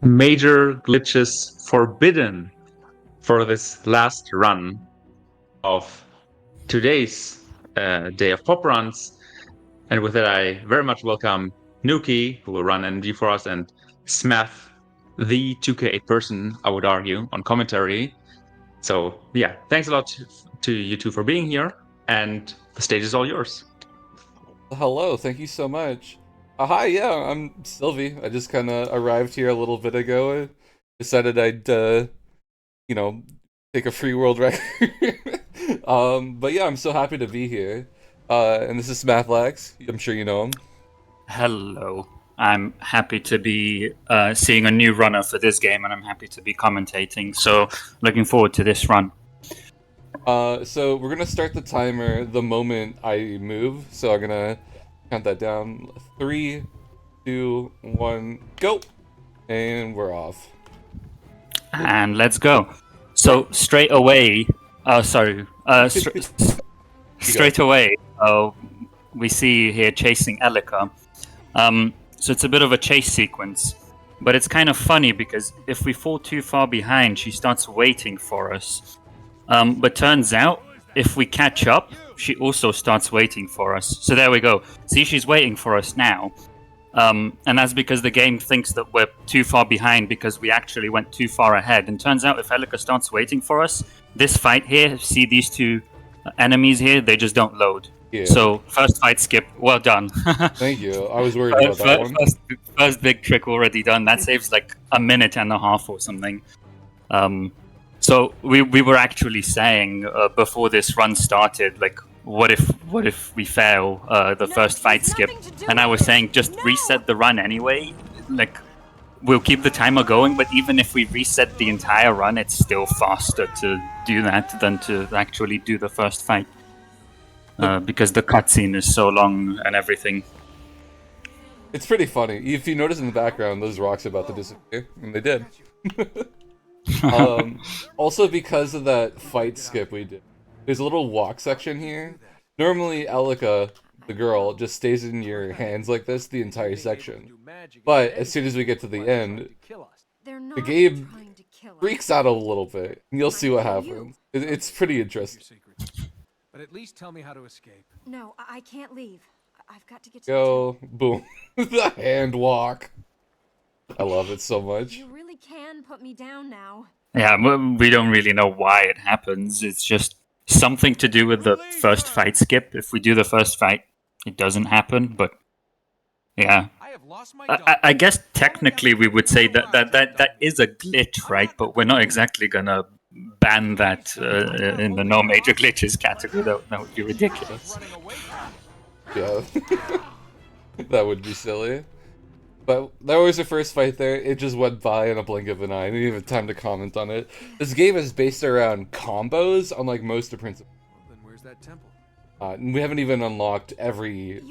major glitches forbidden for this last run of today's day of PoPRuns. And with that, I very much welcome Nukie, who will run NMG for us, and Smeth, the 2K8 person, I would argue, on commentary. So yeah, thanks a lot to you two for being here, and the stage is all yours. Hello, thank you so much. Hi, yeah, I'm Sylvie. I just kind of arrived here a little bit ago. I decided I'd, take a free world record. But yeah, I'm so happy to be here. And this is Smathlax. I'm sure you know him. Hello. I'm happy to be seeing a new runner for this game, and I'm happy to be commentating. So, looking forward to this run. So we're gonna start the timer the moment I move. So I'm gonna count that down. 3, 2, 1, go! And we're off. And let's go. So straight away, straight away, we see here chasing Elika. So it's a bit of a chase sequence, but it's kind of funny because if we fall too far behind, she starts waiting for us. But turns out, if we catch up, she also starts waiting for us. So there we go. See, she's waiting for us now. And that's because the game thinks that we're too far behind because we actually went too far ahead. And turns out if Elika starts waiting for us, this fight here, see these two enemies here, they just don't load. Yeah. So first fight skip, well done. Thank you. I was worried about that one. First big trick already done. That saves like a minute and a half or something. So we were actually saying before this run started, like, what if we fail the first fight skip? And I was saying just reset the run anyway. Like, we'll keep the timer going, but even if we reset the entire run, it's still faster to do that than to actually do the first fight. Because the cutscene is so long and everything. It's pretty funny. If you notice in the background, those rocks are about to disappear, and they did. Also, because of that fight skip we did, there's a little walk section here. Normally, Elika, the girl, just stays in your hands like this the entire section. But as soon as we get to the end, the game freaks out a little bit, and you'll see what happens. It's pretty interesting. But at least tell me how to escape. No, I can't leave. I've got to get to Go, boom. The hand walk. I love it so much. You really can put me down now. Yeah, we don't really know why it happens. It's just something to do with the first fight skip. If we do the first fight, it doesn't happen, but yeah. I guess technically we would say that is a glitch, right? But we're not exactly gonna ban that in the no major glitches category. That would be ridiculous. Yeah. That would be silly. But that was the first fight there. It just went by in a blink of an eye. I didn't even have time to comment on it. This game is based around combos, unlike most of Prince. Well, then where's that temple? We haven't even unlocked every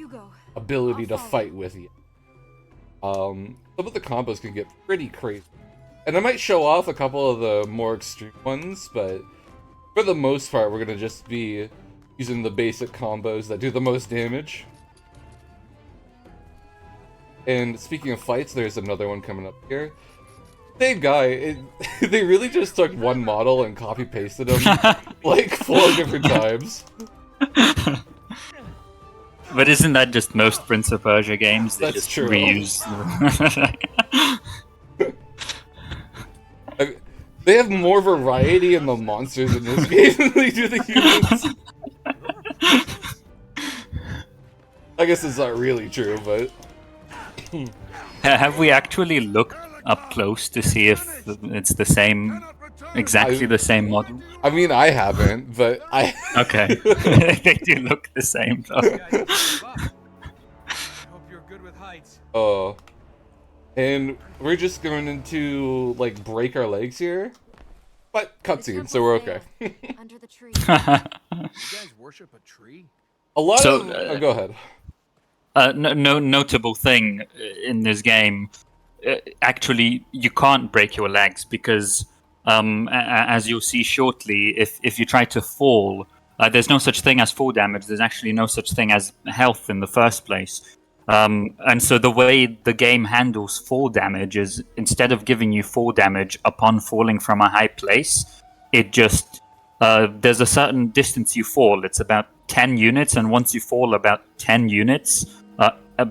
ability to fight with yet. Some of the combos can get pretty crazy. And I might show off a couple of the more extreme ones, but for the most part, we're going to just be using the basic combos that do the most damage. And speaking of fights, there's another one coming up here. Same guy. They really just took one model and copy-pasted him like 4 different times. But isn't that just most Prince of Persia games? They That's just true. reuse. They have more variety in the monsters in this game than they do the humans. I guess it's not really true, but... Have we actually looked up close to see if it's the same, exactly the same model? I mean, I haven't, but I... Okay. They do look the same, though. I hope you're good with heights. Oh. And we're just going to, like, break our legs here. But cutscene, so we're okay. Under the tree. You guys worship a tree? A lot So, of... oh, go ahead. No notable thing in this game. Actually, you can't break your legs because, as you'll see shortly, if you try to fall, there's no such thing as fall damage. There's actually no such thing as health in the first place. And so the way the game handles fall damage is instead of giving you fall damage upon falling from a high place, it just there's a certain distance you fall. It's about 10 units, and once you fall about 10 units,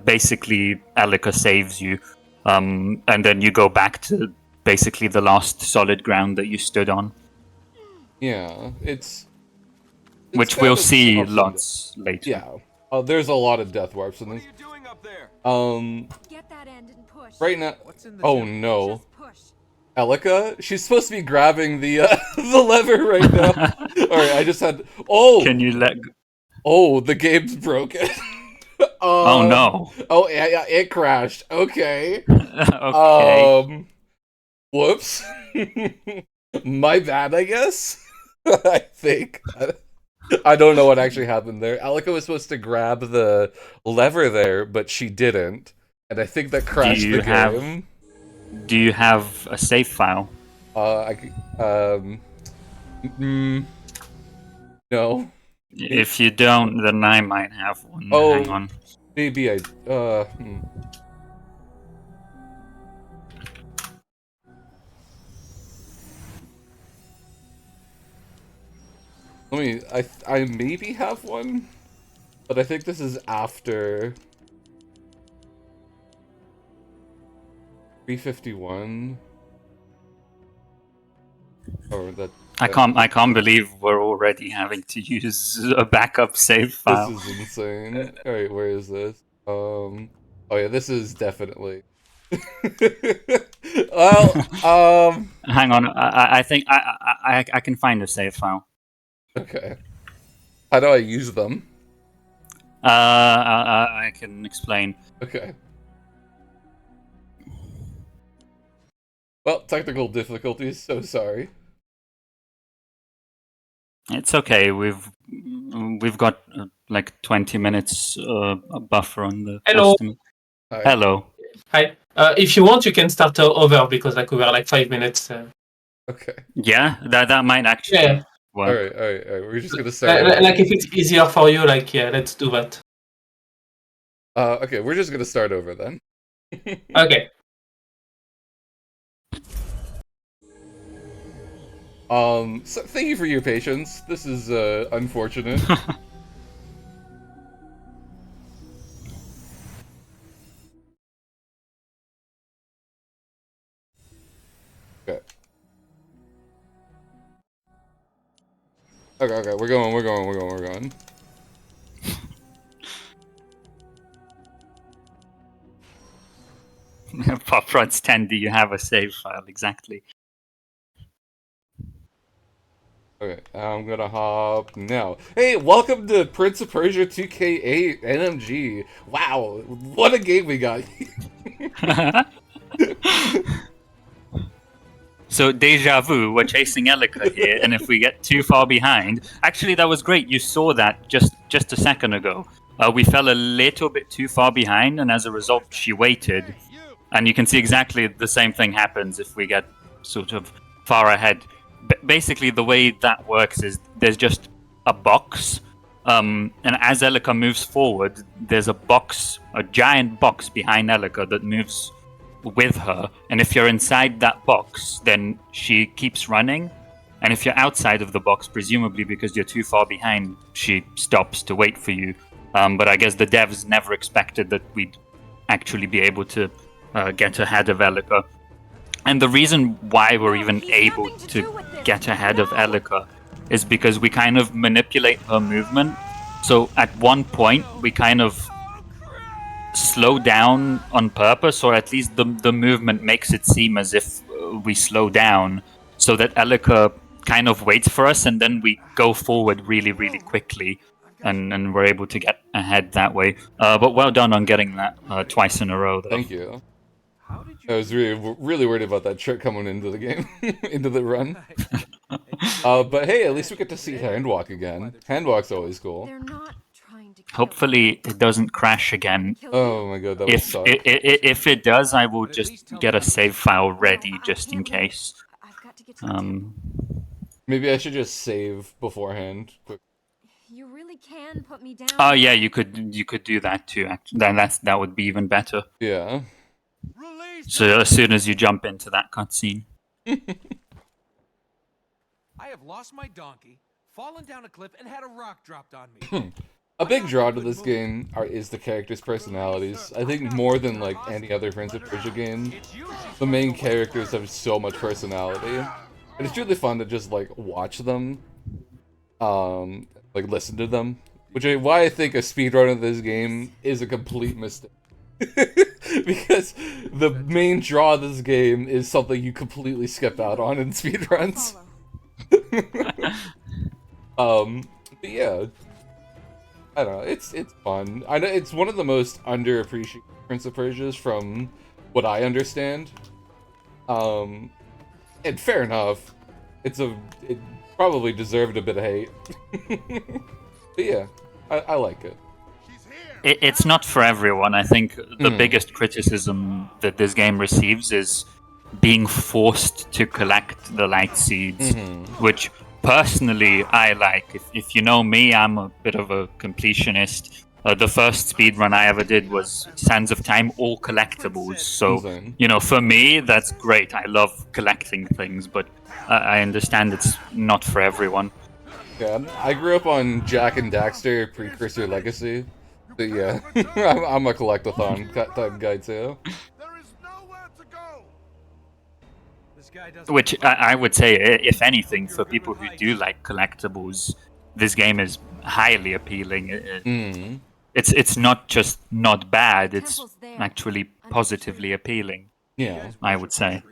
basically Elika saves you, and then you go back to basically the last solid ground that you stood on. Yeah, it's which kind we'll of see ups and lots later. Yeah, there's a lot of death warps in this. What are you doing up there? Get that end and push. Right now. What's in the Oh tube? no, Just push. Elika, she's supposed to be grabbing the the lever right now. All right, I just had. Oh, Can you let? oh, the game's broken. Oh no. Oh yeah, it crashed. Okay. Okay. Whoops. My bad, I guess. I think. I don't know what actually happened there. Elika was supposed to grab the lever there, but she didn't, and I think that crashed the game. Do you have a save file? No. If you don't, then I might have one. Oh, hang on. Maybe I. Let me. I maybe have one, but I think this is after 351. Or that. I can't believe we're already having to use a backup save file. This is insane. All right, where is this? Oh yeah, this is definitely. Well, Hang on, I think I can find a save file. Okay. How do I use them? I can explain. Okay. Well, technical difficulties, so sorry. It's okay. We've got like 20 minutes buffer on the Hello. estimate. Hi. Hello. Hi. If you want, you can start over because like we were like 5 minutes. Okay. Yeah, that might actually Yeah. work. All right. We're just gonna start. Like if it's easier for you, like yeah, let's do that. Okay, we're just gonna start over then. Okay. So thank you for your patience. This is unfortunate. Okay. Okay, we're going. PoPRuns 10, do you have a save file? Exactly. Okay, I'm gonna hop now. Hey, welcome to Prince of Persia 2K8 NMG. Wow, what a game we got. So deja vu, we're chasing Elika here, and if we get too far behind, actually that was great. You saw that just a second ago. We fell a little bit too far behind, and as a result, she waited. And you can see exactly the same thing happens if we get sort of far ahead. Basically, the way that works is there's just a box, and as Elika moves forward, there's a giant box behind Elika that moves with her, and if you're inside that box, then she keeps running, and if you're outside of the box, presumably because you're too far behind, she stops to wait for you. But I guess the devs never expected that we'd actually be able to get ahead of Elika. And the reason why we're even able to get ahead of Elika is because we kind of manipulate her movement. So at one point, we kind of slow down on purpose, or at least the movement makes it seem as if we slow down, so that Elika kind of waits for us, and then we go forward really, really quickly, and we're able to get ahead that way. But well done on getting that twice in a row, though. Thank you. I was really worried about that trick coming into the game, into the run. But hey, at least we get to see Handwalk again. Handwalk's always cool. They're not trying to kill Hopefully it doesn't crash again. Oh my god, that would suck. If it does, I will just get a save file ready just in case. I've got to get to the tube. Maybe I should just save beforehand. Quick. You really can put me down. Oh yeah, you could do that too. Actually, that would be even better. Yeah. So as soon as you jump into that cutscene. I have lost my donkey, fallen down a cliff, and had a rock dropped on me. A big draw to this game is the characters' personalities. I think more than like any other Prince of Persia game, the main characters have so much personality. And it's really fun to just like watch them, like listen to them. Which is why I think a speedrun of this game is a complete mistake. Because the main draw of this game is something you completely skip out on in speedruns. But yeah, I don't know. It's fun. I know it's one of the most underappreciated Prince of Persias from what I understand. And fair enough. It probably deserved a bit of hate. But yeah, I like it. It's not for everyone. I think the biggest criticism that this game receives is being forced to collect the light seeds, which personally I like. If you know me, I'm a bit of a completionist. The first speedrun I ever did was Sands of Time, all collectibles. So, you know, for me, that's great. I love collecting things, but I understand it's not for everyone. Yeah, I grew up on Jack and Daxter Precursor Legacy. But yeah, I'm a collectathon type guy too. Which I would say, if anything, for people who do like collectibles, this game is highly appealing. It's not just not bad, it's actually positively appealing. Yeah, I would say.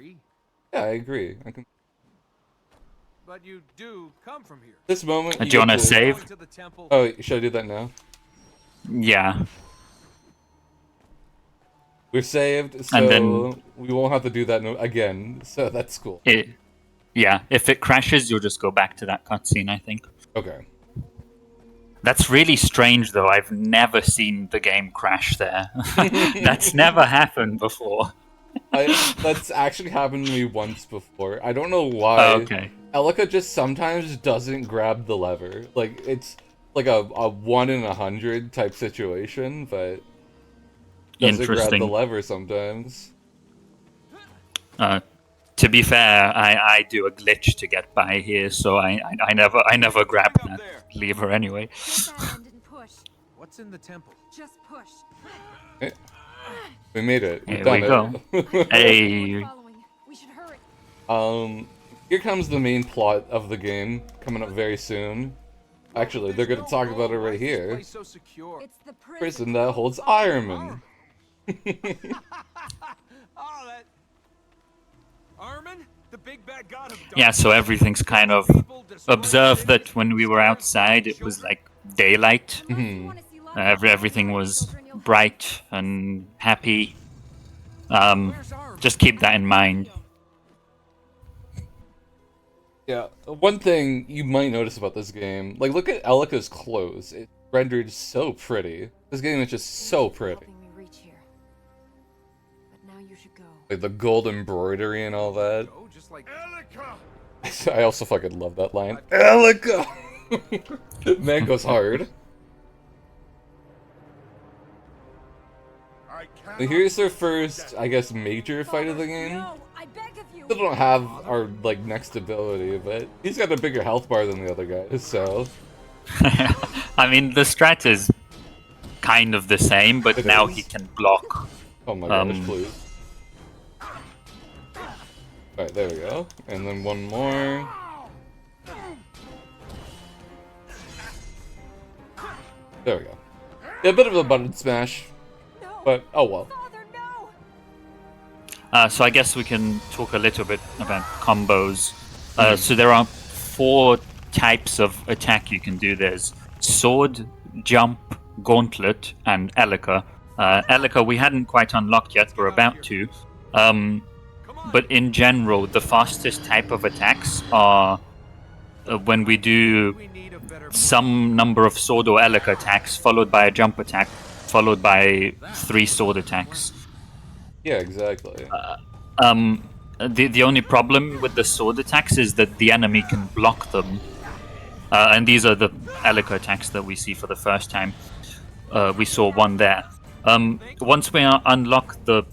Yeah, I agree. But you do come from here. This moment. Do you want to save? Oh, should I do that now? Yeah. We're saved, so And then we won't have to do that again. So that's cool. Yeah, if it crashes, you'll just go back to that cutscene, I think. Okay. That's really strange, though. I've never seen the game crash there. That's never happened before. That's actually happened to me once before. I don't know why. Oh, okay. Elika just sometimes doesn't grab the lever. Like, it's like a 1 in 100 type situation, but doesn't grab the lever sometimes. To be fair, I do a glitch to get by here, so I never grab that lever anyway. What's in the temple? Just push. Hey, we made it. We've Here we done go. Hey. We should hurry. Here comes the main plot of the game, coming up very soon. Actually, they're gonna talk about it right here. It's the Prison that holds Iron Man. Yeah, so everything's kind of... Observe that when we were outside, it was like daylight. Everything was bright and happy. Just keep that in mind. Yeah, one thing you might notice about this game, like, look at Elika's clothes. It's rendered so pretty. This game is just so pretty. Like the gold embroidery and all that. I also fucking love that line. Elika! Man goes hard. Here's their first, I guess, major fight of the game. Still don't have our, like, next ability, but he's got a bigger health bar than the other guys, so... I mean, the strat is kind of the same, but now he can block. Oh my gosh, please. Alright, there we go. And then one more. There we go. Yeah, a bit of a button smash. But, oh well. So I guess we can talk a little bit about combos. So there are 4 types of attack you can do. There's sword, jump, gauntlet, and Elika. Elika we hadn't quite unlocked yet, we're about to. But in general, the fastest type of attacks are when we do some number of sword or Elika attacks, followed by a jump attack, followed by 3 sword attacks. Yeah, exactly. The only problem with the sword attacks is that the enemy can block them. And these are the Elika attacks that we see for the first time. We saw one there. Once we unlock the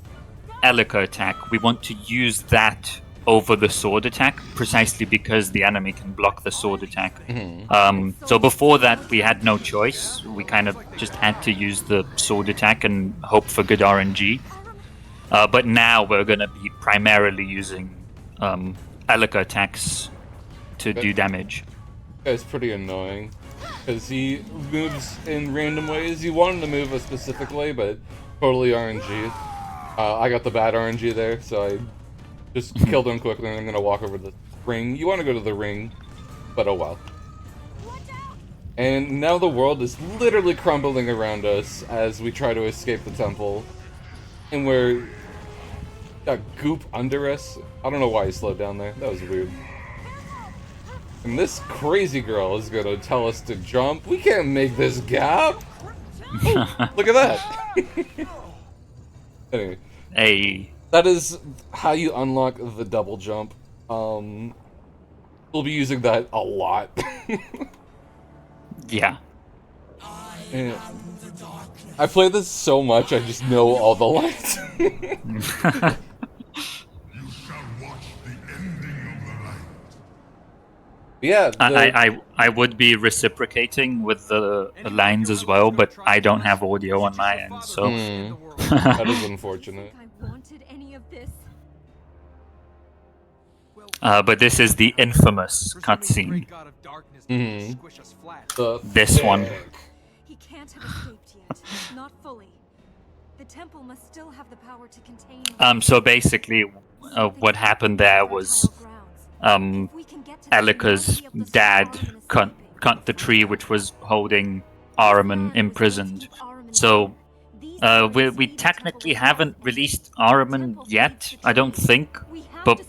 Elika attack, we want to use that over the sword attack, precisely because the enemy can block the sword attack. So before that, we had no choice. We kind of just had to use the sword attack and hope for good RNG. But now we're going to be primarily using Elika attacks to do damage. It's pretty annoying, because he moves in random ways. You want him to move a specific way, but totally RNG. I got the bad RNG there, so I just killed him quickly, and I'm gonna walk over to the ring. You want to go to the ring, but oh well. And now the world is literally crumbling around us as we try to escape the temple. And we're... got goop under us. I don't know why he slowed down there. That was weird. And this crazy girl is gonna tell us to jump. We can't make this gap! Oh, look at that! Anyway. Hey. That is how you unlock the double jump. We'll be using that a lot. Yeah. And I play this so much, I just know all the lines. Yeah. I would be reciprocating with the lines as well, but I don't have audio on my end, so... That is unfortunate. But this is the infamous cutscene. This one. He can't have escaped yet. Not fully. The temple must still have the power to contain. So basically, what happened there was, Elika's dad cut the tree which was holding Ahriman imprisoned. So, we technically haven't released Ahriman yet, I don't think. But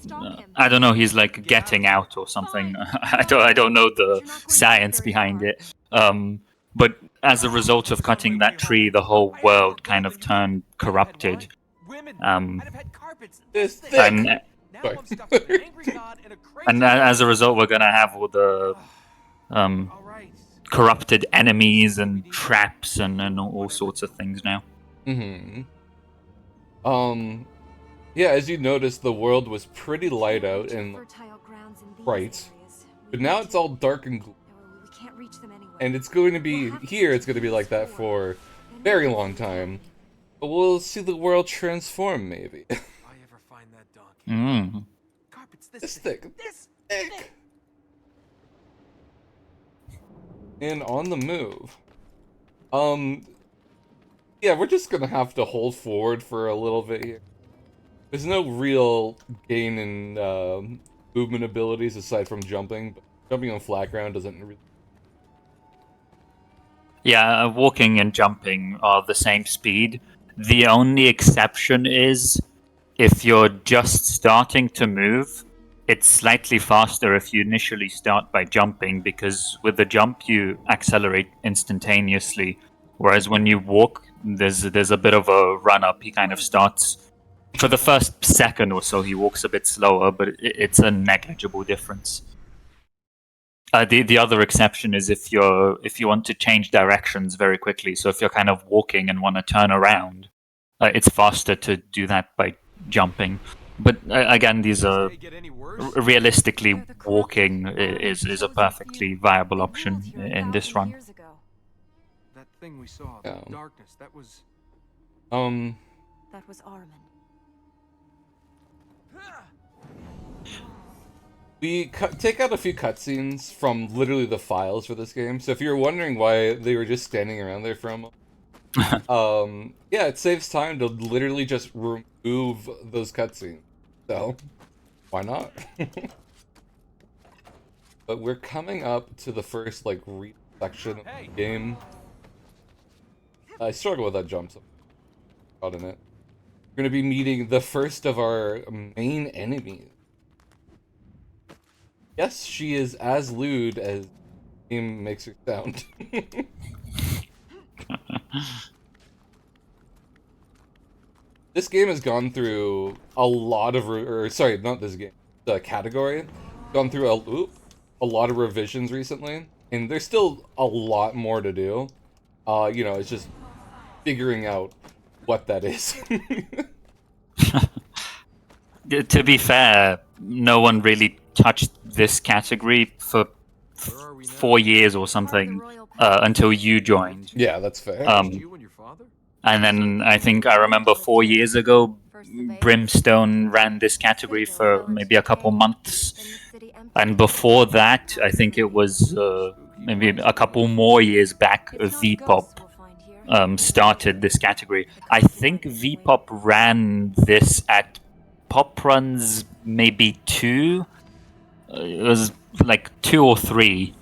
I don't know, he's like getting out or something. I don't know the science behind it. But as a result of cutting that tree, the whole world kind of turned corrupted. And as a result, we're gonna have all the corrupted enemies and traps and all sorts of things now. Yeah, as you noticed, the world was pretty light out and bright, but now it's all dark and gloomy. And it's going to be, here it's going to be like that for a very long time. But we'll see the world transform, maybe. This thick. And on the move. Yeah, we're just going to have to hold forward for a little bit here. There's no real gain in movement abilities aside from jumping. But jumping on flat ground doesn't really... Yeah, walking and jumping are the same speed. The only exception is if you're just starting to move, it's slightly faster if you initially start by jumping, because with the jump you accelerate instantaneously, whereas when you walk, there's a bit of a run-up. He kind of starts... For the first second or so, he walks a bit slower, but it's a negligible difference. The other exception is if you want to change directions very quickly. So if you're kind of walking and want to turn around, it's faster to do that by jumping. But again, these are realistically, walking is a perfectly viable option in this run. That thing we saw, the darkness, that was Ahriman. We take out a few cutscenes from literally the files for this game, so if you're wondering why they were just standing around there for a moment, yeah, it saves time to literally just remove those cutscenes, so why not? But we're coming up to the first, like, section of the game. I struggle with that jump, so I'm caught in it. We're gonna be meeting the first of our main enemies. Yes, she is as lewd as the game makes her sound. This game has gone through a lot of, sorry, not this game, the category, gone through a lot of revisions recently. and there's still a lot more to do. You know, it's just figuring out what that is. To be fair, no one really touched this category for 4 years or something until you joined. Yeah, that's fair. You and your father? And then I think I remember 4 years ago, Brimstone ran this category for maybe a couple months. And before that, I think it was maybe a couple more years back, Vpop started this category. I think Vpop ran this at PoPRuns maybe 2. It was like 2 or 3.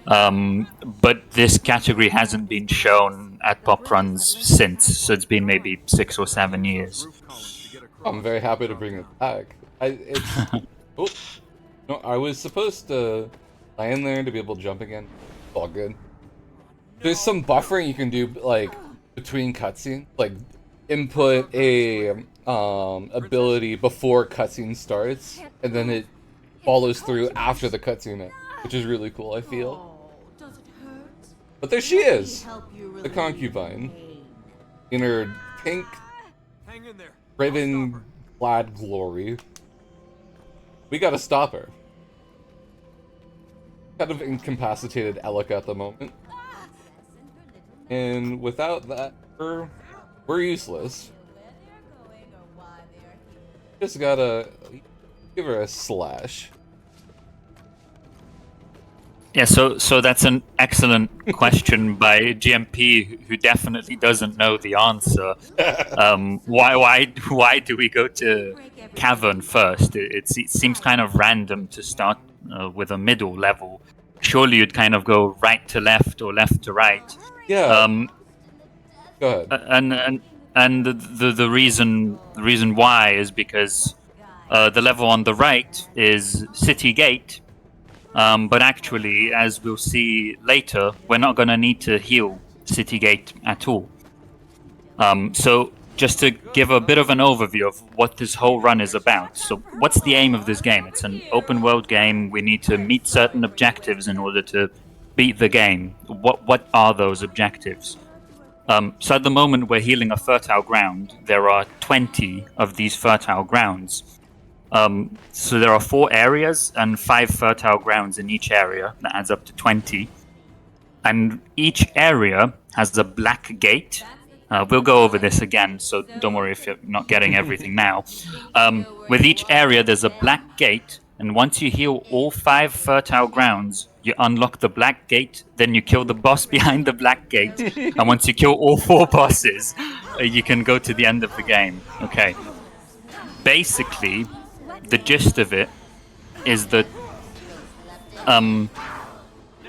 But this category hasn't been shown at PoPRuns since, so it's been maybe 6 or 7 years. I'm very happy to bring it back. Oh, no, I was supposed to land there to be able to jump again. It's all good. There's some buffering you can do, like, between cutscenes. Like, input a ability before cutscene starts, and then it follows through after the cutscene ends, which is really cool, I feel. But there she is, the concubine, in her pink ribbon-clad glory. We gotta stop her. Kind of incapacitated Elika at the moment. And without that, we're useless. Just gotta give her a slash. Yeah, so that's an excellent question by GMP, who definitely doesn't know the answer. Why do we go to Cavern first? It seems kind of random to start with a middle level. Surely you'd kind of go right to left or left to right. Yeah. Go ahead. And the reason why is because the level on the right is City Gate. But actually, as we'll see later, we're not going to need to heal City Gate at all. So just to give a bit of an overview of what this whole run is about. So what's the aim of this game? It's an open world game. We need to meet certain objectives in order to beat the game. What are those objectives? So at the moment, we're healing a fertile ground. There are 20 of these fertile grounds. So there are 4 areas and 5 fertile grounds in each area. That adds up to 20. And each area has a black gate. We'll go over this again, so don't worry if you're not getting everything now. With each area, there's a black gate, and once you heal all 5 fertile grounds, you unlock the black gate, then you kill the boss behind the black gate, and once you kill all 4 bosses, you can go to the end of the game. Okay. Basically, the gist of it is that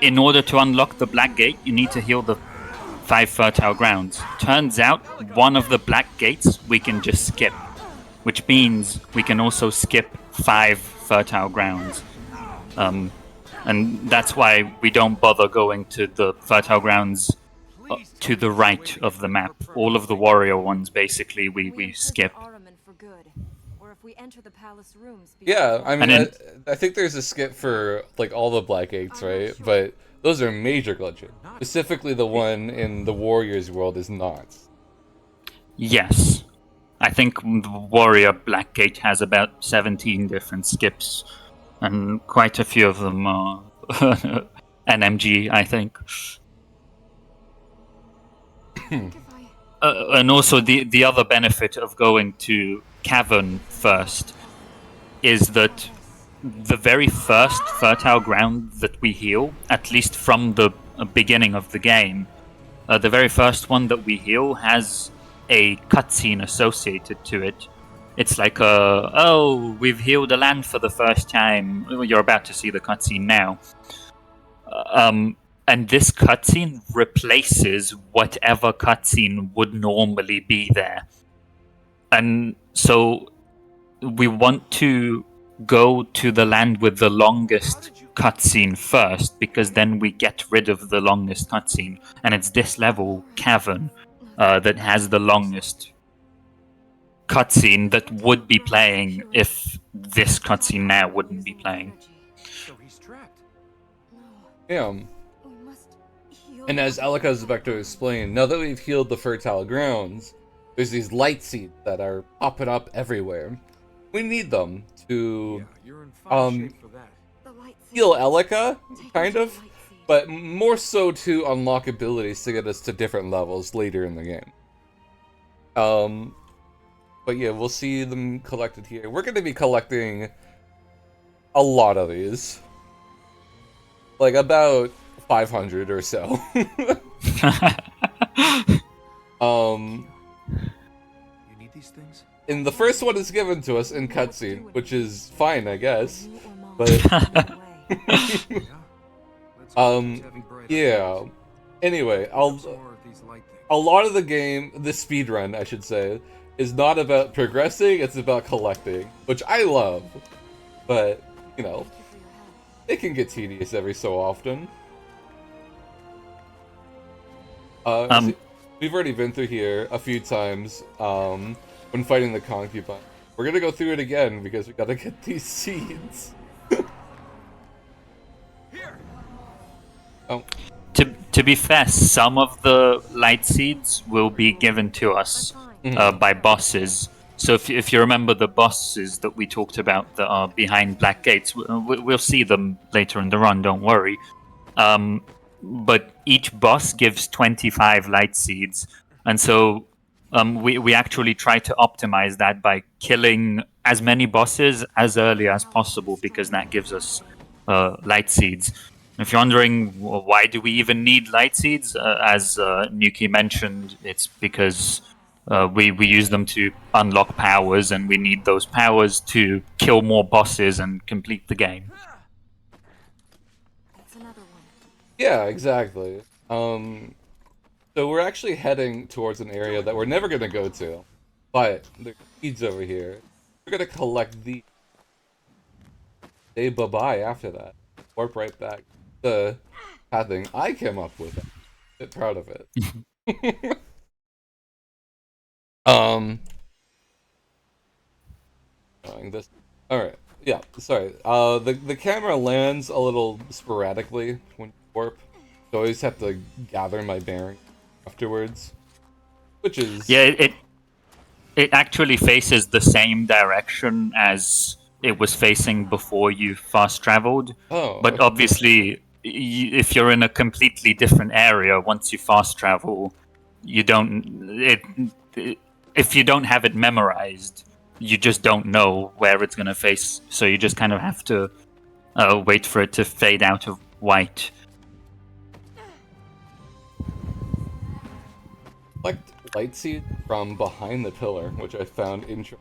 in order to unlock the black gate, you need to heal the 5 fertile grounds. Turns out, one of the black gates we can just skip, which means we can also skip 5 fertile grounds. And that's why we don't bother going to the fertile grounds to the right of the map. All of the warrior ones, basically, we skip. Yeah, I mean, I think there's a skip for, like, all the black gates, right? But those are major glitches. Specifically, the one in the Warriors world is not. Yes. I think the Warrior Black Gate has about 17 different skips, and quite a few of them are NMG, I think. And also, the other benefit of going to Cavern first is that the very first fertile ground that we heal, at least from the beginning of the game, the very first one that we has a cutscene associated to it. It's like we've healed a land for the first time. You're about to see the cutscene now. And this cutscene replaces whatever cutscene would normally be there. And so we want to go to the land with the longest cutscene first, because then we get rid of the longest cutscene. And it's this level, Cavern, that has the longest cutscene that would be playing if this cutscene now wouldn't be playing. So he's trapped. Yeah. And as Elika is about to explain, now that we've healed the fertile grounds, there's these light seeds that are popping up everywhere. We need them to You're in fine shape for that. The light seed. heal Elika, Take kind the of, light seed. but more so to unlock abilities to get us to different levels later in the game. But yeah, we'll see them collected here. We're going to be collecting a lot of these. Like about 500 or so. You need these things? And the first one is given to us in cutscene, which is fine, I guess. You or Mom, But either way. Yeah. Let's go keep having bright yeah. ideas. Anyway, Some more of these light things. a lot of the game, the speedrun, I should say, is not about progressing, it's about collecting, which I love. But, you know, Thank you for your help. it can get tedious every so often. We've already been through here a few times when fighting the concubine. We're gonna go through it again because we gotta get these seeds. Here. Oh, To be fair, some of the light seeds will be given to us I'm fine. by bosses. So if you remember the bosses that we talked about that are behind black gates, we'll see them later in the run. Don't worry. But each boss gives 25 light seeds, and so we actually try to optimize that by killing as many bosses as early as possible because that gives us light seeds. If you're wondering why do we even need light seeds, as Nukie mentioned, it's because we use them to unlock powers, and we need those powers to kill more bosses and complete the game. That's another one. yeah, exactly. So we're actually heading towards an area that we're never gonna go to, but there's seeds over here. We're gonna collect the. Say bye-bye after that. Warp right back. The pathing I came up with. I'm a bit proud of it. Showing this. All right. Yeah. Sorry. The camera lands a little sporadically when you warp, so I always have to gather my bearing afterwards, which is Yeah, it actually faces the same direction as it was facing before you fast traveled. Oh, But okay. obviously, if you're in a completely different area, once you fast travel, you don't. If you don't have it memorized, you just don't know where it's going to face. So you just kind of have to wait for it to fade out of white. Collect light seed from behind the pillar, which I found interesting.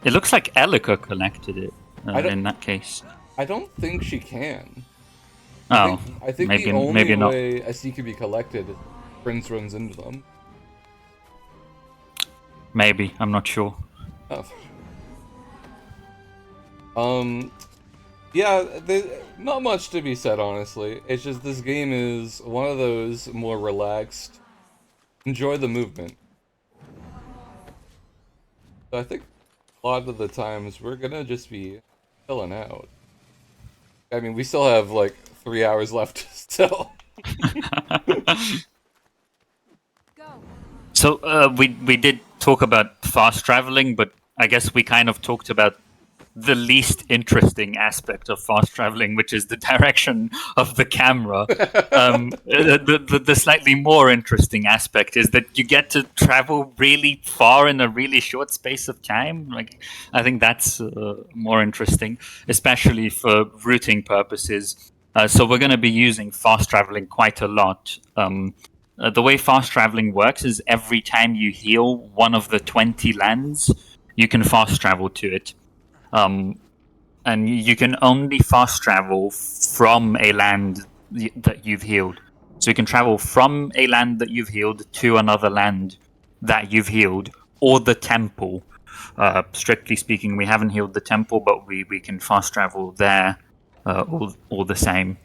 It looks like Elika collected it I don't- in that case. I don't think she can. Oh, I think maybe the only maybe not. way a seed can be collected is Prince runs into them. Maybe, I'm not sure. Oh. Yeah, not much to be said, honestly. It's just this game is one of those more relaxed, enjoy the movement. So I think a lot of the times we're gonna just be chilling out. I mean, we still have like 3 hours left still. Go. So we did talk about fast traveling, but I guess we kind of talked about the least interesting aspect of fast traveling, which is the direction of the camera. The slightly more interesting aspect is that you get to travel really far in a really short space of time. Like, I think that's more interesting, especially for routing purposes. So we're going to be using fast traveling quite a lot. The way fast traveling works is every time you heal one of the 20 lands, you can fast travel to it. And you can only fast travel from a land that you've healed. So you can travel from a land that you've healed to another land that you've healed, or the temple. Strictly speaking, we haven't healed the temple, but we can fast travel there all the same.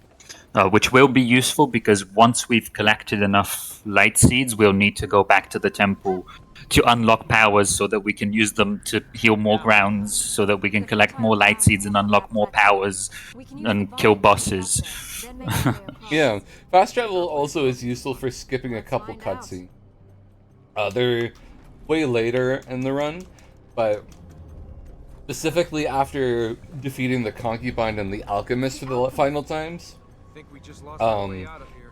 Which will be useful because once we've collected enough light seeds, we'll need to go back to the temple to unlock powers so that we can use them to heal more grounds, so that we can collect more light seeds and unlock more powers and kill bosses. Yeah, fast travel also is useful for skipping a couple cutscenes. They're way later in the run, but specifically after defeating the concubine and the alchemist for the final times, you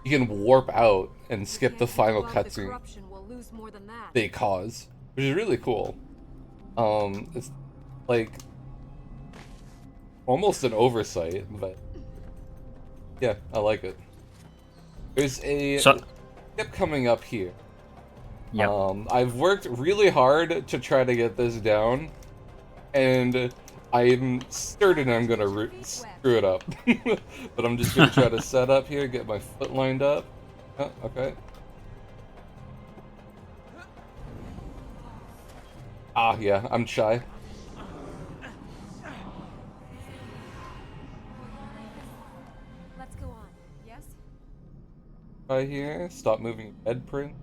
can warp out and skip the final cutscene they cause, which is really cool. It's like almost an oversight, but yeah, I like it. There's a skip coming up here. Yep. I've worked really hard to try to get this down, and I'm certain I'm gonna screw it up. But I'm just gonna try to set up here, get my foot lined up. Oh, okay. Ah, yeah, I'm shy. Let's go on. Yes? Right here, stop moving head print.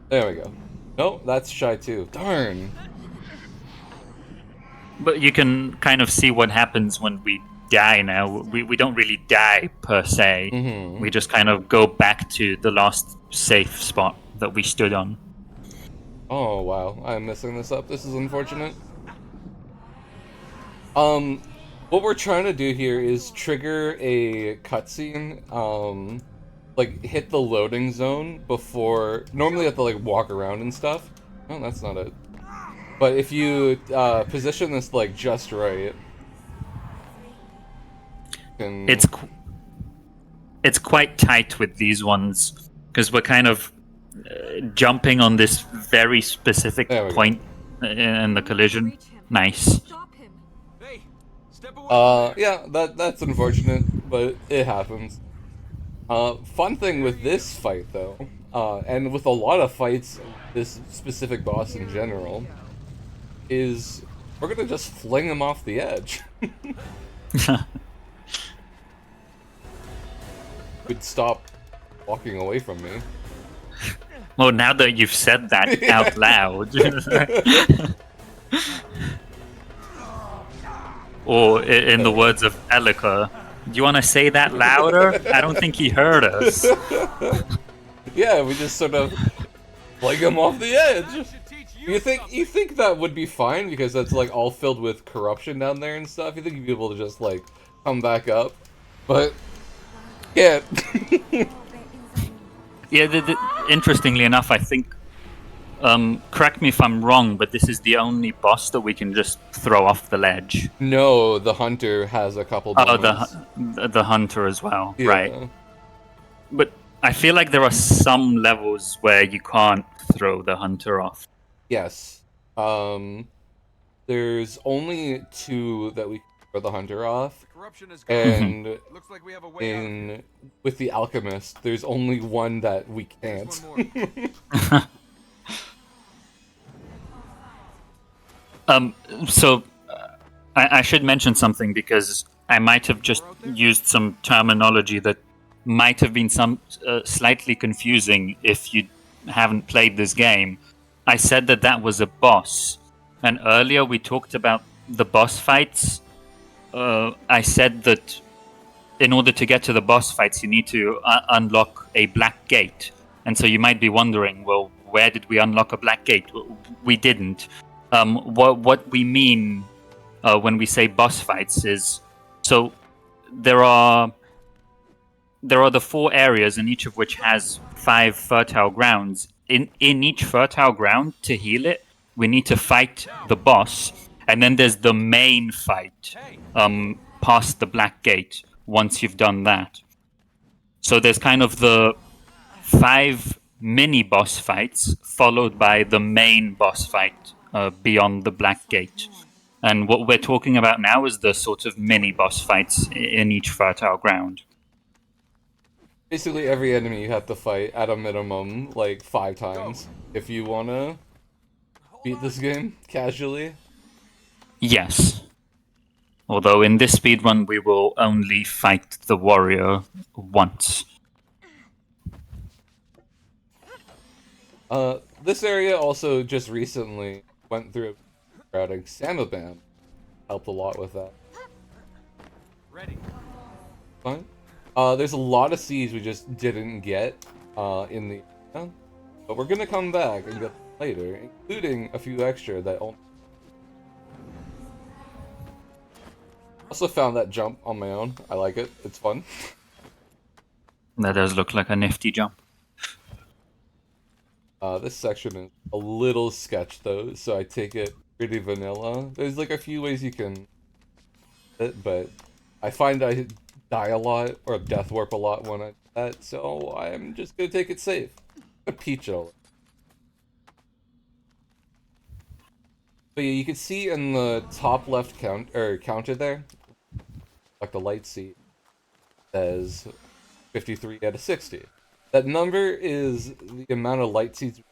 There we go. No, that's shy too. Darn. But you can kind of see what happens when we die now. We don't really die per se. Mm-hmm. We just kind of go back to the last safe spot that we stood on. Oh wow, I'm messing this up. This is unfortunate. What we're trying to do here is trigger a cutscene. Like hit the loading zone before. Normally, you have to like walk around and stuff. Oh, that's not it. But if you position this like just right, can... it's quite tight with these ones because we're kind of jumping on this very specific point in the collision. Nice. Hey, step away. Yeah, that's unfortunate, but it happens. Fun thing with this fight though, and with a lot of fights, this specific boss in general, is we're gonna just fling him off the edge. Would stop walking away from me. Well, now that you've said that out loud. Or in the words of Elika, do you want to say that louder? I don't think he heard us. Yeah, we just sort of fling him off the edge. You think that would be fine because that's like all filled with corruption down there and stuff? You think you'd be able to just like come back up? But yeah. Yeah, interestingly enough, I think, correct me if I'm wrong, but this is the only boss that we can just throw off the ledge. No, the hunter has a couple moments. Oh, the hunter as well, Yeah. right. But I feel like there are some levels where you can't throw the hunter off. Yes. There's only 2 that we can throw the hunter off. And Looks like we have a way out. with the alchemist, there's only 1 that we can't. So I should mention something because I might have just used some terminology that might have been slightly confusing if you haven't played this game. I said that was a boss, and earlier we talked about the boss fights. I said that in order to get to the boss fights, you need to unlock a black gate. And so you might be wondering, well, where did we unlock a black gate? We didn't. What we mean when we say boss fights is, so there are the 4 areas, in each of which has 5 fertile grounds. In each fertile ground, to heal it, we need to fight the boss. And then there's the main fight, past the black gate, once you've done that. So there's kind of the 5 mini boss fights, followed by the main boss fight beyond the black gate. And what we're talking about now is the sort of mini boss fights in each fertile ground. Basically every enemy you have to fight at a minimum like 5 times if you wanna beat this game casually. Yes. Although in this speedrun we will only fight the warrior once. This area also just recently went through routing Samabam. Helped a lot with that. Ready. Fine. There's a lot of seeds we just didn't get in the area, but we're gonna come back and get them later, including a few extra that only. Also found that jump on my own. I like it. It's fun. That does look like a nifty jump. This section is a little sketch though, so I take it pretty vanilla. There's like a few ways you can it, but I find I die a lot or death warp a lot when I do that, so I'm just gonna take it safe. A peach all. But yeah, you can see in the top left counter there, like the light seat says 53 out of 60. That number is the amount of light seeds we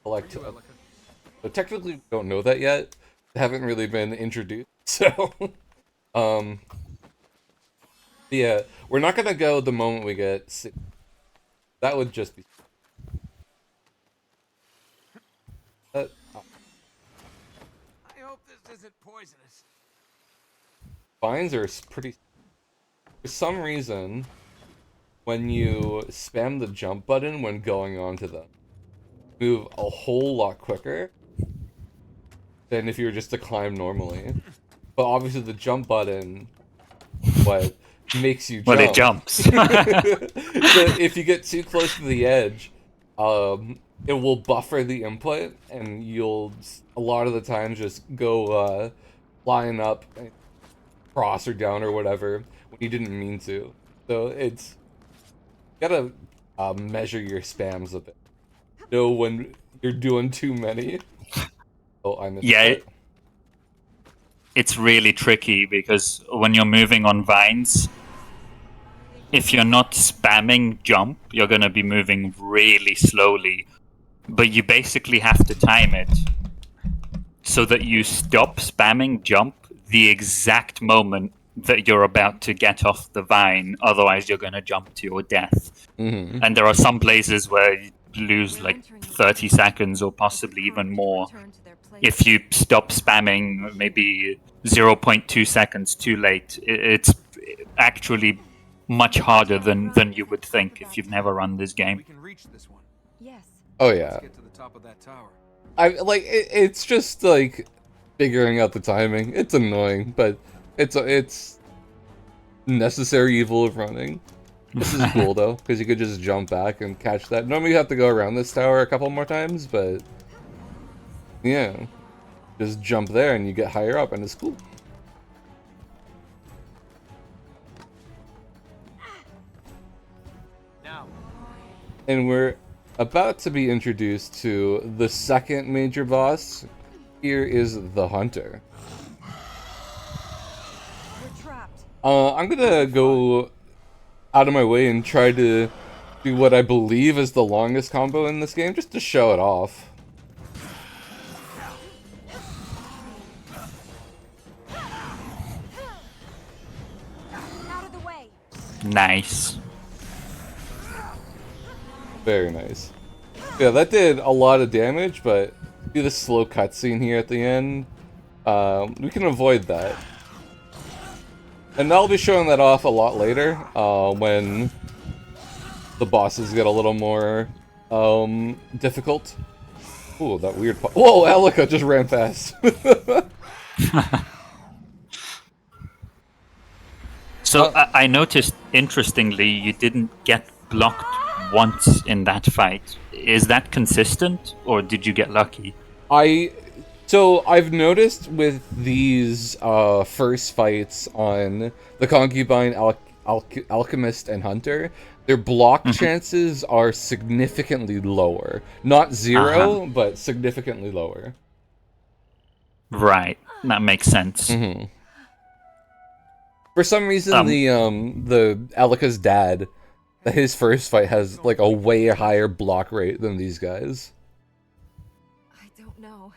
collect. So technically we don't know that yet. They haven't really been introduced. So yeah, we're not gonna go the moment we get 6. That would just be I hope this isn't poisonous. vines are pretty. For some reason, when you spam the jump button when going onto them, move a whole lot quicker than if you were just to climb normally. But obviously the jump button, what makes you jump. Well, it jumps. So if you get too close to the edge, it will buffer the input, and you'll a lot of the times just go flying up, cross or down or whatever when you didn't mean to. So it's you gotta measure your spams a bit. Know when you're doing too many. Oh, I missed that. It's really tricky because when you're moving on vines, if you're not spamming jump, you're going to be moving really slowly. But you basically have to time it so that you stop spamming jump the exact moment that you're about to get off the vine. Otherwise, you're going to jump to your death. Mm-hmm. And there are some places where you lose like 30 seconds or possibly even more if you stop spamming maybe 0.2 seconds too late. It's actually much harder than you would think if you've never run this game. We can reach this one. Yes. Oh yeah. Let's get to the top of that tower. I like it's just like figuring out the timing. It's annoying, but it's necessary evil of running. This is cool though, because you could just jump back and catch that. Normally you have to go around this tower a couple more times, but yeah, just jump there and you get higher up, and it's cool. Now. And we're about to be introduced to the second major boss. Here is the Hunter. We're trapped. I'm gonna go out of my way and try to do what I believe is the longest combo in this game, just to show it off. Out of the way. Nice. Very nice. Yeah, that did a lot of damage, but see the slow cutscene here at the end? We can avoid that. And I'll be showing that off a lot later, when the bosses get a little more difficult. Ooh, that weird whoa, Alika just ran past. So I noticed, interestingly, you didn't get blocked once in that fight. Is that consistent, or did you get lucky? So I've noticed with these first fights on the Concubine, Alchemist, and Hunter, their block chances are significantly lower. Not zero, but significantly lower. Right, that makes sense. Mm-hmm. For some reason, the Alika's dad, his first fight has like a way higher block rate than these guys. I don't know.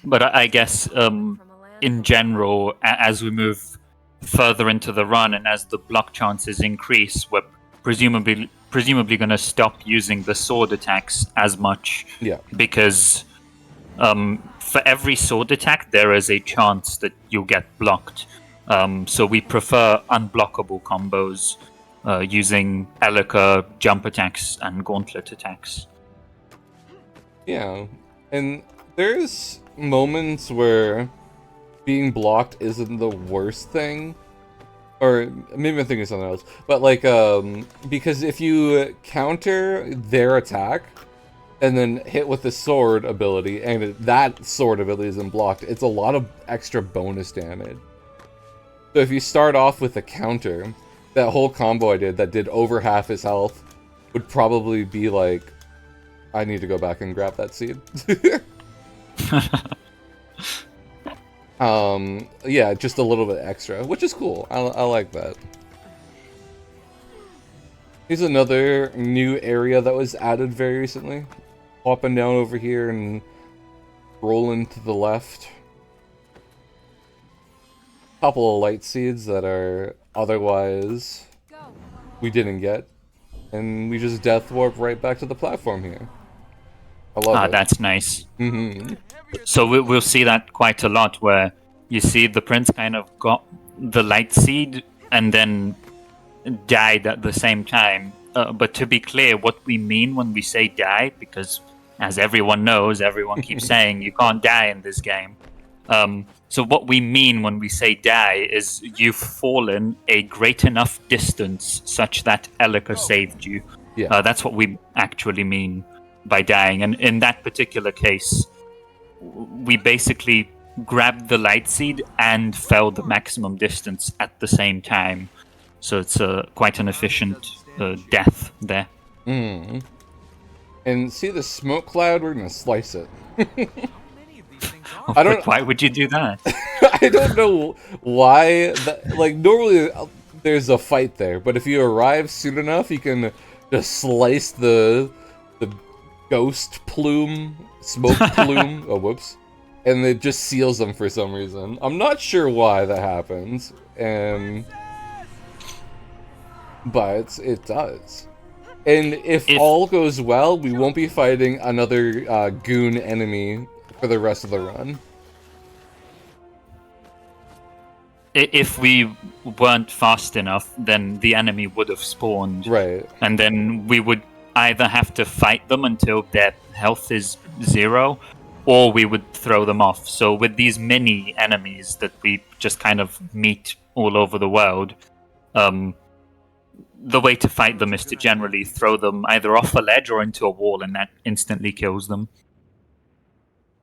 But I guess in general, as we move further into the run and as the block chances increase, we're presumably going to stop using the sword attacks as much. Yeah. Because for every sword attack, there is a chance that you'll get blocked. So we prefer unblockable combos using Elika jump attacks and gauntlet attacks. Yeah, and there's moments where being blocked isn't the worst thing, or maybe I'm thinking of something else. But like, because if you counter their attack and then hit with the sword ability, and that sword ability isn't blocked, it's a lot of extra bonus damage. So if you start off with a counter, that whole combo I did that did over half his health would probably be like, I need to go back and grab that seed. Yeah, just a little bit extra, which is cool. I like that. Here's another new area that was added very recently. Hopping down over here and rolling to the left. Couple of light seeds that are otherwise we didn't get. And we just death warp right back to the platform here. I love it. That's nice. Mm-hmm. So we'll see that quite a lot, where you see the prince kind of got the light seed and then died at the same time. But to be clear, what we mean when we say die, because as everyone knows, everyone keeps saying you can't die in this game. So what we mean when we say die is you've fallen a great enough distance such that Elika saved you. Yeah. That's what we actually mean by dying. And in that particular case, we basically grabbed the light seed and fell the maximum distance at the same time. So it's quite an efficient death there. Mm. And see the smoke cloud? We're gonna slice it. Why would you do that? I don't know why. Like, normally there's a fight there, but if you arrive soon enough, you can just slice the ghost plume, smoke plume. Oh, whoops. And it just seals them for some reason. I'm not sure why that happens, but it does. And if all goes well, we won't be fighting another goon enemy for the rest of the run. If we weren't fast enough, then the enemy would have spawned. Right. And then we would either have to fight them until their health is 0, or we would throw them off. So with these mini enemies that we just kind of meet all over the world, the way to fight them is to generally throw them either off a ledge or into a wall, and that instantly kills them.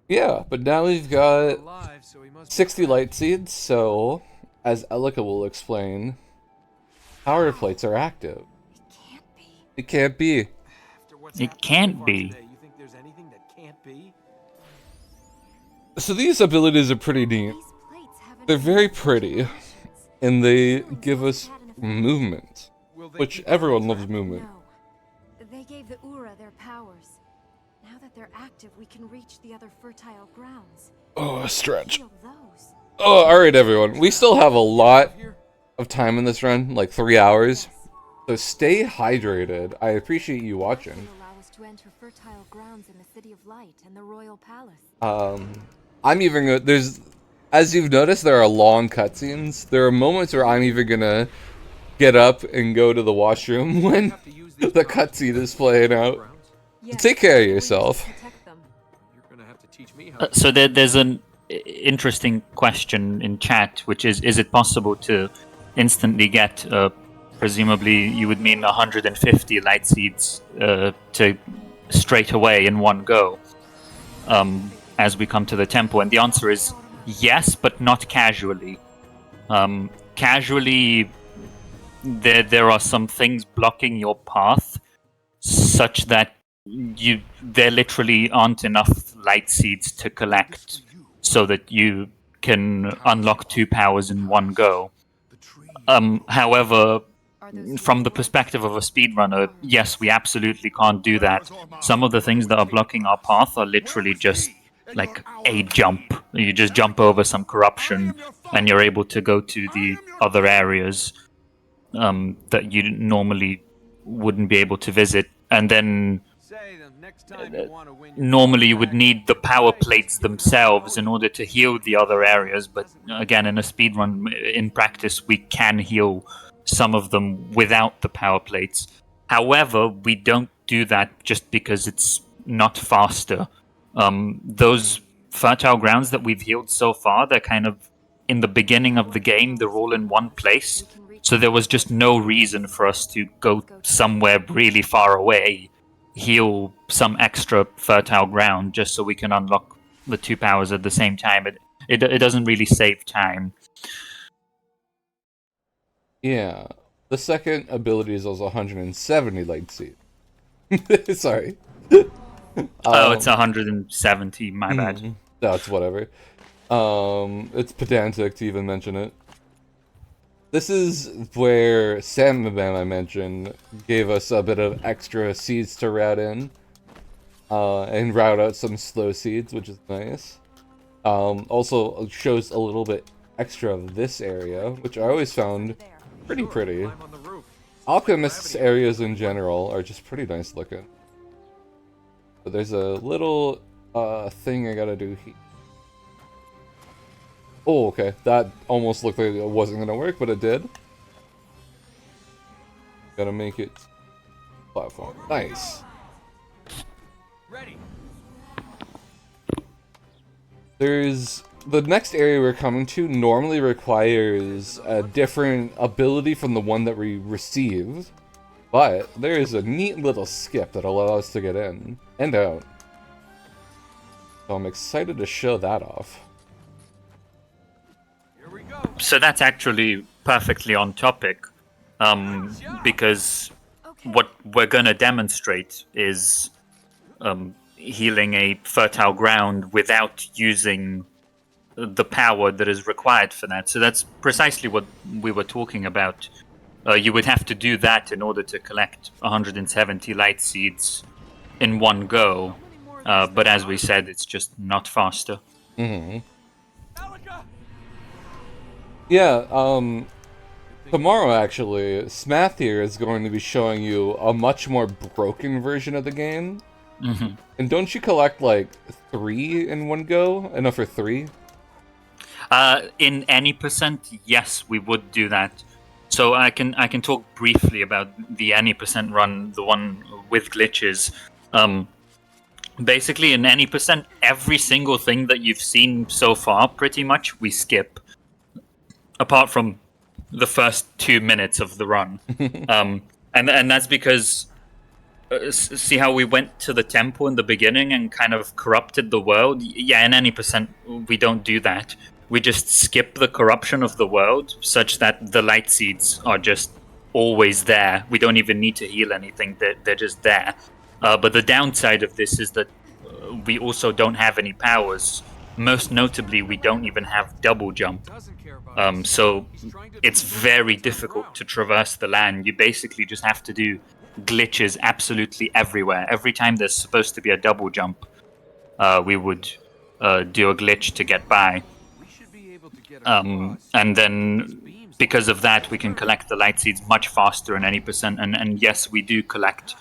Yeah, but now we've got 60 light seeds, so as Elika will explain, power plates are active. It can't be. It can't be. So these abilities are pretty neat. They're very pretty, and they give us movement, which everyone loves movement. No. They gave the Ura their powers. Now that they're active, we can reach the other fertile grounds. Oh, a stretch. Feel those. Oh, alright everyone. We still have a lot of time in this run, like 3 hours. So stay hydrated. I appreciate you watching. Allow us to enter fertile grounds in the City of Light and the Royal Palace. I'm even there's, as you've noticed, there are long cutscenes. There are moments where I'm even gonna get up and go to the washroom when the cutscene is playing out. Yes, Take care of yourself. So there's an interesting question in chat, which is it possible to instantly get, presumably you would mean 150 light seeds to straight away in one go, as we come to the temple? And the answer is yes, but not casually. Casually, there are some things blocking your path, such that there literally aren't enough light seeds to collect so that you can unlock 2 powers in one go. However, from the perspective of a speedrunner, yes, we absolutely can't do that. Some of the things that are blocking our path are literally just like a jump You just jump over some corruption, and you're able to go to the other areas that you normally wouldn't be able to visit. And then normally you would need the power plates themselves in order to heal the other areas. But again, in a speedrun, in practice, we can heal some of them without the power plates. However, we don't do that just because it's not faster. Those fertile grounds that we've healed so far, they're kind of in the beginning of the game, they're all in one place. So there was just no reason for us to go somewhere really far away, heal some extra fertile ground just so we can unlock the 2 powers at the same time. It doesn't really save time. Yeah. The second ability is also 170 light seed. Sorry. It's 170, my bad. That's whatever. It's pedantic to even mention it. This is where Samabam, I mentioned, gave us a bit of extra seeds to route in. And route out some slow seeds, which is nice. Also shows a little bit extra of this area, which I always found pretty. Alchemist's areas in general are just pretty nice looking. But there's a little thing I gotta do here. Oh, okay. That almost looked like it wasn't gonna work, but it did. Gotta make it platform. Nice. Ready. There's the next area we're coming to normally requires a different ability from the one that we received, but there is a neat little skip that allows us to get in and out. So I'm excited to show that off. Here we go. So that's actually perfectly on topic, because what we're going to demonstrate is healing a fertile ground without using the power that is required for that. So that's precisely what we were talking about. You would have to do that in order to collect 170 light seeds in one go. But as we said, it's just not faster. Mm-hmm. Yeah, tomorrow actually, Smath here is going to be showing you a much more broken version of the game. Mm-hmm. And don't you collect like 3 in one go? Enough for 3? In any percent, yes, we would do that. So I can talk briefly about the any percent run, the one with glitches. Basically, in any percent, every single thing that you've seen so far, pretty much, we skip. Apart from the first 2 minutes of the run. And that's because, see how we went to the temple in the beginning and kind of corrupted the world? Yeah, in any percent, we don't do that. We just skip the corruption of the world such that the light seeds are just always there. We don't even need to heal anything. They're just there. But the downside of this is that we also don't have any powers. Most notably, we don't even have double jump. So it's very difficult to traverse the land. You basically just have to do glitches absolutely everywhere. Every time there's supposed to be a double jump, we would do a glitch to get by. And then because of that, we can collect the light seeds much faster in any percent. And yes, we do collect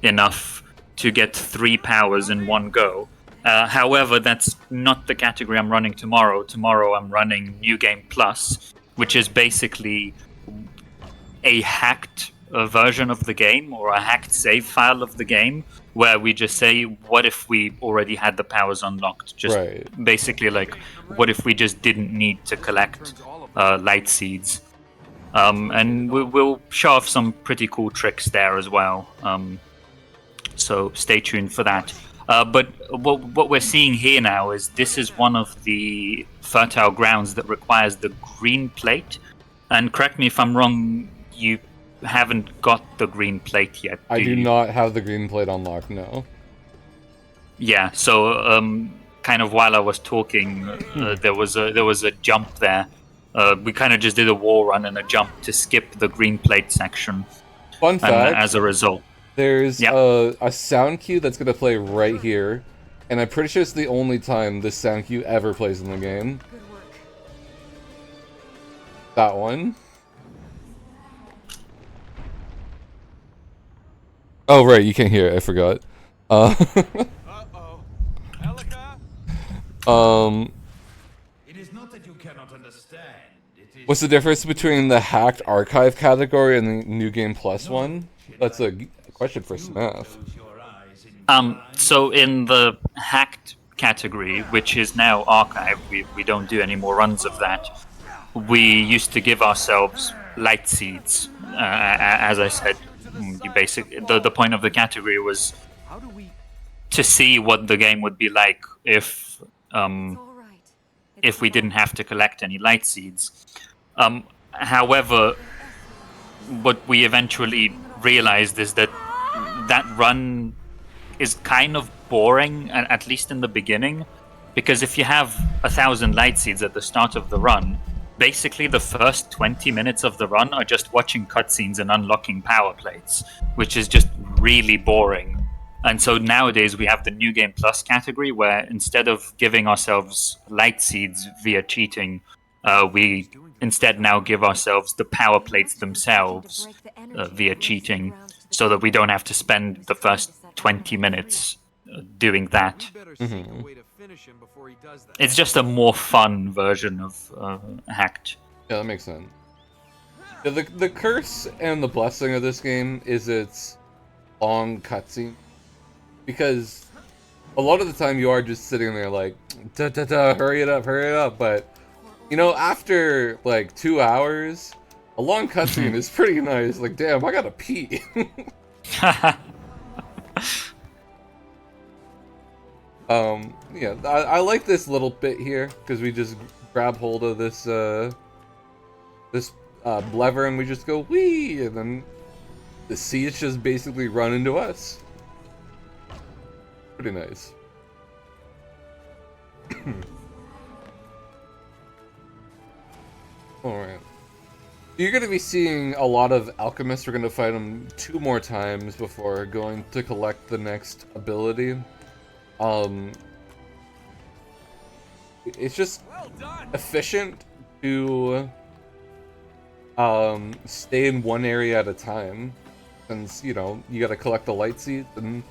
enough to get 3 powers in one go. However, that's not the category I'm running tomorrow. Tomorrow I'm running New Game Plus, which is basically a hacked version of the game, or a hacked save file of the game, where we just say, what if we already had the powers unlocked? Just basically like, what if we just didn't need to collect light seeds? And we'll show off some pretty cool tricks there as well. So stay tuned for that. But what we're seeing here now is this is one of the fertile grounds that requires the green plate. And correct me if I'm wrong, you haven't got the green plate yet. I do not have the green plate unlocked, no. Yeah, so kind of while I was talking, there was a jump there. We kind of just did a wall run and a jump to skip the green plate section. Fun fact. And as a result, there's a sound cue that's going to play right here, And I'm pretty sure it's the only time this sound cue ever plays in the game. Good work. That one. Oh, right, you can't hear it. I forgot. Uh-oh. Elika? It is not that you cannot understand. It is What's the difference between the hacked archive category and the New Game Plus one? That's a question for Smath. close your eyes in So in the hacked category, which is now archived, we don't do any more runs of that. We used to give ourselves light seeds. As I said, the point of the category was How do we... to see what the game would be like if It's all right. It's we didn't have to collect any light seeds. However, what we eventually realized is that that run is kind of boring, at least in the beginning, because if you have 1,000 light seeds at the start of the run, basically the first 20 minutes of the run are just watching cutscenes and unlocking power plates, which is just really boring. And so nowadays we have the New Game Plus category, where instead of giving ourselves light seeds via cheating, we instead now give ourselves the power plates themselves via cheating, so that we don't have to spend the first 20 minutes doing that. We better seek a way to finish him before he does that. It's just a more fun version of hacked. Yeah, that makes sense. Yeah, the curse and the blessing of this game is its long cutscene. Because a lot of the time you are just sitting there like, hurry it up, but, you know, after, like, 2 hours, a long cutscene is pretty nice. Like, damn, I gotta pee. Yeah, I like this little bit here, because we just grab hold of this, lever and we just go, whee, and then the seeds just basically run into us. Pretty nice. Alright. You're going to be seeing a lot of alchemists. We're going to fight them 2 more times before going to collect the next ability. It's just efficient to stay in one area at a time, since, you know, you got to collect the light seeds, and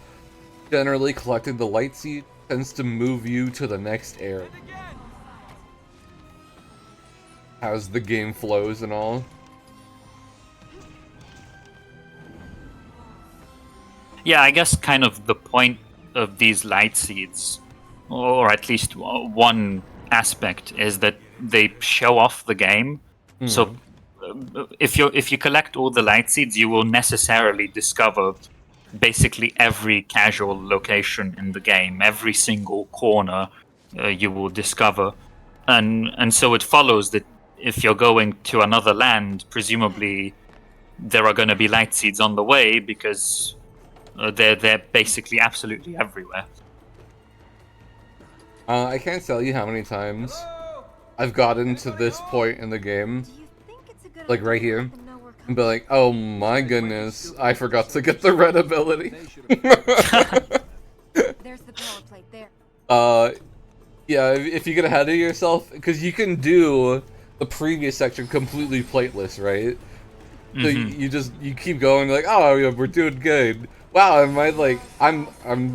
generally collecting the light seed tends to move you to the next area as the game flows and all. Yeah, I guess kind of the point of these light seeds, or at least one aspect, is that they show off the game. So if you collect all the light seeds, you will necessarily discover basically every casual location in the game, every single corner you will discover, and so it follows that if you're going to another land, presumably there are going to be light seeds on the way, because they're basically absolutely everywhere. I can't tell you how many times I've gotten to this point in the game, like right here, and be like, oh my goodness, I forgot to get the red ability. There's the power plate there. Yeah, if you get ahead of yourself, because you can do the previous section completely plateless, right? So you keep going, like, oh yeah, we're doing good. Wow, I'm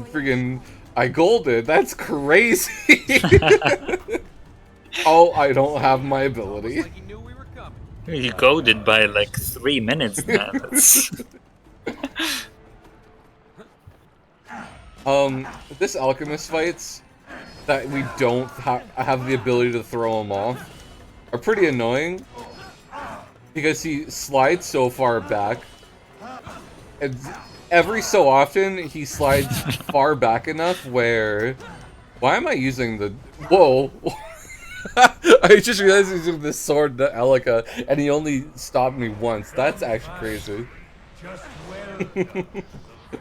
freaking, I golded. That's crazy. Oh, I don't have my ability. Like he knew we were coming. You goaded by like 3 minutes now. This alchemist fights that we don't have the ability to throw him off are pretty annoying, because he slides so far back, and every so often he slides far back enough where... Why am I using the... Whoa! I just realized he's using this sword to Elika, and he only stopped me once. That's actually crazy.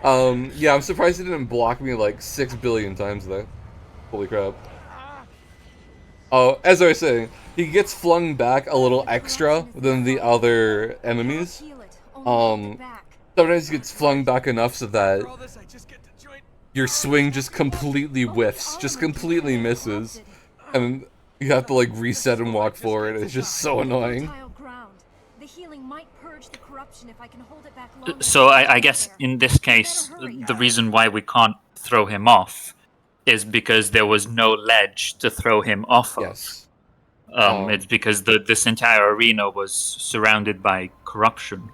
Yeah, I'm surprised he didn't block me like 6 billion times there. Holy crap. Oh, as I was saying, he gets flung back a little extra than the other enemies. Sometimes he gets flung back enough so that For all this, I just get to join your swing just completely whiffs, just completely misses, and you have to like reset and walk forward. It's just so annoying. The healing might purge the corruption if I can hold it back long So enough. I guess in this case, the reason why we can't throw him off is because there was no ledge to throw him off of. Yes. It's because this entire arena was surrounded by corruption.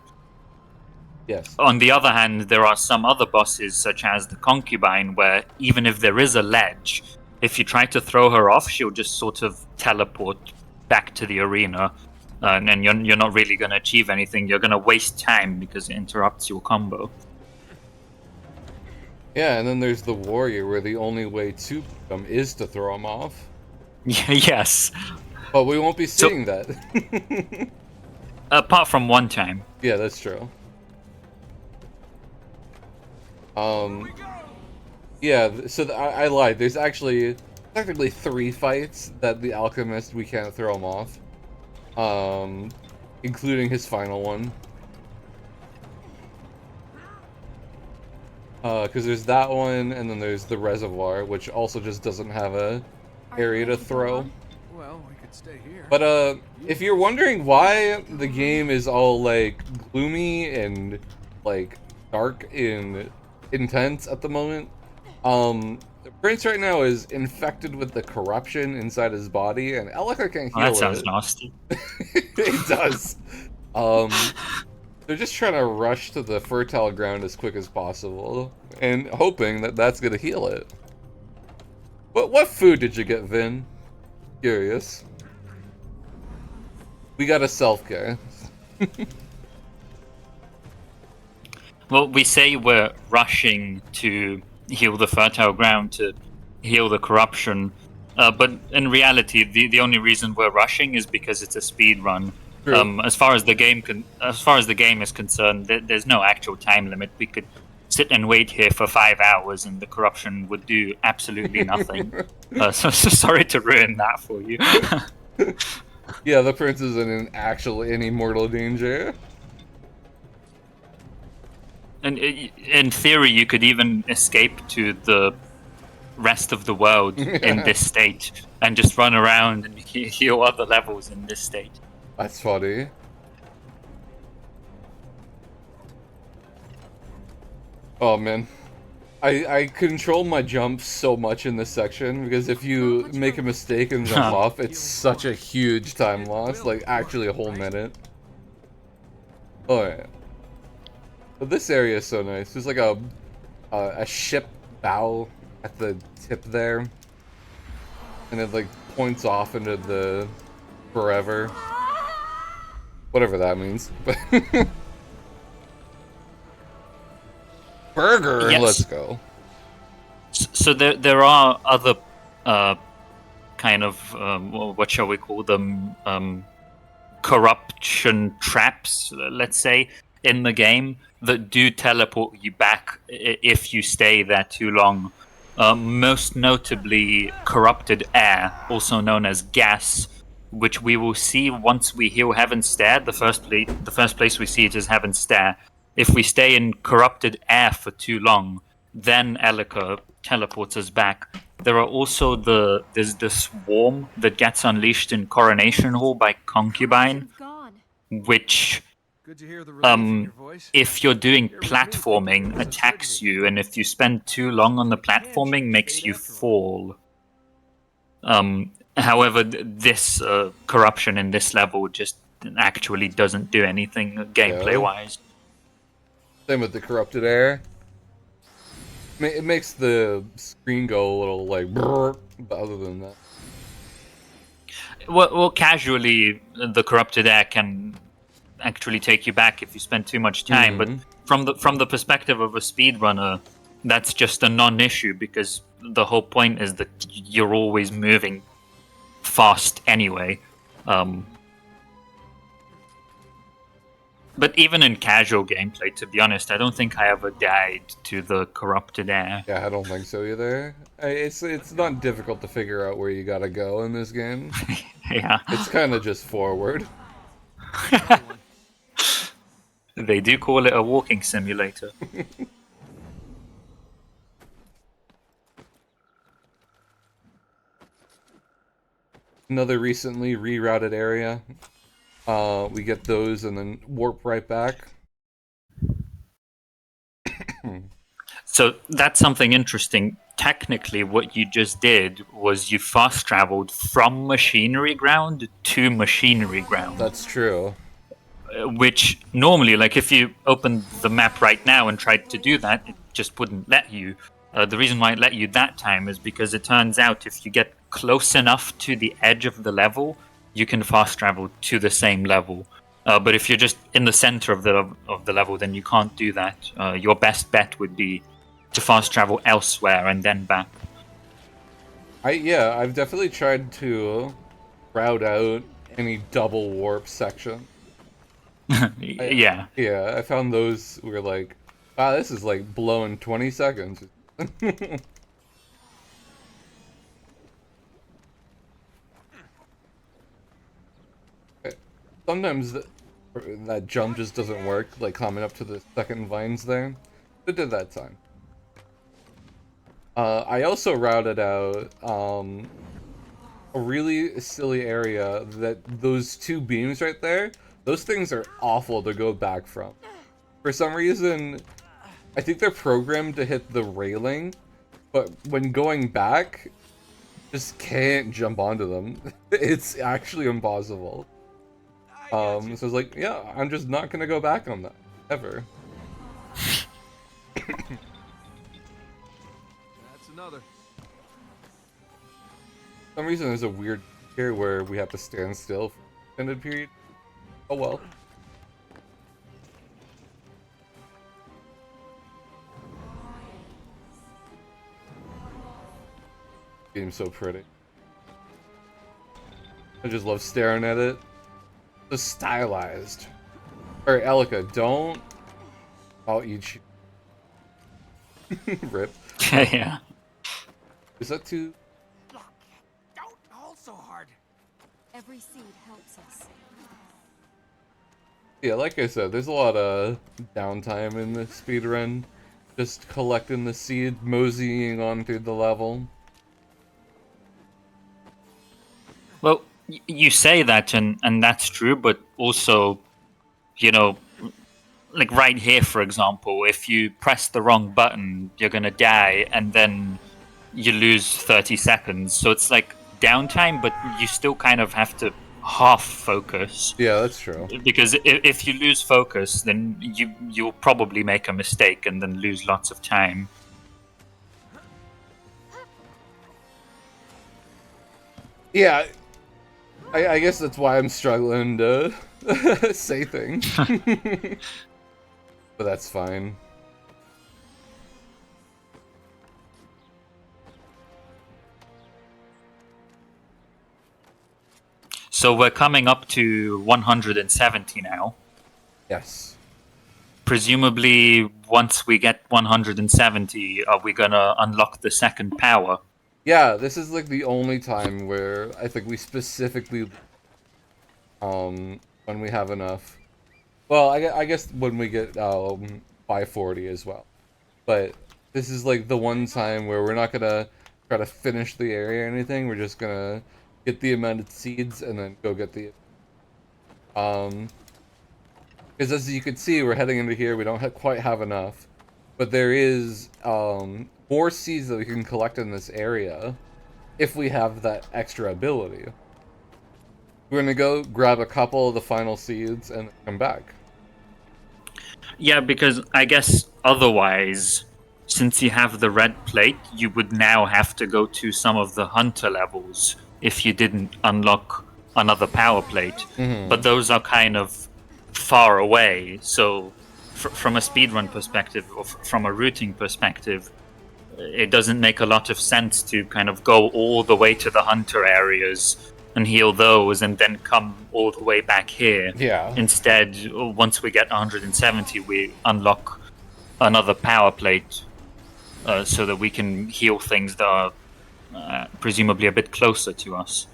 Yes. On the other hand, there are some other bosses, such as the concubine, where even if there is a ledge, if you try to throw her off, she'll just sort of teleport back to the arena, and you're not really going to achieve anything. You're going to waste time because it interrupts your combo. Yeah, and then there's the warrior, where the only way to beat him is to throw him off. Yes. But we won't be seeing that. Apart from one time. Yeah, that's true. Yeah, so I lied. There's actually technically 3 fights that the alchemist we can't throw him off. Including his final one. Because there's that one, and then there's the reservoir, which also just doesn't have a area to throw. Well, we could stay here. But if you're wondering why the game is all like gloomy and like dark and intense at the moment, the prince right now is infected with the corruption inside his body, and Elika can't heal That sounds it. nasty. It does. They're just trying to rush to the fertile ground as quick as possible, and hoping that that's gonna heal it. But what food did you get, Vin? Curious. We got a self-care. Well, we say we're rushing to heal the fertile ground, to heal the corruption, but in reality, the only reason we're rushing is because it's a speed run. As far as the game is concerned, there's no actual time limit. We could sit and wait here for 5 hours, and the corruption would do absolutely nothing. So sorry to ruin that for you. Yeah, the prince isn't in mortal danger. And in theory, you could even escape to the rest of the world in this state and just run around and heal other levels in this state. That's funny. Oh man, I control my jumps so much in this section, because if you make a mistake and jump off, it's such a huge time loss, like actually a whole minute. Alright. But this area is so nice. There's like a ship bow at the tip there, and it like points off into the forever. Whatever that means. Burger, yes. Let's go. So there are other kind of what shall we call them, corruption traps, let's say, in the game that do teleport you back if you stay there too long. Most notably, corrupted air, also known as gas, which we will see once we heal Heaven's Stair. The first place we see it is Heaven's Stair. If we stay in corrupted air for too long, then Elika teleports us back. There are also there's the swarm that gets unleashed in Coronation Hall by Concubine, which if you're doing platforming, attacks you, and if you spend too long on the platforming, makes you fall. However, this corruption in this level just actually doesn't do anything gameplay-wise. Same with the corrupted air. It makes the screen go a little like brrr, but other than that. Well, casually, the corrupted air can actually take you back if you spend too much time. But from the perspective of a speedrunner, that's just a non-issue, because the whole point is that you're always moving fast anyway. But even in casual gameplay, to be honest, I don't think I ever died to the corrupted air. Yeah, I don't think so either. It's not difficult to figure out where you gotta go in this game. Yeah. It's kind of just forward. They do call it a walking simulator. another recently rerouted area. We get those and then warp right back. So that's something interesting. Technically, what you just did was you fast traveled from machinery ground to machinery ground. That's true. Which normally, like if you opened the map right now and tried to do that, it just wouldn't let you. The reason why it let you that time is because it turns out if you get close enough to the edge of the level, you can fast travel to the same level. But if you're just in the center of the level, then you can't do that. Your best bet would be to fast travel elsewhere and then back. I've definitely tried to route out any double warp section. Yeah. Yeah, I found those were like, wow, this is like blowing 20 seconds. Sometimes that jump just doesn't work, like climbing up to the second vines there. It did that time. I also routed out a really silly area that those two beams right there, those things are awful to go back from. For some reason, I think they're programmed to hit the railing, but when going back, just can't jump onto them. It's actually impossible. So I was like, yeah, I'm just not gonna go back on that, ever. That's another. For some reason, there's a weird here where we have to stand still for an extended period. Oh well. Game's so pretty. I just love staring at it. So stylized. Alright, Elika, don't. I'll eat you. Rip. Yeah. Is that too? Look, don't hold so hard. Every seed helps us. Yeah, like I said, there's a lot of downtime in the speedrun. Just collecting the seed, moseying on through the level. Well, you say that, and that's true, but also, you know, like right here, for example, if you press the wrong button, you're gonna die, and then you lose 30 seconds. So it's like downtime, but you still kind of have to half focus. Yeah, that's true. Because if you lose focus, then you'll probably make a mistake and then lose lots of time. Yeah, I guess that's why I'm struggling to say things. But that's fine. So we're coming up to 170 now. Yes. Presumably, once we get 170, are we gonna unlock the second power? Yeah, this is like the only time where I think we specifically, when we have enough. Well, I guess when we get 540 as well. But this is like the one time where we're not gonna try to finish the area or anything. We're just gonna get the amount of seeds and then go get the. Because as you can see, we're heading into here. We don't quite have enough, but there is more seeds that we can collect in this area if we have that extra ability. We're gonna go grab a couple of the final seeds and come back. Yeah, because I guess otherwise, since you have the red plate, you would now have to go to some of the hunter levels if you didn't unlock another power plate. But those are kind of far away, so from a speedrun perspective or from a routing perspective, it doesn't make a lot of sense to kind of go all the way to the hunter areas and heal those and then come all the way back here. Yeah. Instead, once we get 170, we unlock another power plate so that we can heal things that are presumably a bit closer to us.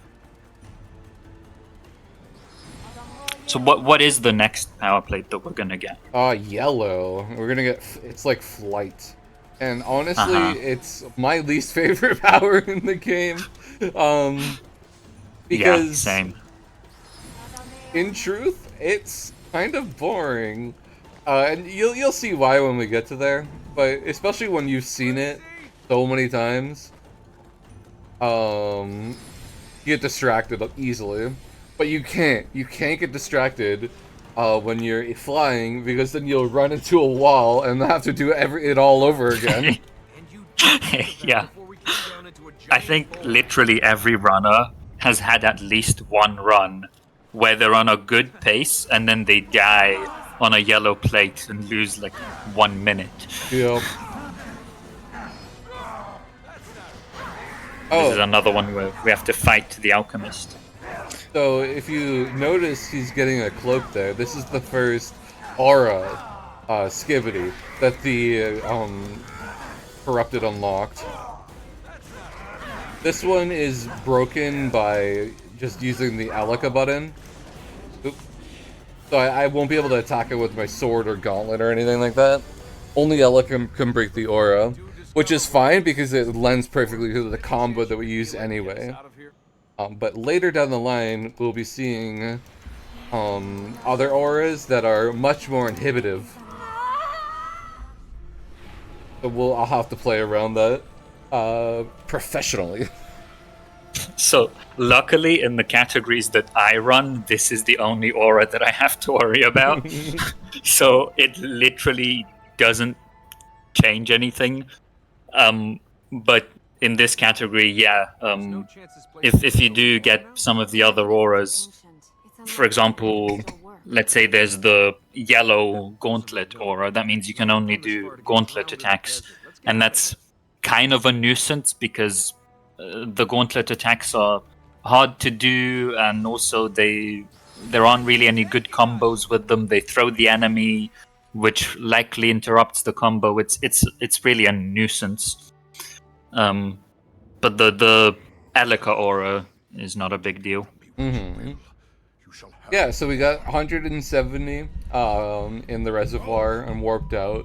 So what is the next power plate that we're gonna get? Yellow. We're gonna get, it's like flight. And honestly, it's my least favorite power in the game. Because Yeah, same. in truth, it's kind of boring. And you'll see why when we get to there. But especially when you've seen it so many times, you get distracted easily. But you can't get distracted when you're flying, because then you'll run into a wall and have to do it all over again. Yeah. I think literally every runner has had at least one run where they're on a good pace and then they die on a yellow plate and lose like 1 minute. Yep. This is another one where we have to fight the alchemist. So if you notice, he's getting a cloak there. This is the first aura skivity that the corrupted unlocked. This one is broken by just using the Alika button. Oop. So I won't be able to attack it with my sword or gauntlet or anything like that. Only Alika can break the aura, which is fine because it lends perfectly to the combo that we use anyway. But later down the line, we'll be seeing other auras that are much more inhibitive. So I'll have to play around that professionally. So, luckily, in the categories that I run, this is the only aura that I have to worry about. So, it literally doesn't change anything. But in this category, yeah, if you do get some of the other auras, for example, let's say there's the yellow gauntlet aura, that means you can only do gauntlet attacks. And that's kind of a nuisance because the gauntlet attacks are hard to do, and also there aren't really any good combos with them. They throw the enemy, which likely interrupts the combo. It's really a nuisance. But the Alika aura is not a big deal. Mm-hmm. Yeah, so we got 170 in the reservoir and warped out.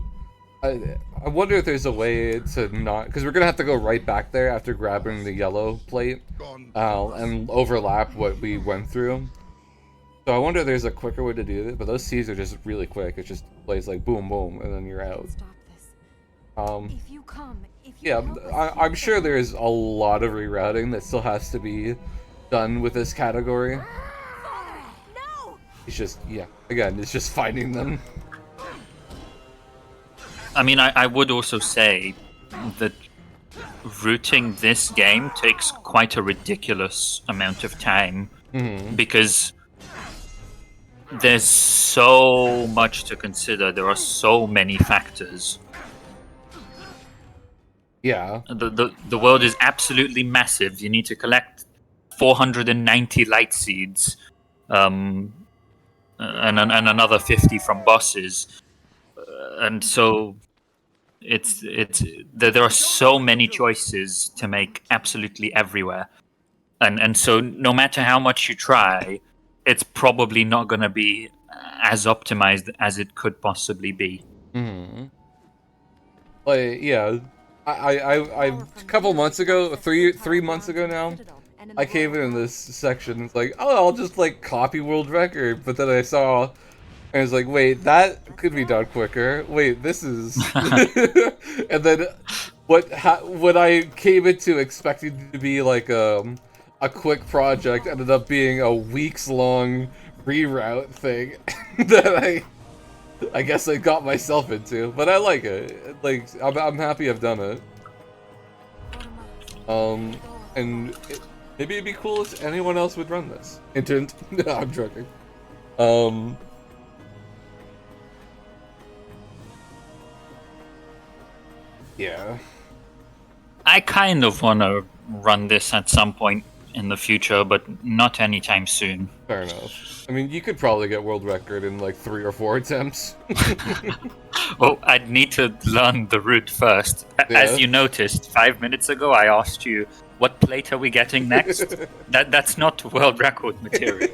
I wonder if there's a way to not, because we're gonna have to go right back there after grabbing the yellow plate and overlap what we went through. So I wonder if there's a quicker way to do it. But those C's are just really quick. It just plays like boom, boom, and then you're out. Yeah, I'm sure there's a lot of rerouting that still has to be done with this category. It's just, yeah, again, it's just finding them. I mean, I would also say that routing this game takes quite a ridiculous amount of time because there's so much to consider. There are so many factors. Yeah. The world is absolutely massive. You need to collect 490 light seeds, and another 50 from bosses, and so there are so many choices to make absolutely everywhere, and so no matter how much you try, it's probably not going to be as optimized as it could possibly be. Like, yeah, I a couple months ago, three months ago now, I came in this section. It's like, oh, I'll just like copy world record, but then I saw, and I was like, wait, that could be done quicker. Wait, this is, and then what I came into expecting to be like a quick project ended up being a weeks long reroute thing that I guess I got myself into, but I like it. Like, I'm happy I've done it. And maybe it'd be cool if anyone else would run this. Intent. No, I'm joking. Yeah. I kind of want to run this at some point in the future, but not anytime soon. Fair enough. I mean, you could probably get world record in like 3 or 4 attempts. Well, I'd need to learn the route first. Yeah. As you noticed, 5 minutes ago, I asked you, what plate are we getting next? That's not world record material.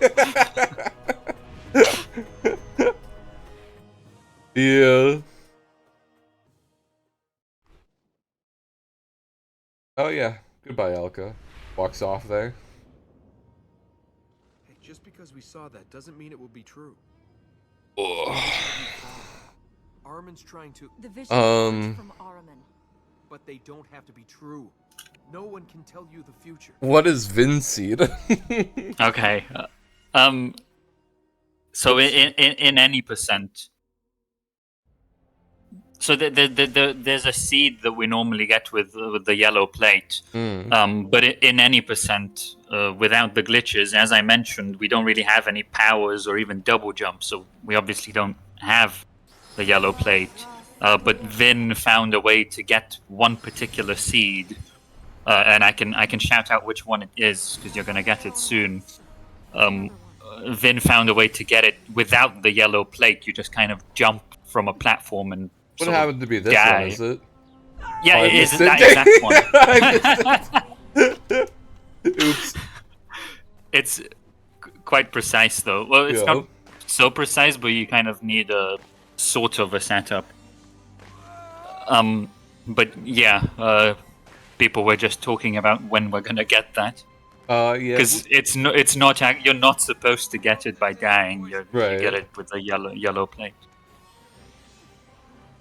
Yeah. Oh yeah. Goodbye, Elka. Walks off there. because we saw that doesn't mean it will be true. Oh. Armin's trying to... The vision emerged from Araman. But they don't have to be true. No one can tell you the future. What is Vinseed? Okay. So in any percent. So there's a seed that we normally get with the yellow plate. But in any percent, without the glitches, as I mentioned, we don't really have any powers or even double jumps. So we obviously don't have the yellow plate. But Vin found a way to get one particular seed. And I can shout out which one it is, because you're going to get it soon. Vin found a way to get it without the yellow plate. You just kind of jump from a platform and What happened to be this die. one, is it? Yeah, Oh, it is it. that exact one. Oops. It's quite precise, though. Well, it's not so precise, but you kind of need a sort of a setup. But yeah, people were just talking about when we're gonna get that. Yeah. Because it's not you're not supposed to get it by dying. You get it with the yellow plate.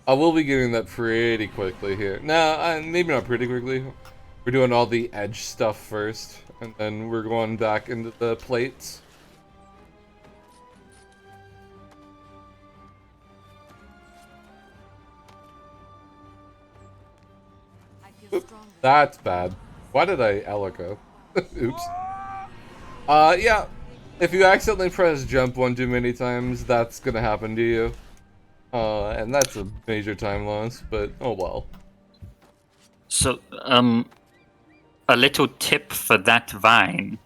I will be getting that pretty quickly here. No, maybe not pretty quickly. We're doing all the edge stuff first, and then we're going back into the plates. Oop, that's bad. Why did I Elika? Oops. Yeah. If you accidentally press jump one too many times, that's gonna happen to you. And that's a major time loss, but oh well. So, a little tip for that vine.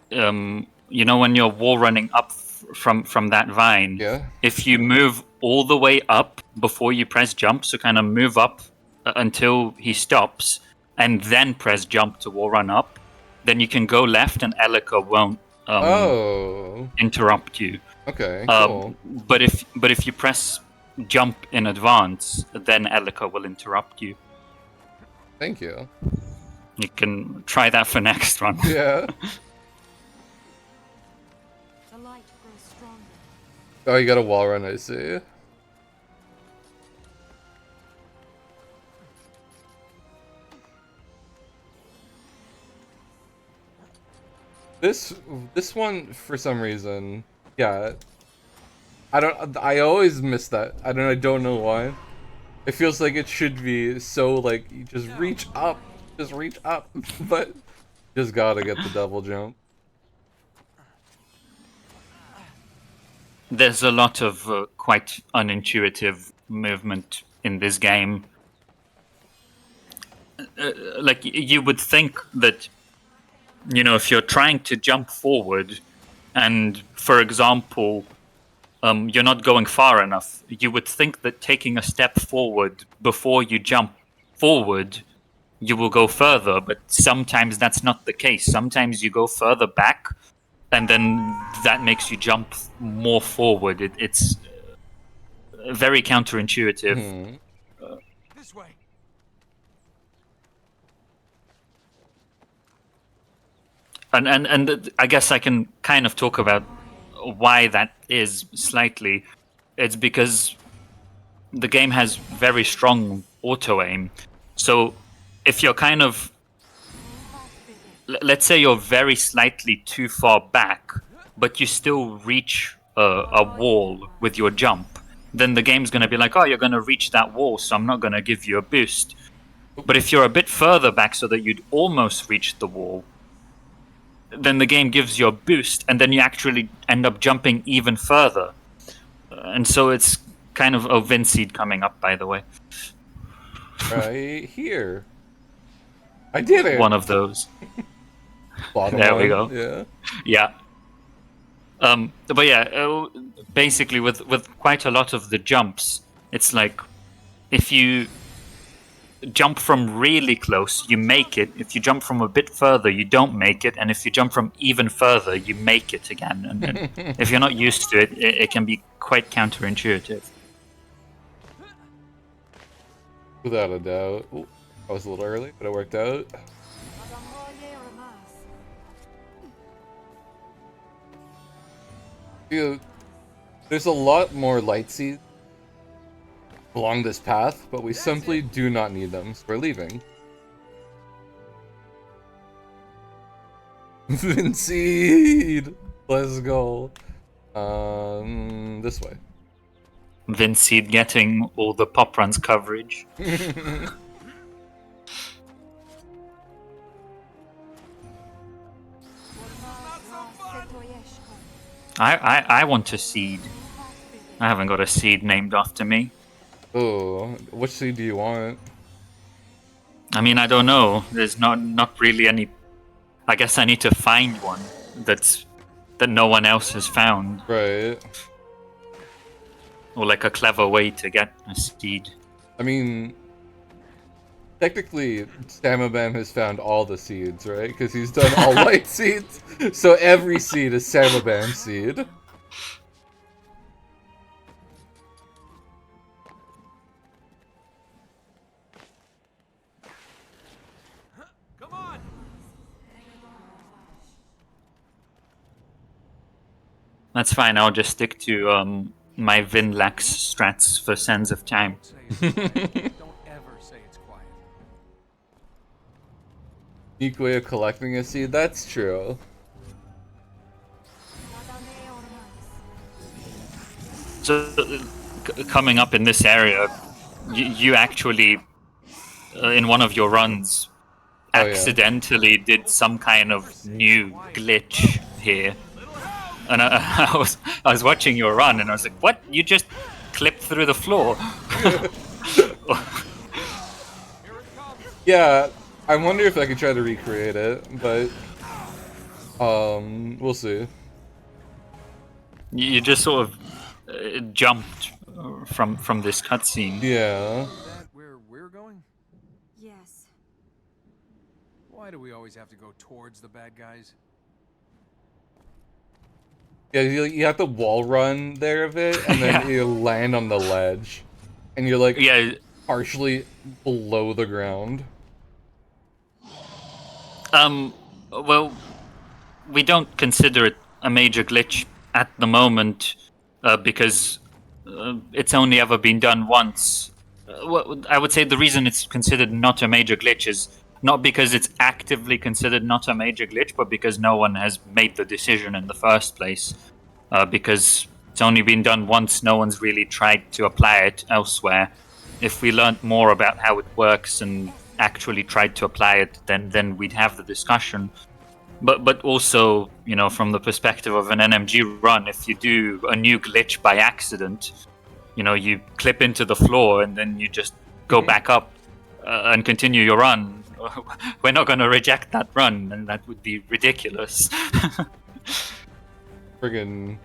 You know when you're wall running up from that vine? Yeah. If you move all the way up before you press jump, so kind of move up until he stops, and then press jump to wall run up, then you can go left and Elika won't interrupt you. Okay, cool. But if you press jump in advance, then Elika will interrupt you. Thank you. You can try that for next run. Yeah. The light grows stronger. Oh, you got a wall run, I see. This one, for some reason, yeah. I always miss that. I don't know why. It feels like it should be so, like, you just reach up, but just gotta get the double jump. There's a lot of quite unintuitive movement in this game. Like, you would think that, you know, if you're trying to jump forward and, for example, you're not going far enough, you would think that taking a step forward before you jump forward, you will go further, but sometimes that's not the case. Sometimes you go further back, and then that makes you jump more forward. It's very counterintuitive. This way. And I guess I can kind of talk about why that is slightly. It's because the game has very strong auto aim. So if you're kind of, let's say you're very slightly too far back, but you still reach a wall with your jump, then the game's going to be like, oh, you're going to reach that wall, so I'm not going to give you a boost. But if you're a bit further back so that you'd almost reach the wall, then the game gives you a boost, and then you actually end up jumping even further. And so it's kind of a Vinseed coming up, by the way. Right here. I did it! One of those. Bottom there one. we go. Yeah. Yeah. But yeah, basically with quite a lot of the jumps, it's like if you jump from really close, you make it. If you jump from a bit further, you don't make it. And if you jump from even further, you make it again. And if you're not used to it, it can be quite counterintuitive. Without a doubt. Ooh, I was a little early, but it worked out. Dude, there's a lot more light seeds along this path, but we simply do not need them, so we're leaving. Vinceed! Let's go. This way. Vinceed getting all the PoPRuns coverage. I want a seed. I haven't got a seed named after me. Oh, which seed do you want? I mean, I don't know. There's not really any. I guess I need to find one that no one else has found, Right. or like a clever way to get a seed. I mean, technically, Samabam has found all the seeds, right? Because he's done all light seeds. So every seed is Samabam's seed. Come on! That's fine. I'll just stick to my Vinlax strats for Sands of Time. Don't ever say it's quiet. Unique way of collecting a seed, that's true. So, coming up in this area, you actually, in one of your runs, Oh, yeah. accidentally did some kind of new glitch here. And I was watching your run, and I was like, "What? You just clipped through the floor?" Yeah, I wonder if I could try to recreate it, but we'll see. You just sort of jumped from this cutscene. Yeah. Is that where we're going? Yes. Why do we always have to go towards the bad guys? Yeah, you have to wall run there a bit, and then Yeah. you land on the ledge. And you're like Yeah. partially below the ground. Well, we don't consider it a major glitch at the moment because it's only ever been done once. Well, I would say the reason it's considered not a major glitch is not because it's actively considered not a major glitch, but because no one has made the decision in the first place. Because it's only been done once, no one's really tried to apply it elsewhere. If we learned more about how it works and actually tried to apply it, then we'd have the discussion. But also, you know, from the perspective of an NMG run, if you do a new glitch by accident, you know, you clip into the floor and then you just go back up and continue your run. We're not going to reject that run, and that would be ridiculous. Friggin'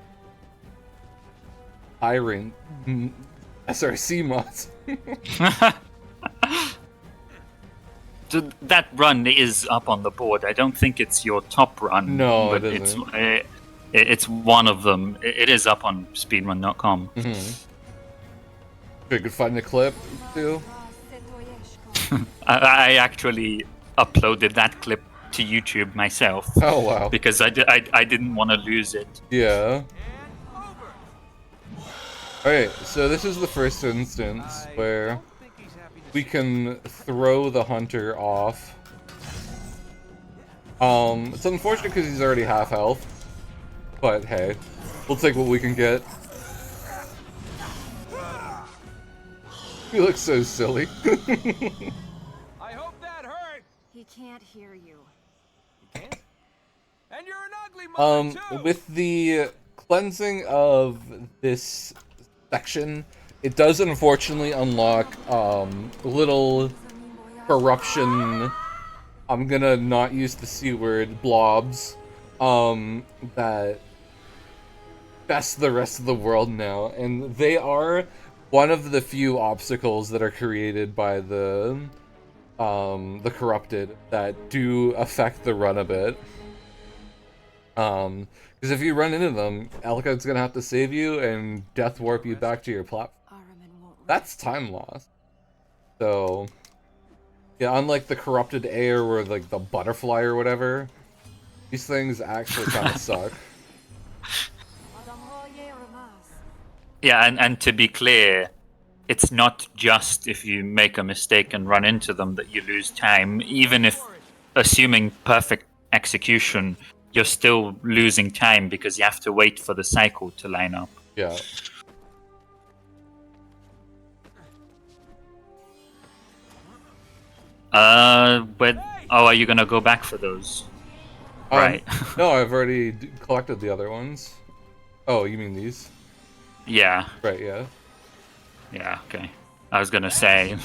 Iron SRC mods. So that run is up on the board. I don't think it's your top run. No, but it isn't. It's one of them. It is up on speedrun.com. If I could find the clip too. I actually uploaded that clip to YouTube myself. Oh wow. Because I didn't want to lose it. Yeah. Alright, so this is the first instance where we can throw the hunter off. It's unfortunate because he's already half health. But hey, we'll take what we can get. He looks so silly. I hope that hurt. He can't hear you. And you're an ugly mother too. With the cleansing of this section, it does unfortunately unlock little corruption. I'm gonna not use the C word, blobs, that best the rest of the world now, and they are one of the few obstacles that are created by the corrupted that do affect the run a bit. Because if you run into them, Elka's gonna have to save you and death warp you back to your platform. That's time loss. So, yeah, unlike the corrupted air or like the butterfly or whatever, these things actually kind of suck. Yeah, and to be clear, it's not just if you make a mistake and run into them that you lose time. Even if, assuming perfect execution, you're still losing time because you have to wait for the cycle to line up. Yeah. Oh, are you gonna go back for those? Right. No, I've already collected the other ones. Oh, you mean these? Yeah. Right, yeah. Yeah, okay. I was gonna say.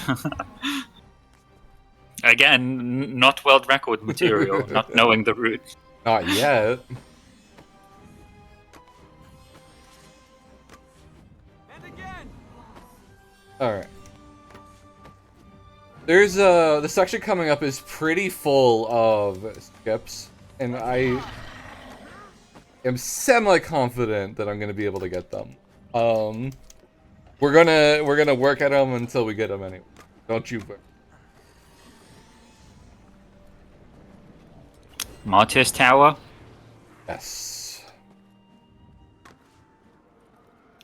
Again, not world record material, not knowing the route. Not yet. And again. Alright. There's the section coming up is pretty full of skips, and I am semi-confident that I'm gonna be able to get them. We're gonna work at them until we get them anyway. Don't you worry. Martyrs Tower. Yes.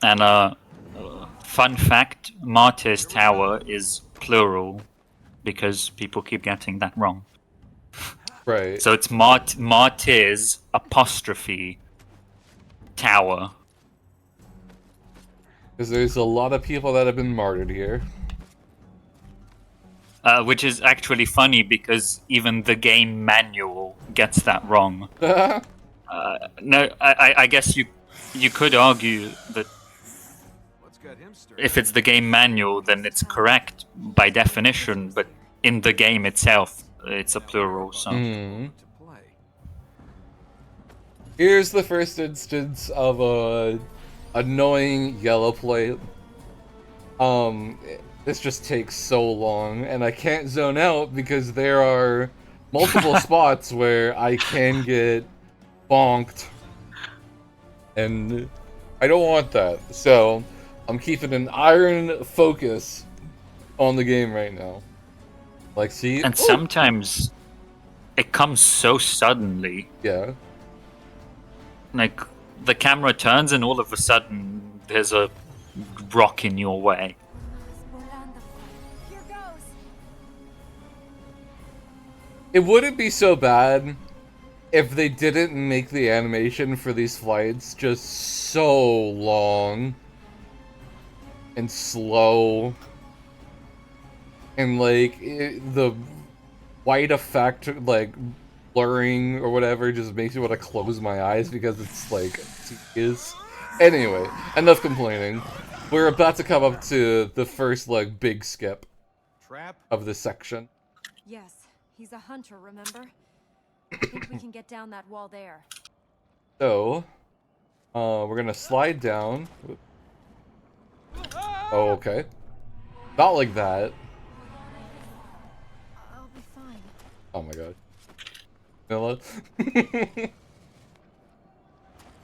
And fun fact, Martyrs Tower is plural because people keep getting that wrong. Right. So it's Martyrs apostrophe Tower. Because there's a lot of people that have been martyred here. Which is actually funny because even the game manual gets that wrong. No, I guess you could argue that Let's get him straight. if it's the game manual, then it's correct by definition, but in the game itself, it's a plural. So Hmm. To play. Here's the first instance of a annoying yellow plate. This just takes so long, and I can't zone out because there are multiple spots where I can get bonked, and I don't want that. So I'm keeping an iron focus on the game right now. Like, see, and sometimes it comes so suddenly. yeah. Like the camera turns and all of a sudden there's a rock in your way. Here goes. It wouldn't be so bad if they didn't make the animation for these flights just so long and slow, and like the white effect, like blurring or whatever, just makes me want to close my eyes because it's like tedious. Anyway, enough complaining. We're about to come up to the first like big skip Trap. of this section. Yes, he's a hunter, remember? I think we can get down that wall there. So, we're gonna slide down. Oh, okay. Not like that. I'll be fine. Oh my god. Vanilla?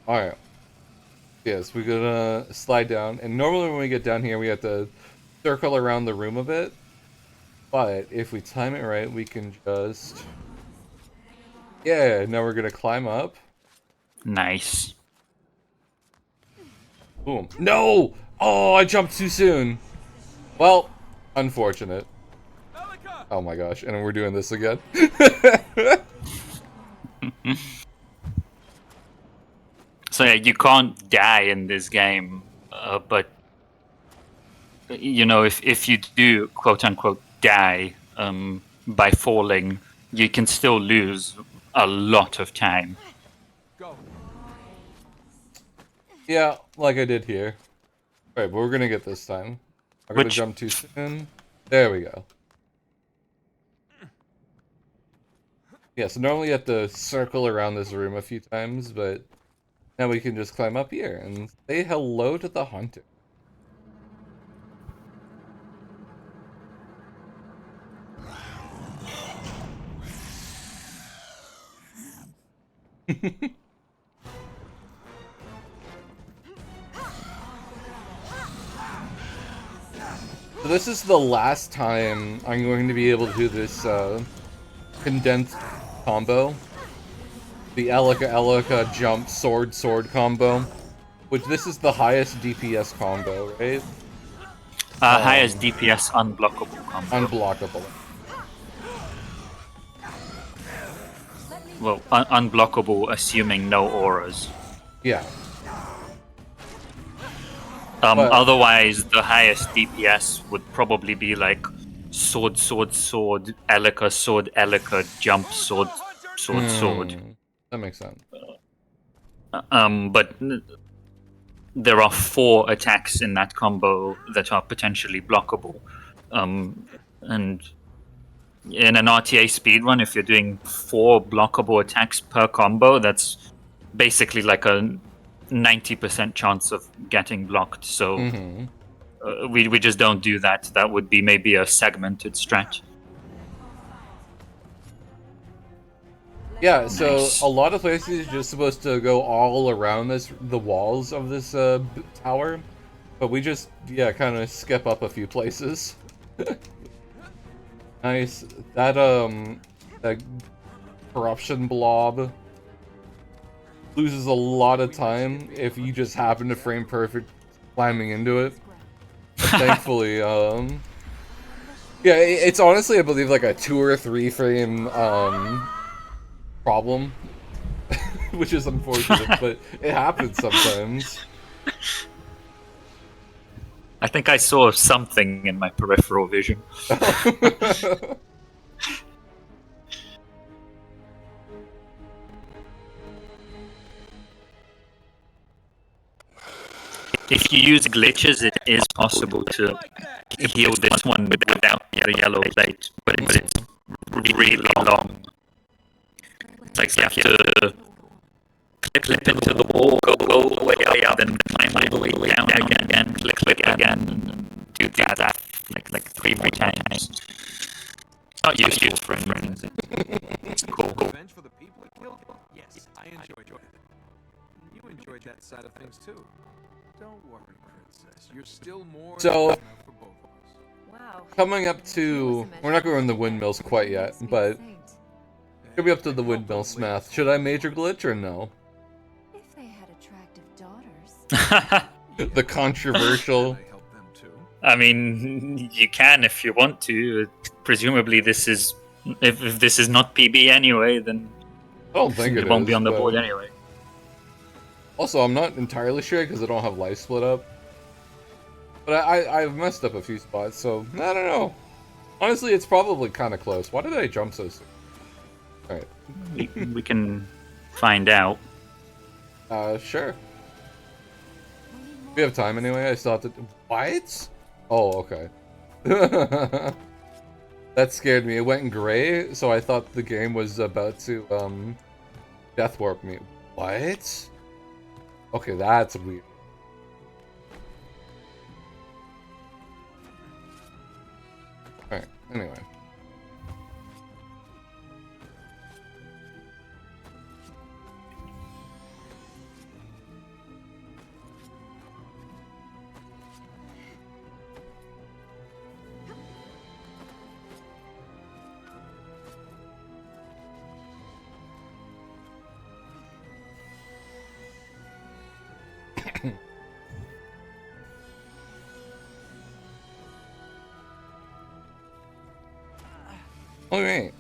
Alright. Yes, we're gonna slide down. And normally when we get down here, we have to circle around the room a bit. But if we time it right, we can just... Yeah, now we're gonna climb up. Nice. Boom. No! Oh, I jumped too soon. Well, unfortunate. Oh my gosh, and we're doing this again. So yeah, you can't die in this game, but you know, if you do quote unquote die by falling, you can still lose a lot of time. Go. Yeah, like I did here. Right, but we're gonna get this time. I'm gonna Which- jump too soon. There we go. Yeah, so normally you have to circle around this room a few times, but now we can just climb up here and say hello to the hunter. So this is the last time I'm going to be able to do this condensed combo. The Elika jump sword combo. Which this is the highest DPS combo, right? Highest DPS unblockable combo. Unblockable. Well, unblockable assuming no auras. Yeah. But- Otherwise, the highest DPS would probably be like sword, sword, sword, Elika, sword, Elika, jump, sword, sword, sword. That makes sense. But there are 4 attacks in that combo that are potentially blockable. And in an RTA speedrun, if you're doing 4 blockable attacks per combo, that's basically like a 90% chance of getting blocked. So we just don't do that. That would be maybe a segmented strat. Yeah, so Nice. a lot of places you're just supposed to go all around the walls of this tower, but we just kind of skip up a few places. Nice. That corruption blob loses a lot of time if you just happen to frame perfect climbing into it. But thankfully, yeah, it's honestly, I believe, like a 2 or 3 frame problem, which is unfortunate, but it happens sometimes. I think I saw something in my peripheral vision. If you use glitches, it is possible to heal this one without the yellow plate, but it's really long. It's like you have to clip into the wall, go all the way up, then climb all the way down again, click again, and do that like 3 more times. Not useful for friends. It's cool. Revenge for the people it killed? Yes, I enjoyed it. You enjoyed that side of things too. Don't worry, princess. You're still more So- than enough for both of us. Wow. Coming up to, we're not going to the windmills quite yet, but gonna be up to the windmill smith. Should I major glitch or no? If they had attractive daughters. The controversial. I help them too. I mean, you can if you want to. Presumably, this is if this is not PB anyway, then I don't think it it won't is, be on the but- board anyway. Also, I'm not entirely sure because I don't have life split up. But I've messed up a few spots, so I don't know. Honestly, it's probably kind of close. Why did I jump so soon? Alright. We can find out. Sure. We have time anyway. I still have to. What? Oh, okay. That scared me. It went gray, so I thought the game was about to death warp me. What? Okay, that's weird. Alright, anyway. Alright.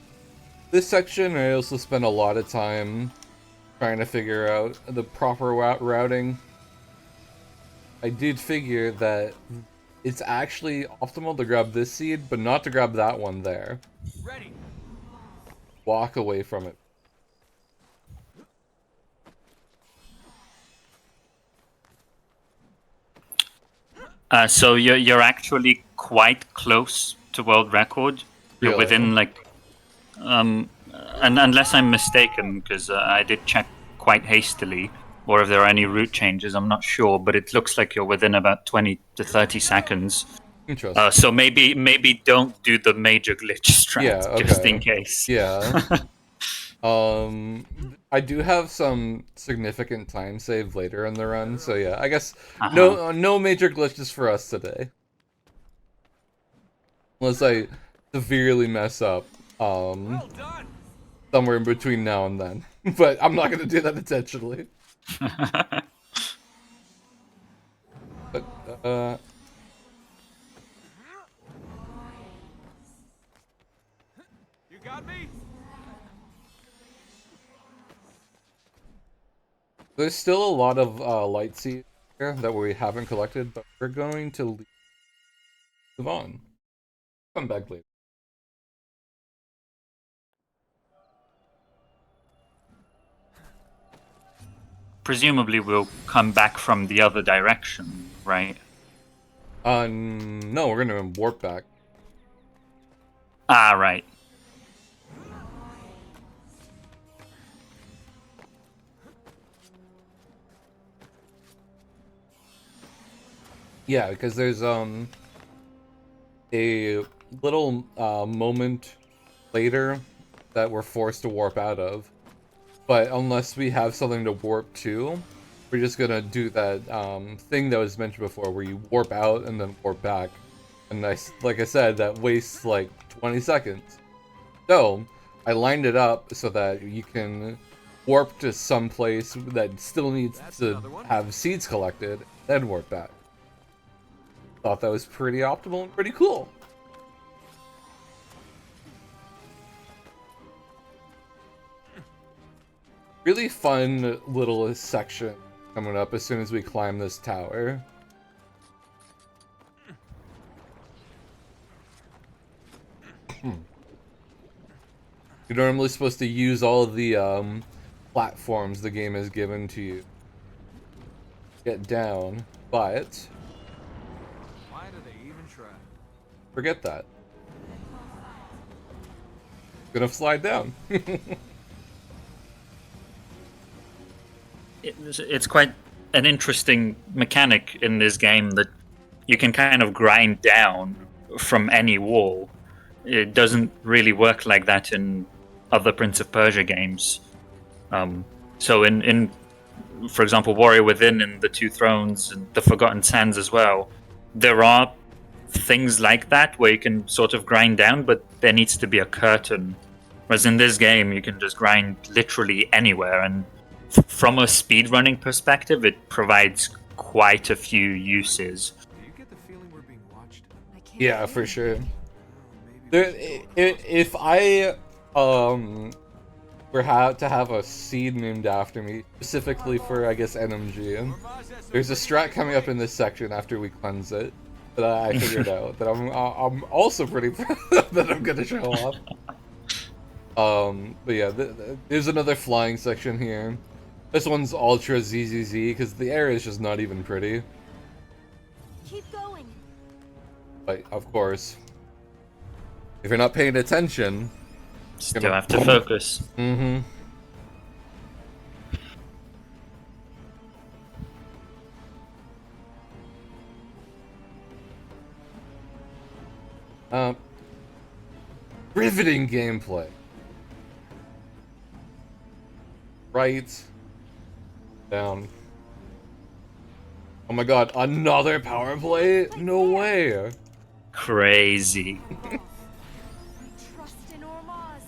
This section, I also spent a lot of time trying to figure out the proper routing. I did figure that it's actually optimal to grab this seed, but not to grab that one there. Ready. Walk away from it. So you're actually quite close to world record. You're Really? within like, and unless I'm mistaken, because I did check quite hastily, or if there are any route changes, I'm not sure. But it looks like you're within about 20 to 30 seconds. Interesting. So maybe don't do the major glitch strat Yeah, just okay. in case. Yeah. I do have some significant time save later in the run, so yeah, I guess no major glitches for us today. Unless I severely mess up, Well done. somewhere in between now and then. But I'm not gonna do that intentionally. You got me? There's still a lot of light seeds here that we haven't collected, but we're going to move on. Come back later. Presumably we'll come back from the other direction, right? No, we're gonna warp back. Ah, right. Yeah, because there's a little moment later that we're forced to warp out of. But unless we have something to warp to, we're just gonna do that thing that was mentioned before, where you warp out and then warp back. And like I said, that wastes like 20 seconds. So I lined it up so that you can warp to some place that still needs to have seeds collected, then warp back. Thought that was pretty optimal and pretty cool. Really fun little section coming up as soon as we climb this tower. You're normally supposed to use all of the platforms the game has given to you. Get down, but Why do they even try? forget that. Gonna slide down. It's quite an interesting mechanic in this game that you can kind of grind down from any wall. It doesn't really work like that in other Prince of Persia games. So in for example, Warrior Within and the Two Thrones and the Forgotten Sands as well, there are things like that where you can sort of grind down, but there needs to be a curtain. Whereas in this game, you can just grind literally anywhere, and from a speedrunning perspective, it provides quite a few uses. Do you get the feeling we're being watched? I can't Yeah, see for it. sure. Maybe If I were to have a seed named after me, specifically for, I guess, NMG, there's a strat coming up in this section after we cleanse it that I figured out that I'm also pretty proud that I'm gonna show off. But yeah, there's another flying section here. This one's ultra ZZZ because the area is just not even pretty. Keep going. But of course, if you're not paying attention, Still have to focus. Riveting gameplay. Right. Down. Oh my god, another power play? No way. Crazy. I trust in Ormaz.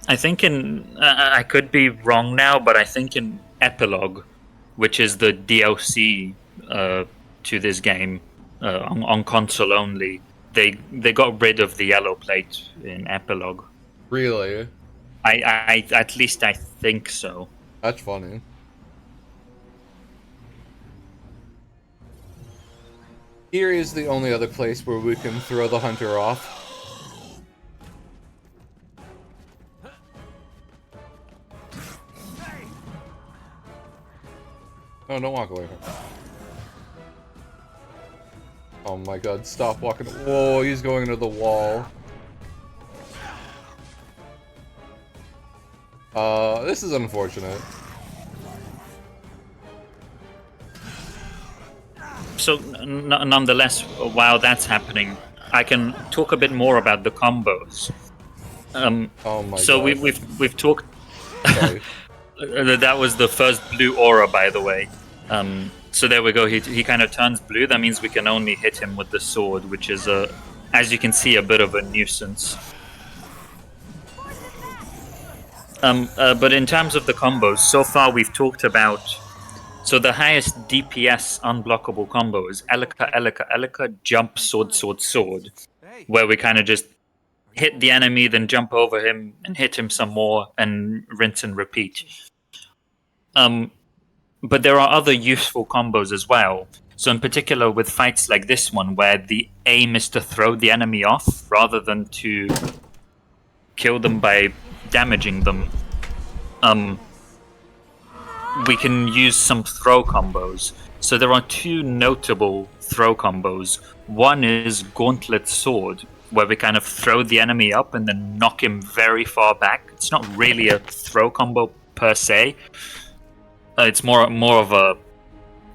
I think I could be wrong now, but I think in Epilogue, which is the DLC to this game on console only, they got rid of the yellow plate in Epilogue. Really? I at least I think so. That's funny. Here is the only other place where we can throw the hunter off. No, don't walk away from me. Oh my god, stop walking. Whoa, he's going into the wall. This is unfortunate. So, nonetheless, while that's happening, I can talk a bit more about the combos. Oh my So god. we've talked. Sorry. That was the first blue aura, by the way. So there we go. He kind of turns blue. That means we can only hit him with the sword, which is as you can see, a bit of a nuisance. But in terms of the combos, so far we've talked about So the highest DPS unblockable combo is Elika, Elika, Elika, jump, sword, sword, sword, where we kind of just hit the enemy, then jump over him and hit him some more, and rinse and repeat. But there are other useful combos as well. So in particular with fights like this one, where the aim is to throw the enemy off rather than to kill them by damaging them, we can use some throw combos. So there are two notable throw combos. One is Gauntlet Sword, where we kind of throw the enemy up and then knock him very far back. It's not really a throw combo per se. It's more of a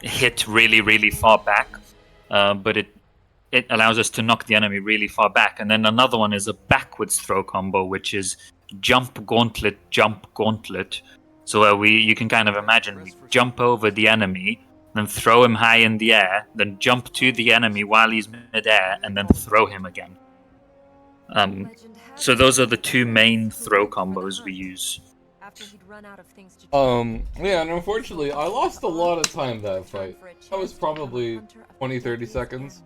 hit really, really far back. But it allows us to knock the enemy really far back. And then another one is a backwards throw combo, which is jump, gauntlet, jump, gauntlet. So you can kind of imagine we jump over the enemy, then throw him high in the air, then jump to the enemy while he's mid-air, and then throw him again. So those are the two main throw combos we use. Yeah, and unfortunately, I lost a lot of time that fight. That was probably 20-30 seconds.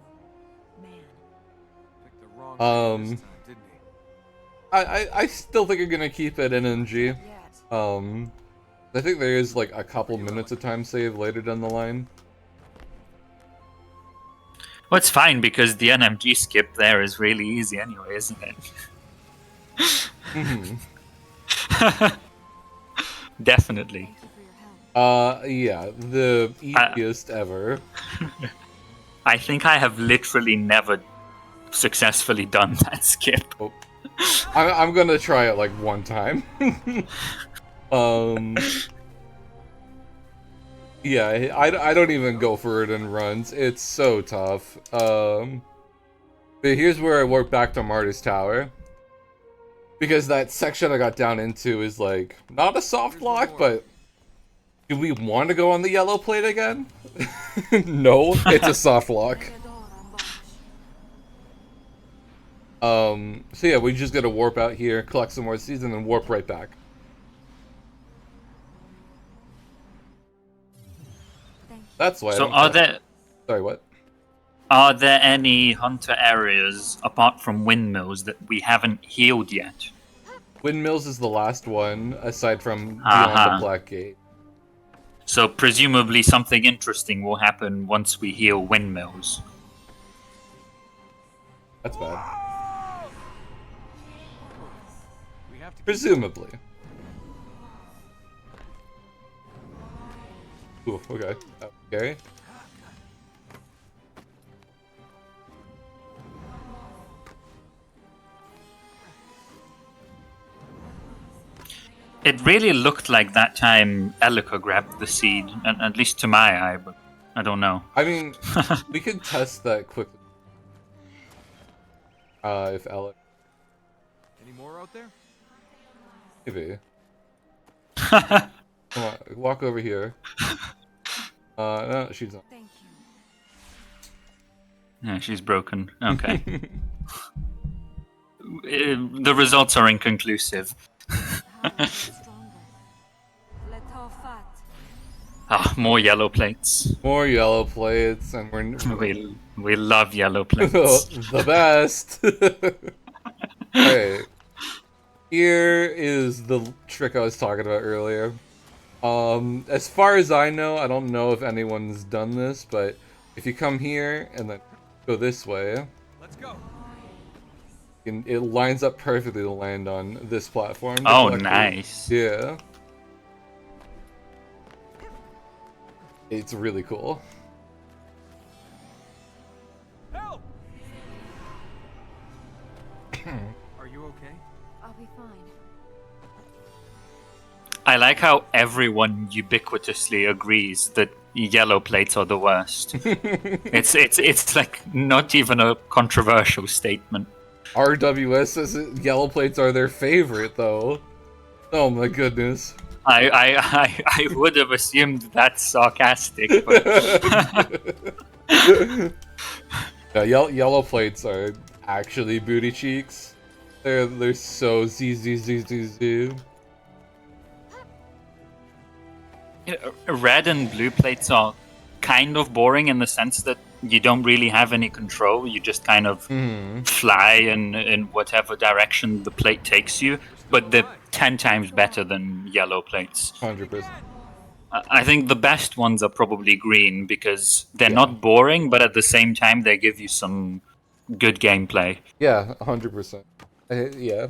I still think I'm gonna keep it NMG. I think there is like a couple minutes of time save later down the line. Well, it's fine because the NMG skip there is really easy anyway, isn't it? Definitely. Yeah, the easiest ever. I think I have literally never successfully done that skip. Oh. I'm gonna try it like one time. Yeah, I don't even go for it in runs. It's so tough. But here's where I work back to Martyr's Tower. Because that section I got down into is like, not a soft lock, but do we want to go on the yellow plate again? No, it's a soft lock. So yeah, we just gotta warp out here, collect some more seeds, and then warp right back. That's why. So are there? Sorry, what? Are there any hunter areas apart from windmills that we haven't healed yet? Windmills is the last one, aside from beyond the Black Gate. So presumably something interesting will happen once we heal windmills. That's bad. Presumably. Ooh, okay. Okay. It really looked like that time Elika grabbed the seed, at least to my eye, but I don't know. I mean, we could test that quickly. If Alec. Any more out there? Maybe. Come on, walk over here. No, she's not. Thank you. Yeah, she's broken. Okay. The results are inconclusive. Ah, more yellow plates. More yellow plates, and we love yellow plates. The best. Alright. Here is the trick I was talking about earlier. As far as I know, I don't know if anyone's done this, but if you come here and then go this way, let's go. It lines up perfectly to land on this platform. Oh, nice. Yeah. It's really cool. Help! Are you okay? I'll be fine. I like how everyone ubiquitously agrees that yellow plates are the worst. It's like not even a controversial statement. RWS says yellow plates are their favorite, though. Oh my goodness. I would have assumed that's sarcastic, but yeah, yellow plates are actually booty cheeks. They're so z. red and blue plates are kind of boring in the sense that you don't really have any control. You just kind of fly in whatever direction the plate takes you. But they're 10 times better than yellow plates. 100%. I think the best ones are probably green because they're not boring, but at the same time they give you some good gameplay. Yeah, 100%. Yeah.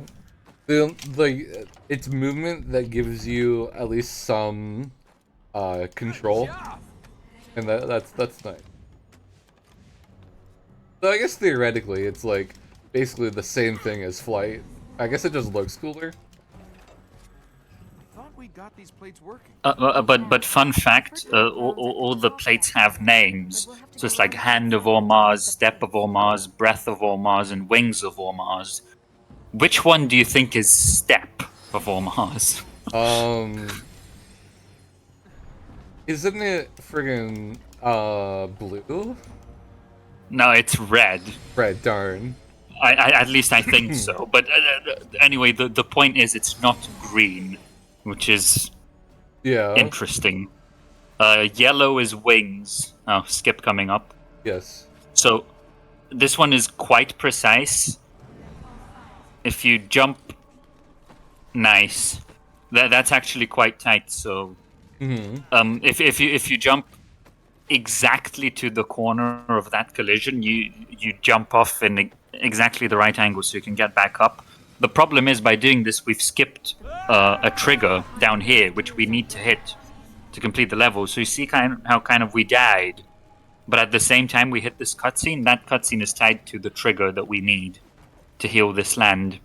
It's movement that gives you at least some control, and that's nice. So I guess theoretically it's like basically the same thing as flight. I guess it just looks cooler. Thought we got these plates working. But fun fact, all the plates have names. So it's like Hand of Ormaz, Step of Ormaz, Breath of Ormaz, and Wings of Ormaz. Which one do you think is Step of Ormaz? Isn't it friggin' blue? No, it's red. Red, darn. At least I think so. But anyway, the point is it's not green, which is interesting. Yellow is wings. Oh, skip coming up. Yes. So this one is quite precise. If you jump, nice. That's actually quite tight. So, if you jump exactly to the corner of that collision, you jump off in exactly the right angle, so you can get back up. The problem is by doing this, we've skipped a trigger down here, which we need to hit to complete the level. So you see how we died, but at the same time we hit this cutscene. That cutscene is tied to the trigger that we need to heal this land.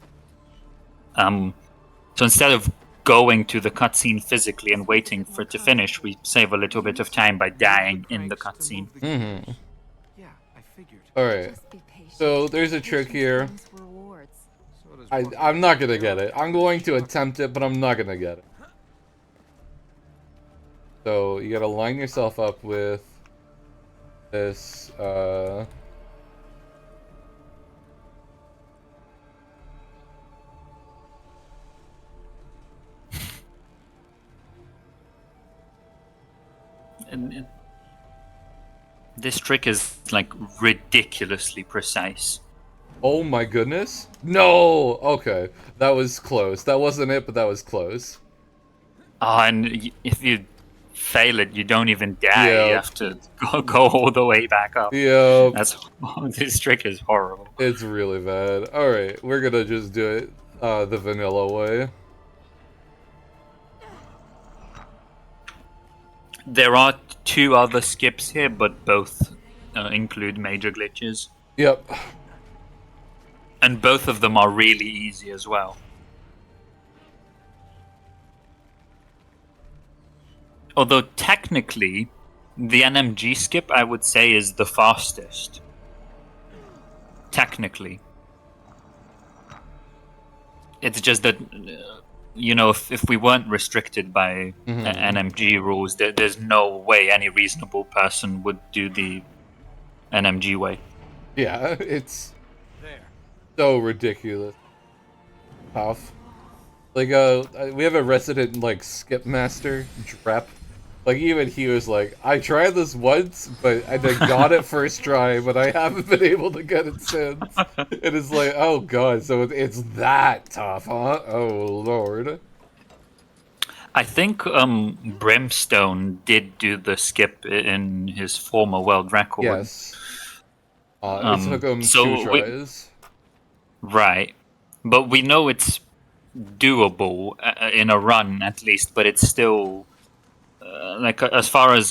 So instead of going to the cutscene physically and waiting for it to finish, we save a little bit of time by dying in the cutscene. Yeah, I figured. Alright. So there's a trick here. I'm not gonna get it. I'm going to attempt it, but I'm not gonna get it. So you gotta line yourself up with this, And this trick is like ridiculously precise. Oh my goodness. No! Okay. That was close. That wasn't it, but that was close. And if you fail it, you don't even die. You have to go all the way back up. Yep. This trick is horrible. It's really bad. Alright, we're gonna just do it the vanilla way. There are 2 other skips here, but both include major glitches. Yep. And both of them are really easy as well. Although technically, the NMG skip, I would say, is the fastest. Technically. It's just that, if we weren't restricted by NMG rules, there's no way any reasonable person would do the NMG way. Yeah, it's so ridiculous. Tough. Like, we have a resident, like, skip master, Drep. Like, even he was like, I tried this once, but I got it first try, but I haven't been able to get it since. It is like, oh god, so it's that tough, huh? Oh lord. I think Brimstone did do the skip in his former world record. Yes. It took him 2 tries. Right. But we know it's doable in a run, at least, but it's still... like, as far as,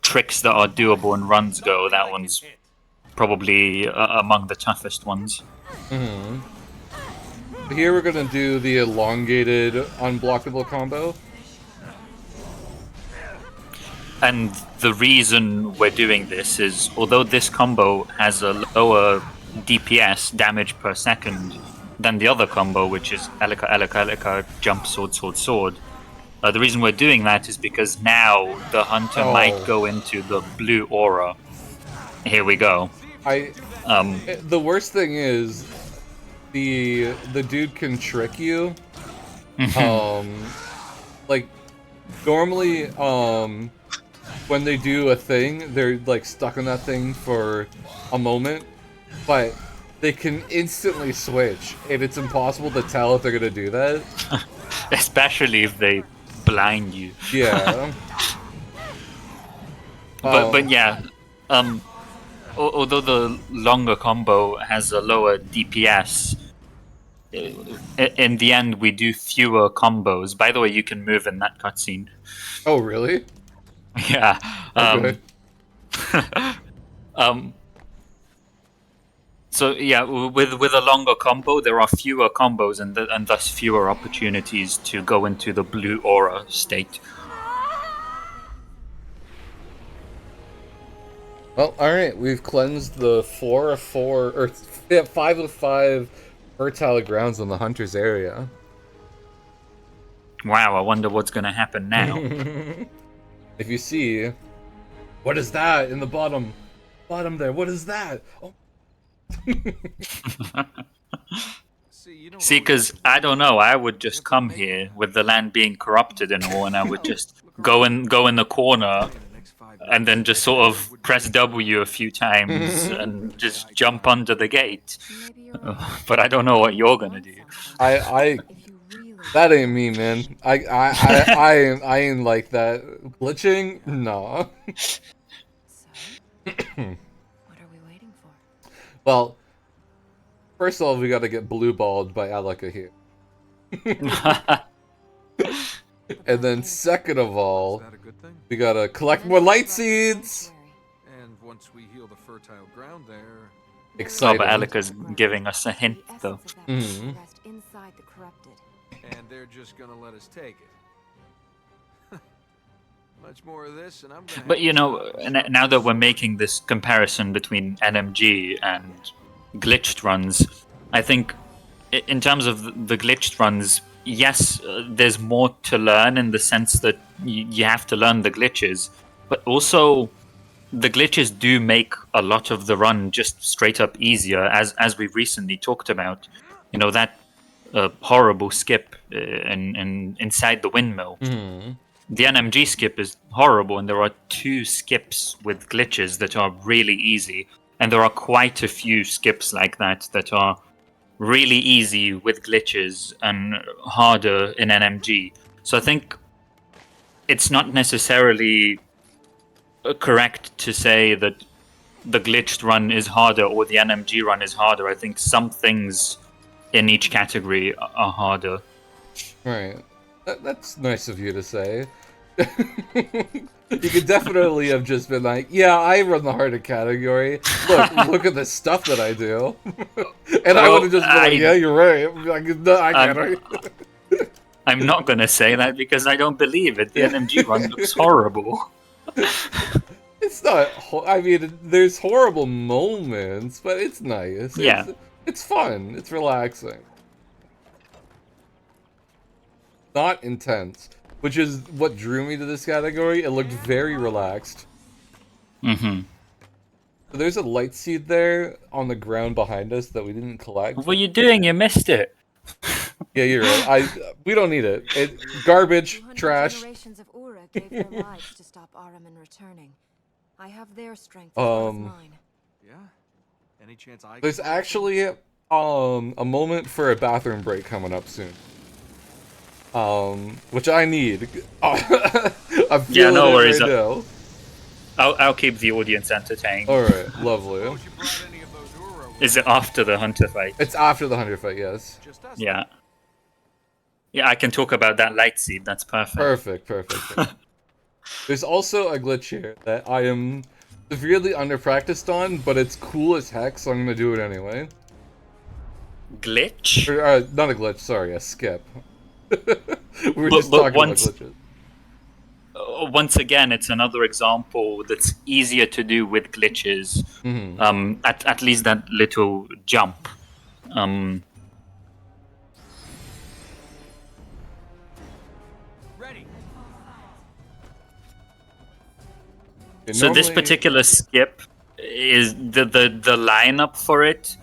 tricks that are doable in runs go, that one's probably among the toughest ones. Here we're gonna do the elongated unblockable combo. And the reason we're doing this is, although this combo has a lower DPS, damage per second, than the other combo, which is Elika, Elika, Elika, jump, sword, sword, sword. The reason we're doing that is because now the hunter might go into the blue aura. Here we go. The worst thing is, the dude can trick you. like normally when they do a thing, they're like stuck on that thing for a moment, but they can instantly switch, and it's impossible to tell if they're gonna do that. Especially if they blind you. Yeah. But yeah, although the longer combo has a lower DPS, in the end we do fewer combos. By the way, you can move in that cutscene. Oh, really? Yeah. Okay. So yeah, with a longer combo, there are fewer combos and thus fewer opportunities to go into the blue aura state. Well, alright, we've cleansed the 4 of 4, or 5 of 5 fertile grounds in the Hunter's area. Wow, I wonder what's gonna happen now. If you see, what is that in the bottom there? What is that? Oh. See, because I don't know, I would just come here with the land being corrupted and all, and I would just go in the corner and then just sort of press W a few times and just jump under the gate. But I don't know what you're gonna do. That ain't me, man. I ain't like that. Glitching? No. What are we waiting for? Well, first of all, we gotta get blue-balled by Alika here. And then second of all, Is that a good thing? we gotta collect more light seeds! And once we heal the fertile ground there, Oh, Exciting. but Alika's giving us a hint, though. Mhm. Inside the corrupted. and they're just gonna let us take it. Much more of this, and I'm gonna. But have you to know, stop. now that we're making this comparison between NMG and glitched runs, I think in terms of the glitched runs, yes, there's more to learn in the sense that you have to learn the glitches, but also the glitches do make a lot of the run just straight up easier, as we recently talked about. You know, that horrible skip inside the windmill. Mhm. The NMG skip is horrible, and there are 2 skips with glitches that are really easy, and there are quite a few skips like that that are really easy with glitches and harder in NMG. So I think it's not necessarily correct to say that the glitched run is harder or the NMG run is harder. I think some things in each category are harder. Right. That's nice of you to say. You could definitely have just been like, yeah, I run the harder category. Look at the stuff that I do. And I would have just been like, yeah, you're right. Like, no, I can't. I'm not going to say that because I don't believe it. The NMG run looks horrible. It's not. I mean, there's horrible moments, but it's nice. Yeah. It's fun. It's relaxing. Not intense, which is what drew me to this category. It looked very relaxed. Mm-hmm. So there's a light seed there on the ground behind us that we didn't collect. What are you doing? You missed it. Yeah, you're right. We don't need it. Garbage, 200 trash. generations of Ura gave their lives to stop Ahriman returning. I have their strength as well as mine. Yeah. Any chance I? There's actually a moment for a bathroom break coming up soon. Which I need. I'm feeling no it worries. right now. I'll keep the audience entertained. All right, lovely. Suppose you brought any of those Ura with Is it after the hunter fight? It's after the 100 fight, yes. just us? Yeah. Yeah, I can talk about that light seed. That's perfect. Perfect. There's also a glitch here that I am severely under-practiced on, but it's cool as heck, so I'm gonna do it anyway. Glitch? Or, not a glitch, sorry, a skip. We were But- just but talking once- about glitches. Once again, it's another example that's easier to do with glitches. Mhm. At least that little jump. Ready. So this Normally- particular skip is the lineup for it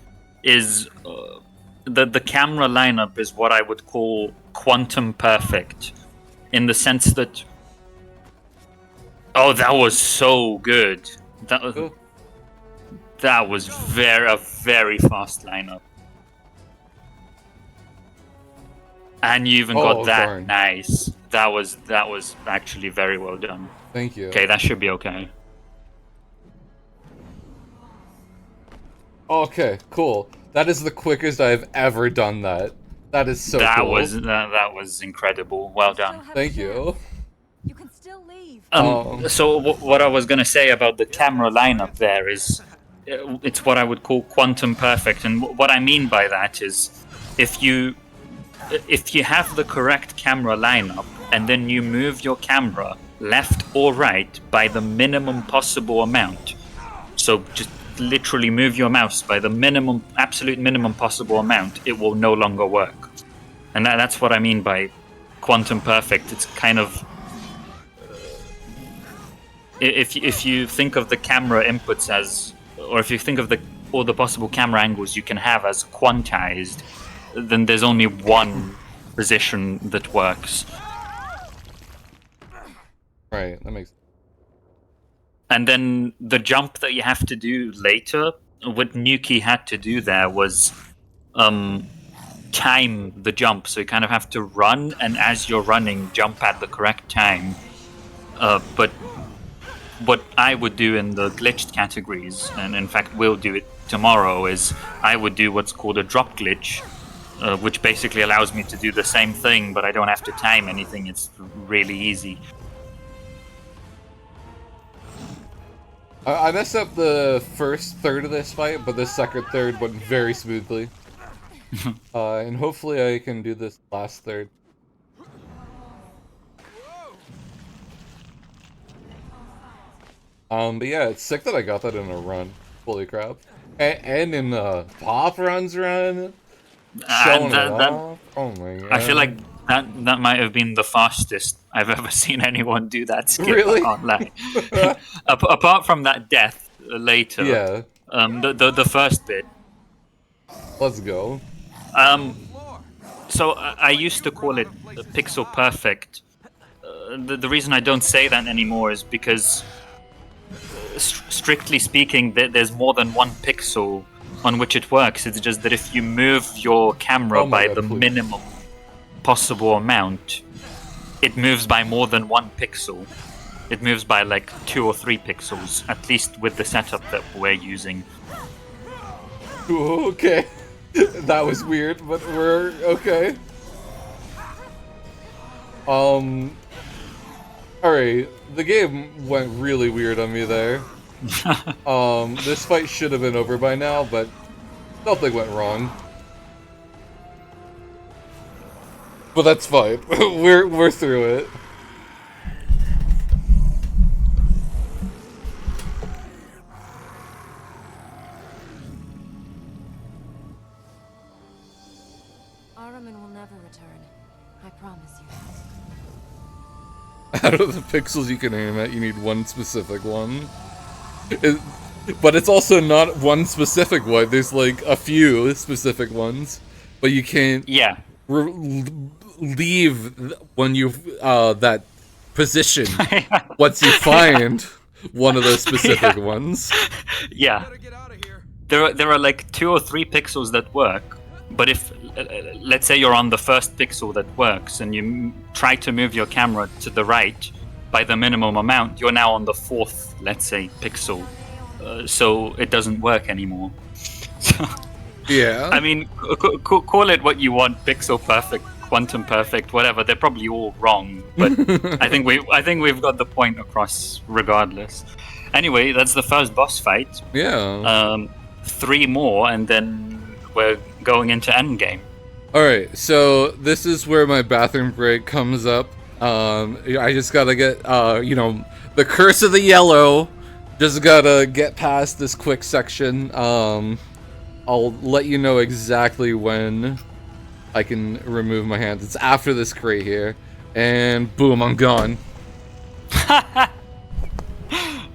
is the camera lineup is what I would call quantum perfect. in the sense that. Oh, that was so good. That was a very fast lineup. And you even got that darn. nice. That was actually very well done. Thank you. Okay, that should be okay. Okay, cool. That is the quickest I've ever done that. That is so that cool. That was incredible. Well done. Thank you. You can still leave. So what I was gonna say about the camera lineup there is, it's what I would call quantum perfect, and what I mean by that is, if you have the correct camera lineup and then you move your camera left or right by the minimum possible amount, so just literally move your mouse by the absolute minimum possible amount, it will no longer work. And that's what I mean by quantum perfect. It's kind of, if you think of the camera inputs as, or if you think of all the possible camera angles you can have as quantized, then there's only one position that works. Right, that makes. And then the jump that you have to do later, what Nukie had to do there was time the jump. So you kind of have to run, and as you're running, jump at the correct time. But what I would do in the glitched categories, and in fact will do it tomorrow, is I would do what's called a drop glitch, which basically allows me to do the same thing, but I don't have to time anything. It's really easy. I messed up the first third of this fight, but the second third went very smoothly. And hopefully I can do this last third. But yeah, it's sick that I got that in a run. Holy crap. And in the PoPRuns run. Showing it off. Oh my god. I feel like that might have been the fastest I've ever seen anyone do that skip. Really? I can't lie. Apart from that death later. Yeah. The first bit. Let's go. So I used to call it pixel perfect. The reason I don't say that anymore is because, strictly speaking, there's more than one pixel on which it works. It's just that if you move your camera by the minimum possible amount, it moves by more than one pixel. It moves by like 2 or 3 pixels, at least with the setup that we're using. Okay. That was weird, but we're okay. Alright, the game went really weird on me there. This fight should have been over by now, but something went wrong. But that's fine. We're through it. Araman will never return. I promise you. Out of the pixels you can aim at, you need one specific one. But it's also not one specific one. There's like a few specific ones, but you can't. Yeah. Leave when you that position once you find one of those specific ones. Yeah. There are like 2 or 3 pixels that work, but if let's say you're on the first pixel that works and you try to move your camera to the right by the minimum amount, you're now on the 4th, let's say, pixel, so it doesn't work anymore. Yeah. I mean, call it what you want, pixel perfect, quantum perfect, whatever. They're probably all wrong, but I think we've got the point across regardless. Anyway, that's the first boss fight. Yeah. 3 more, and then we're going into endgame. Alright, so this is where my bathroom break comes up. I just gotta get, the curse of the yellow. Just gotta get past this quick section. I'll let you know exactly when I can remove my hands. It's after this crate here. And boom, I'm gone.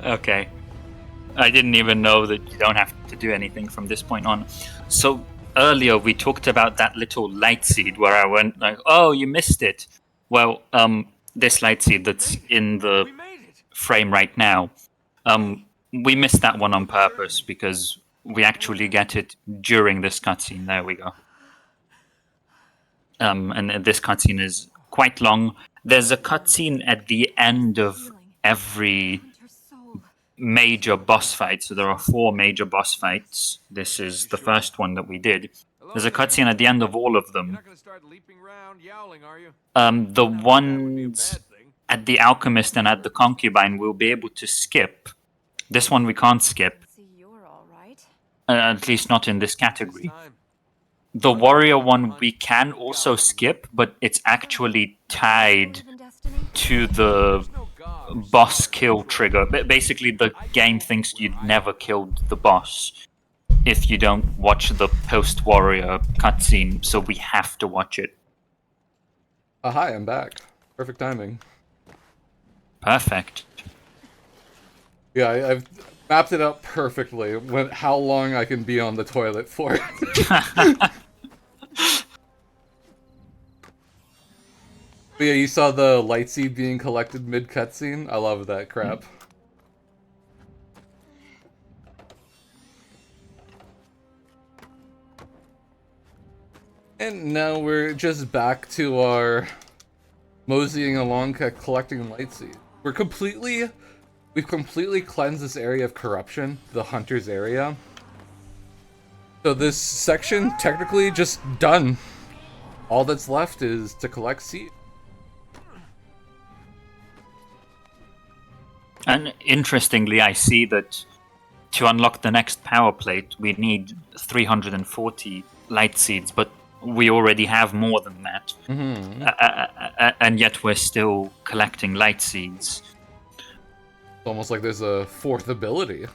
Okay. I didn't even know that you don't have to do anything from this point on. So earlier we talked about that little light seed where I went like, oh, you missed it. Well, this light seed that's in the frame right now. We missed that one on purpose because we actually get it during this cutscene. There we go. And this cutscene is quite long. There's a cutscene at the end of every major boss fight. So there are 4 major boss fights. This is the first one that we did. There's a cutscene at the end of all of them. The ones at the Alchemist and at the Concubine we'll be able to skip. This one we can't skip. At least not in this category. The Warrior one we can also skip, but it's actually tied to the boss kill trigger. Basically, the game thinks you'd never killed the boss if you don't watch the post-Warrior cutscene, so we have to watch it. Hi, I'm back. Perfect timing. Perfect. Yeah, I've mapped it out perfectly. How long I can be on the toilet for. But yeah, you saw the light seed being collected mid cutscene. I love that crap. And now we're just back to our moseying along, collecting light seed. We've completely cleansed this area of corruption, the hunter's area. So this section technically just done. All that's left is to collect seed. And interestingly, I see that to unlock the next power plate, we need 340 light seeds, but we already have more than that. And yet we're still collecting light seeds. It's almost like there's a 4th ability.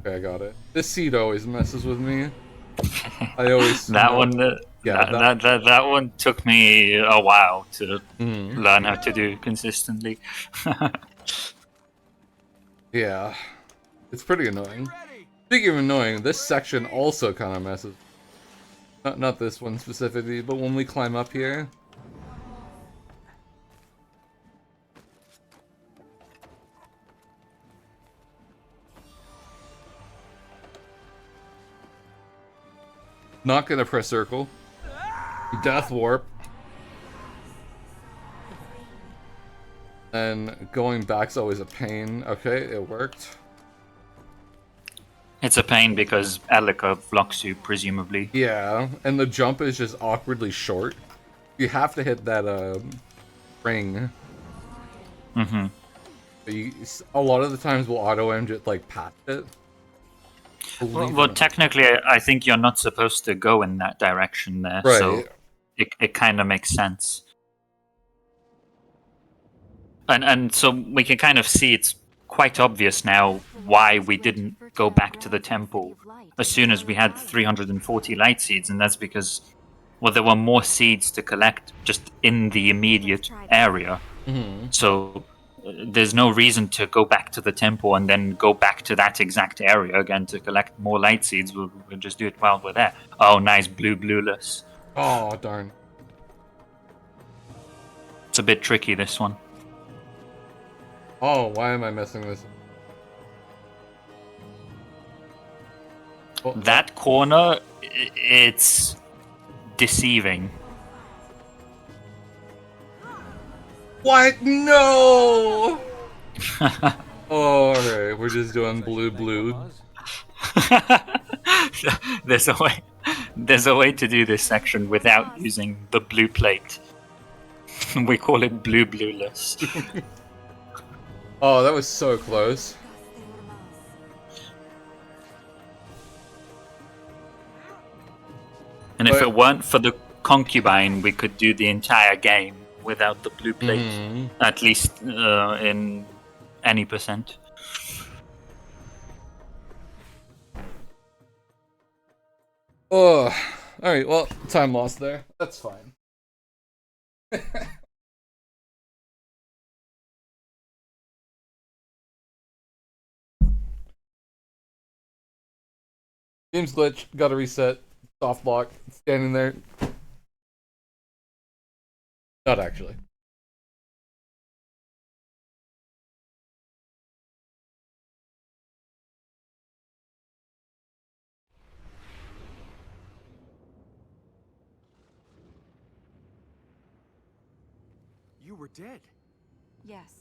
Okay, I got it. This seed always messes with me. I always that one. Yeah, that one took me a while to learn how to do consistently. Yeah, it's pretty annoying. Speaking of annoying, this section also kind of messes. Not this one specifically, but when we climb up here. Not gonna press circle. Death warp. And going back's always a pain. Okay, it worked. It's a pain because Elika blocks you, presumably. Yeah, and the jump is just awkwardly short. You have to hit that ring. Mm-hmm. A lot of the times we'll auto-aim just like past it. Well, technically, I think you're not supposed to go in that direction there, right. So it kind of makes sense. And so we can kind of see it's quite obvious now why we didn't go back to the temple as soon as we had 340 light seeds, and that's because, well, there were more seeds to collect just in the immediate area. So there's no reason to go back to the temple and then go back to that exact area again to collect more light seeds. We'll just do it while we're there. Oh, nice blueless. Oh, darn. It's a bit tricky, this one. Oh, why am I missing this? Oh, that corner, it's deceiving. What? No! Oh, alright, we're just doing blue. There's a way to do this section without using the blue plate. We call it blueless. Oh, that was so close. And if it weren't for the concubine, we could do the entire game without the blue plate. At least in any percent. Oh, alright, well, time lost there. That's fine. Game's glitch. Gotta reset. Soft block. Standing there. Not actually. You were dead. Yes.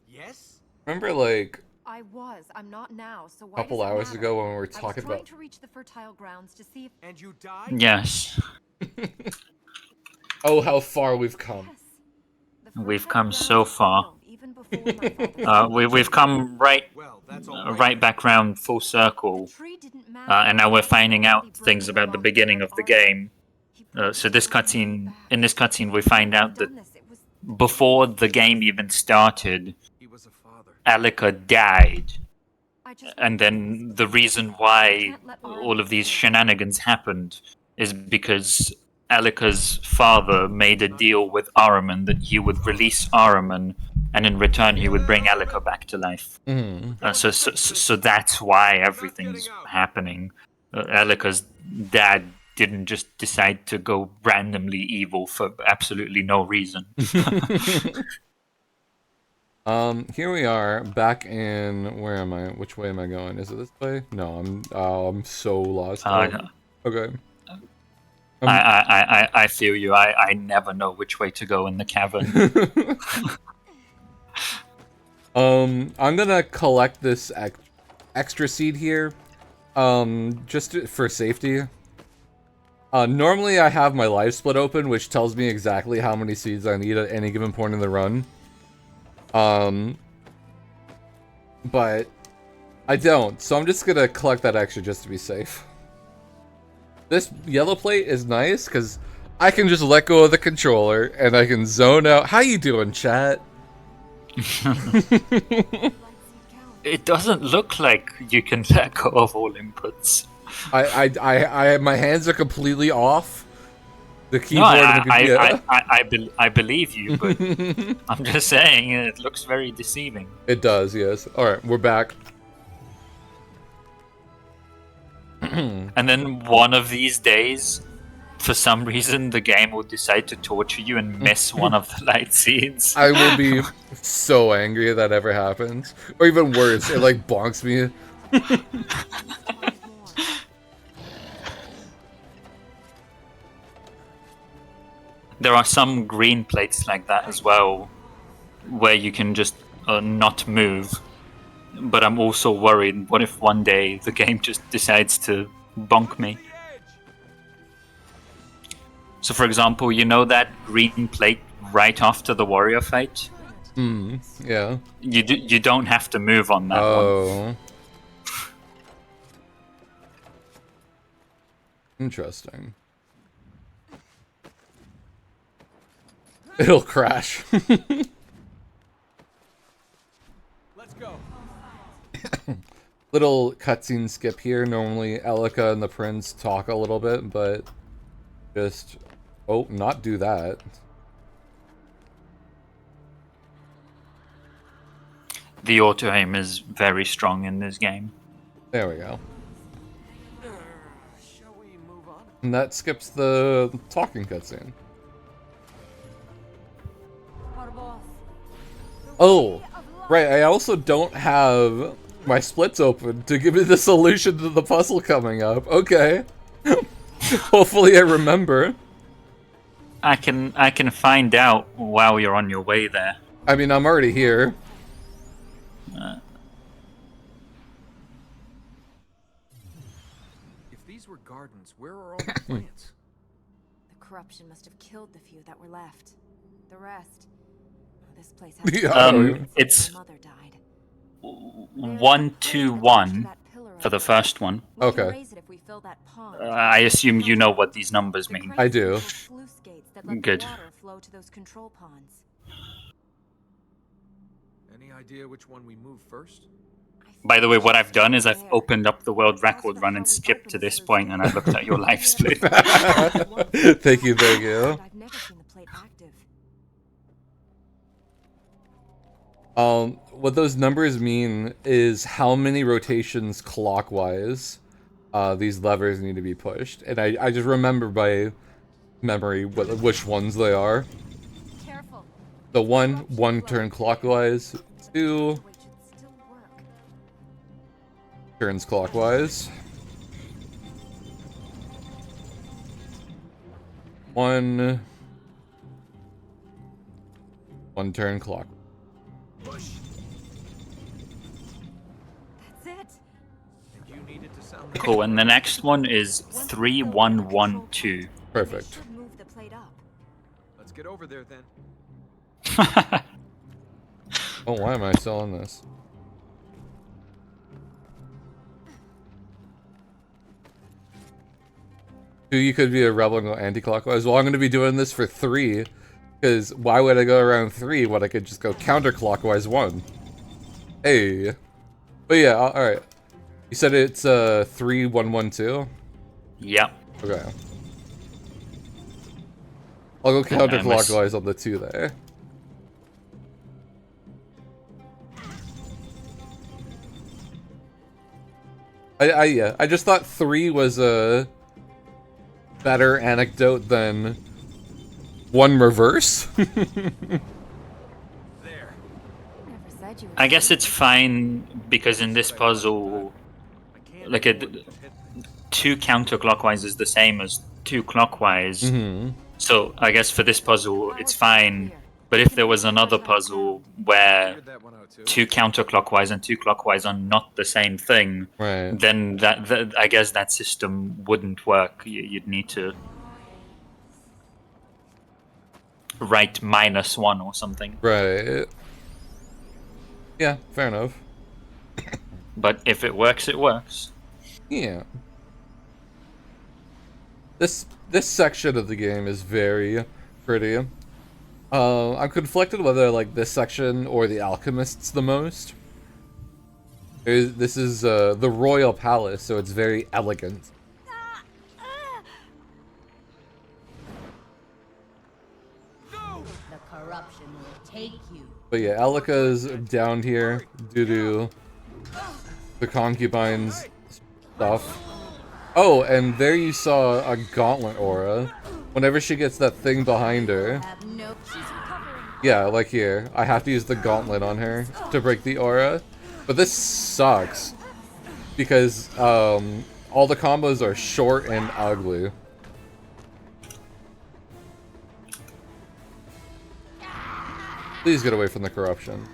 Yes? Remember, like, I was. I'm not now, so why a couple does it hours matter? ago when we were I was talking trying about... to reach the fertile grounds to see if... And you died? Yes, Oh, how far we've come. Yes. The we've fertile come so grounds far. failed even before my father We've come right Well, that's all right. right back round full circle, The tree didn't matter and now we're because finding out the things broken about the along beginning with of the armor. game. He brought So the this golden moon cutscene, back. in this cutscene, we He find couldn't out have that done this. It was... before the game even started, He was a father. Alika died. I just And wanted to then visit. the reason I why can't let all of Armin these escape. shenanigans happened is because Alika's father made a deal with Ahriman that he would release Ahriman, and in return he would bring Alika back to life. So that's why everything's happening. Alika's dad didn't just decide to go randomly evil for absolutely no reason. Here we are, back in... Where am I? Which way am I going? Is it this way? No, I'm so lost. Okay. I feel you. I never know which way to go in the cavern. I'm gonna collect this extra seed here, just for safety. Normally I have my life split open, which tells me exactly how many seeds I need at any given point in the run. But I don't, so I'm just gonna collect that extra just to be safe. This yellow plate is nice, because I can just let go of the controller, and I can zone out. How you doing, chat? It doesn't look like you can let go of all inputs. My hands are completely off the keyboard. I believe you, but I'm just saying it looks very deceiving. It does, yes. All right, we're back. And then one of these days, for some reason, the game will decide to torture you and miss one of the light seeds. I will be so angry if that ever happens. Or even worse, it like bonks me. There are some green plates like that as well, where you can just not move. But I'm also worried, what if one day the game just decides to bonk me? So for example, you know that green plate right after the warrior fight? Yeah. You don't have to move on that one. Interesting. It'll crash. Let's go. Little cutscene skip here. Normally Elika and the prince talk a little bit, but just... Oh, not do that. The auto-aim is very strong in this game. There we go. Shall we move on? And that skips the talking cutscene. Oh, right, I also don't have my splits open to give me the solution to the puzzle coming up. Okay. Hopefully I remember. I can find out while you're on your way there. I mean, I'm already here. If these were gardens, where are all the plants? The corruption must have killed the few that were left. The rest... This place Yeah, it's my mother died. 121 for the first one. We can Okay. raise it if we fill that pond. I assume you know what these numbers mean. I do. Sluice gates that let Good. The water flow to those control ponds. Any idea which one we move first? By the way, what I've done is I've opened up the world record run and skipped to this point, and I looked at your life split. Thank you, thank you. I've never seen the plate active. What those numbers mean is how many rotations clockwise these levers need to be pushed, and I just remember by memory which ones they are. Careful. The one turn clockwise, 2 turns clockwise, 1 turn clockwise. That's it. And you needed to sound Cool, and the next one is 3112. Perfect. Should move the plate up. Let's get over there then. Oh, why am I still on this? You could be a rebel and go anti-clockwise. Well, I'm going to be doing this for 3, because why would I go around 3 when I could just go counterclockwise 1? Hey. But yeah, alright. You said it's 3112? Yep. Okay. I'll go counterclockwise on the 2 there. Yeah, I just thought 3 was a better anecdote than 1 reverse. There. Never said you were I guess it's fine because in this puzzle, I can't like afford to hit 2 counterclockwise is the same as 2 clockwise. Mm-hmm. So I guess for this puzzle, it's fine. But if there was another puzzle where that one out too. 2 counterclockwise and 2 clockwise are not the same thing, Right. then that I guess that system wouldn't work. You'd need to write -1 or something. Right. Yeah, fair enough. But if it works, it works. Yeah. This section of the game is very pretty. I'm conflicted whether I like this section or the Alchemists the most. This is the Royal Palace, so it's very elegant. The corruption will take you. But yeah, Elika's down here due to the concubines stuff. Oh, and there you saw a gauntlet aura. Whenever she gets that thing behind her. Have no. She's recovering. Yeah, like here. I have to use the gauntlet on her to break the aura. But this sucks. Because all the combos are short and ugly. Please get away from the corruption.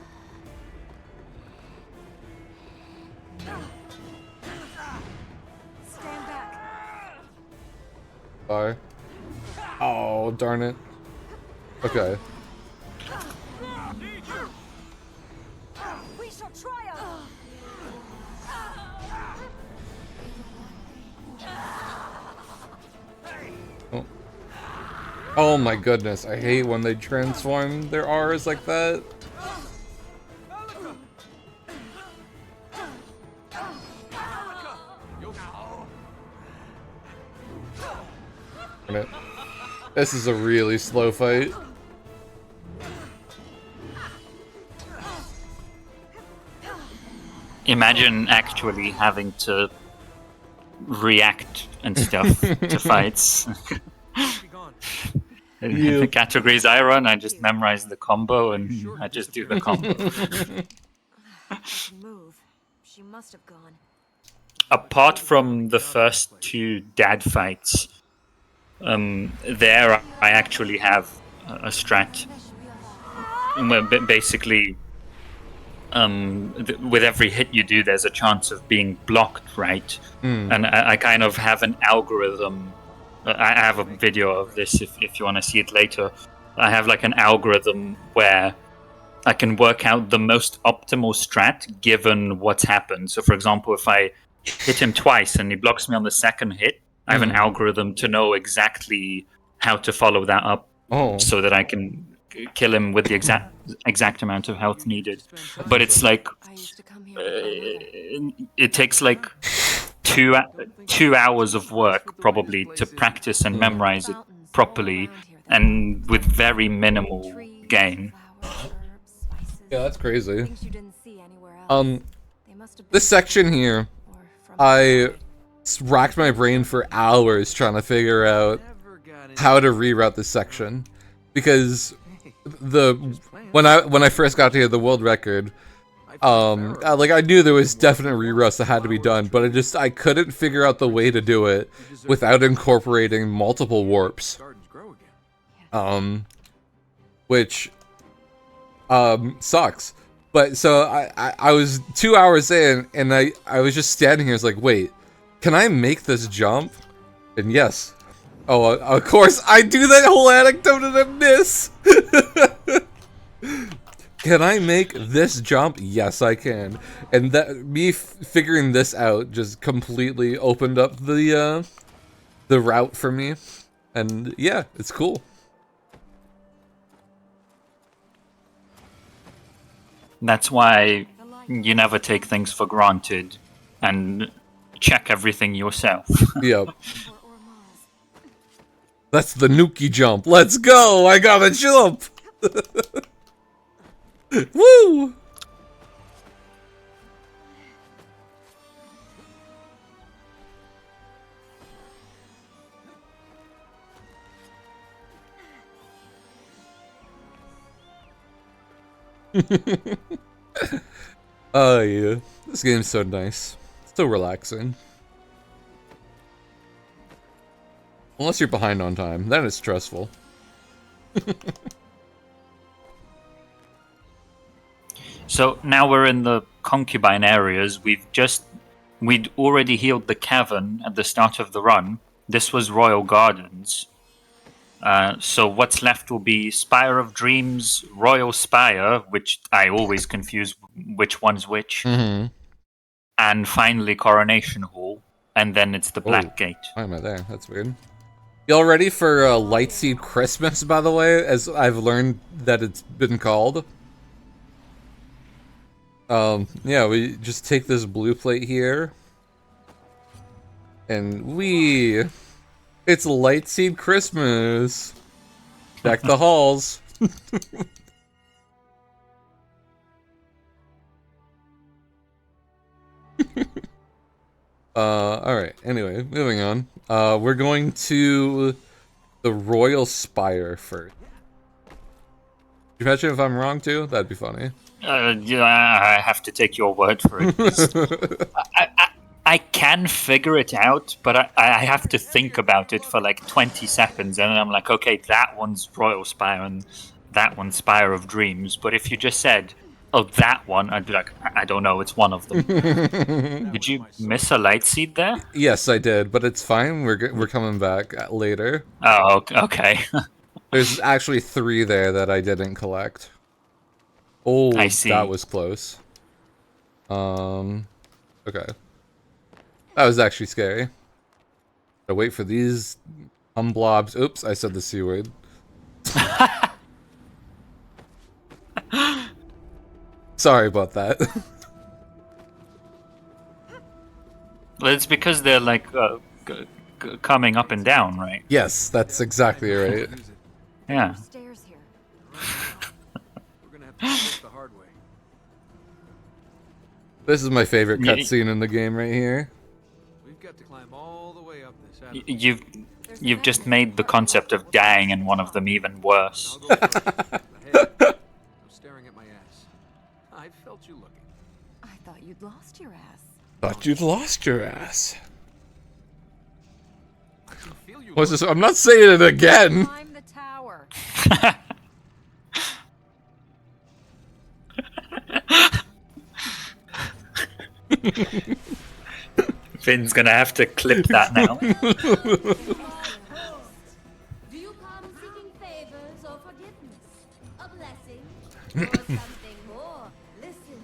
Stand back. Bye. Oh, darn it. Okay. We shall triumph. Oh. Oh my goodness, I hate when they transform their auras like that. Darn it. This is a really slow fight. Imagine actually having to react and stuff to fights. Be gone. The categories I run, I just memorize the combo and I just do the combo. Move. She must have gone. Apart from the first 2 dad fights, there I actually have a strat. Where basically, with every hit you do, there's a chance of being blocked, right? And I kind of have an algorithm. I have a video of this if you want to see it later. I have like an algorithm where I can work out the most optimal strat given what's happened. So for example, if I hit him twice and he blocks me on the second hit, I have an algorithm to know exactly how to follow that up so that I can kill him with the exact amount of health needed. But it's like it takes like 2 hours of work probably to practice and memorize it properly and with very minimal gain. Yeah, that's crazy. This section here, I racked my brain for hours trying to figure out how to reroute this section, because when I first got to the world record, like I knew there was definite reroutes that had to be done, but I couldn't figure out the way to do it without incorporating multiple warps, which sucks. But so I was 2 hours in, and I was just standing here. I was like, wait, can I make this jump? And yes. Oh, of course, I do that whole anecdote and I miss. Can I make this jump? Yes, I can. And that me figuring this out just completely opened up the route for me. And yeah, it's cool. That's why you never take things for granted and check everything yourself. Yep. That's the Nukie jump. Let's go! I gotta jump! Woo! Oh yeah, this game's so nice, so relaxing. Unless you're behind on time, then it's stressful. So now we're in the concubine areas. We'd already healed the cavern at the start of the run. This was Royal Gardens. So what's left will be Spire of Dreams, Royal Spire, which I always confuse which one's which, and finally Coronation Hall, and then it's the Black Gate. Why am I there? That's weird. Y'all ready for Lightseed Christmas, by the way, as I've learned that it's been called? Yeah, we just take this blue plate here, and it's Lightseed Christmas! Deck the halls! Alright, anyway, moving on. We're going to the Royal Spire first. Can you imagine if I'm wrong too? That'd be funny. Yeah, I have to take your word for it. I can figure it out, but I have to think about it for like 20 seconds, and then I'm like, okay, that one's Royal Spire, and that one's Spire of Dreams. But if you just said, oh, that one, I'd be like, I don't know, it's one of them. Did you miss a light seed there? Yes, I did, but it's fine. We're coming back later. Oh, okay. There's actually 3 there that I didn't collect. Oh, I see. That was close. Okay. That was actually scary. Gotta wait for these blobs. Oops, I said the C word. Sorry about that. Well, it's because they're like coming up and down, right? Yes, that's exactly right. Yeah. Stairs here. We're gonna have to do this the hard way. This is my favorite cutscene in the game right here. We've got to climb all the way up this avenue. You've just made the concept of dying in one of them even worse. Hey, I'm staring at my ass. I felt you looking. I thought you'd lost your ass. Thought you'd lost your ass. I can feel you. What's this? I'm not saying it again. Climb the tower. Finn's gonna have to clip that now. Do you come seeking favors or forgiveness? A blessing? Or something more? Listen,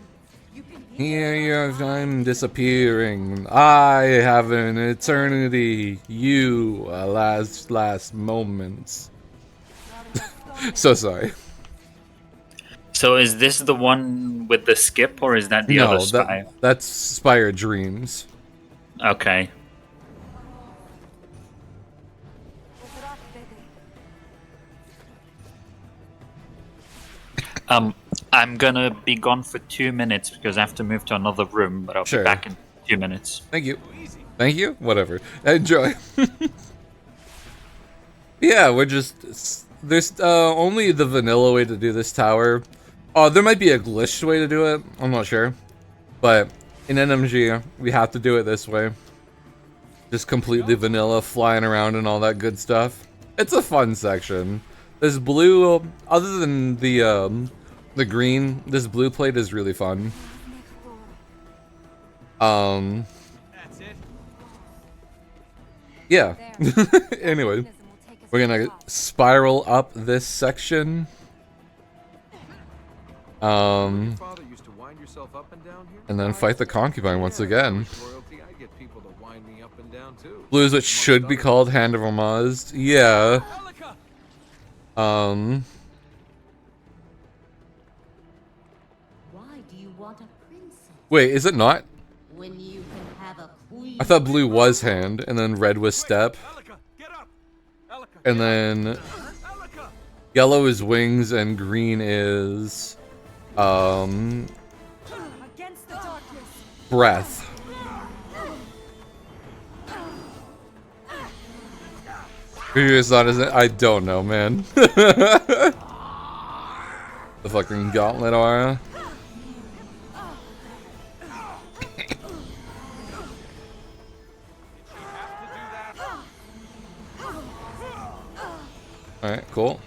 you can Here I'm disappearing. I have an eternity. You, last moments. So sorry. So is this the one with the skip, or is that the other spire? That's Spire Dreams. Okay. I'm gonna be gone for 2 minutes because I have to move to another room, but I'll be back in 2 minutes. Thank you. Easy. Thank you. Whatever. Enjoy. Yeah, we're just there's only the vanilla way to do this tower. Oh, there might be a glitched way to do it. I'm not sure, but in NMG we have to do it this way. Just completely vanilla, flying around and all that good stuff. It's a fun section. This blue, other than the green, this blue plate is really fun. That's it. Yeah. Anyway, we're gonna spiral up this section. Father used to wind yourself up and down here? And then fight the concubine once again. Royalty, I get people to wind me up and down too. Blue is what should be called Hand of Ramaz. Yeah. Why do you want a princess Wait, is it not? when you can have a queen? I thought blue was hand, and then red was step, Elika, get up! Elika, and then Elika! yellow is wings, and green is Against the darkness. breath. Who is that? Is it? I don't know, man. The fucking gauntlet aura. Alright, cool.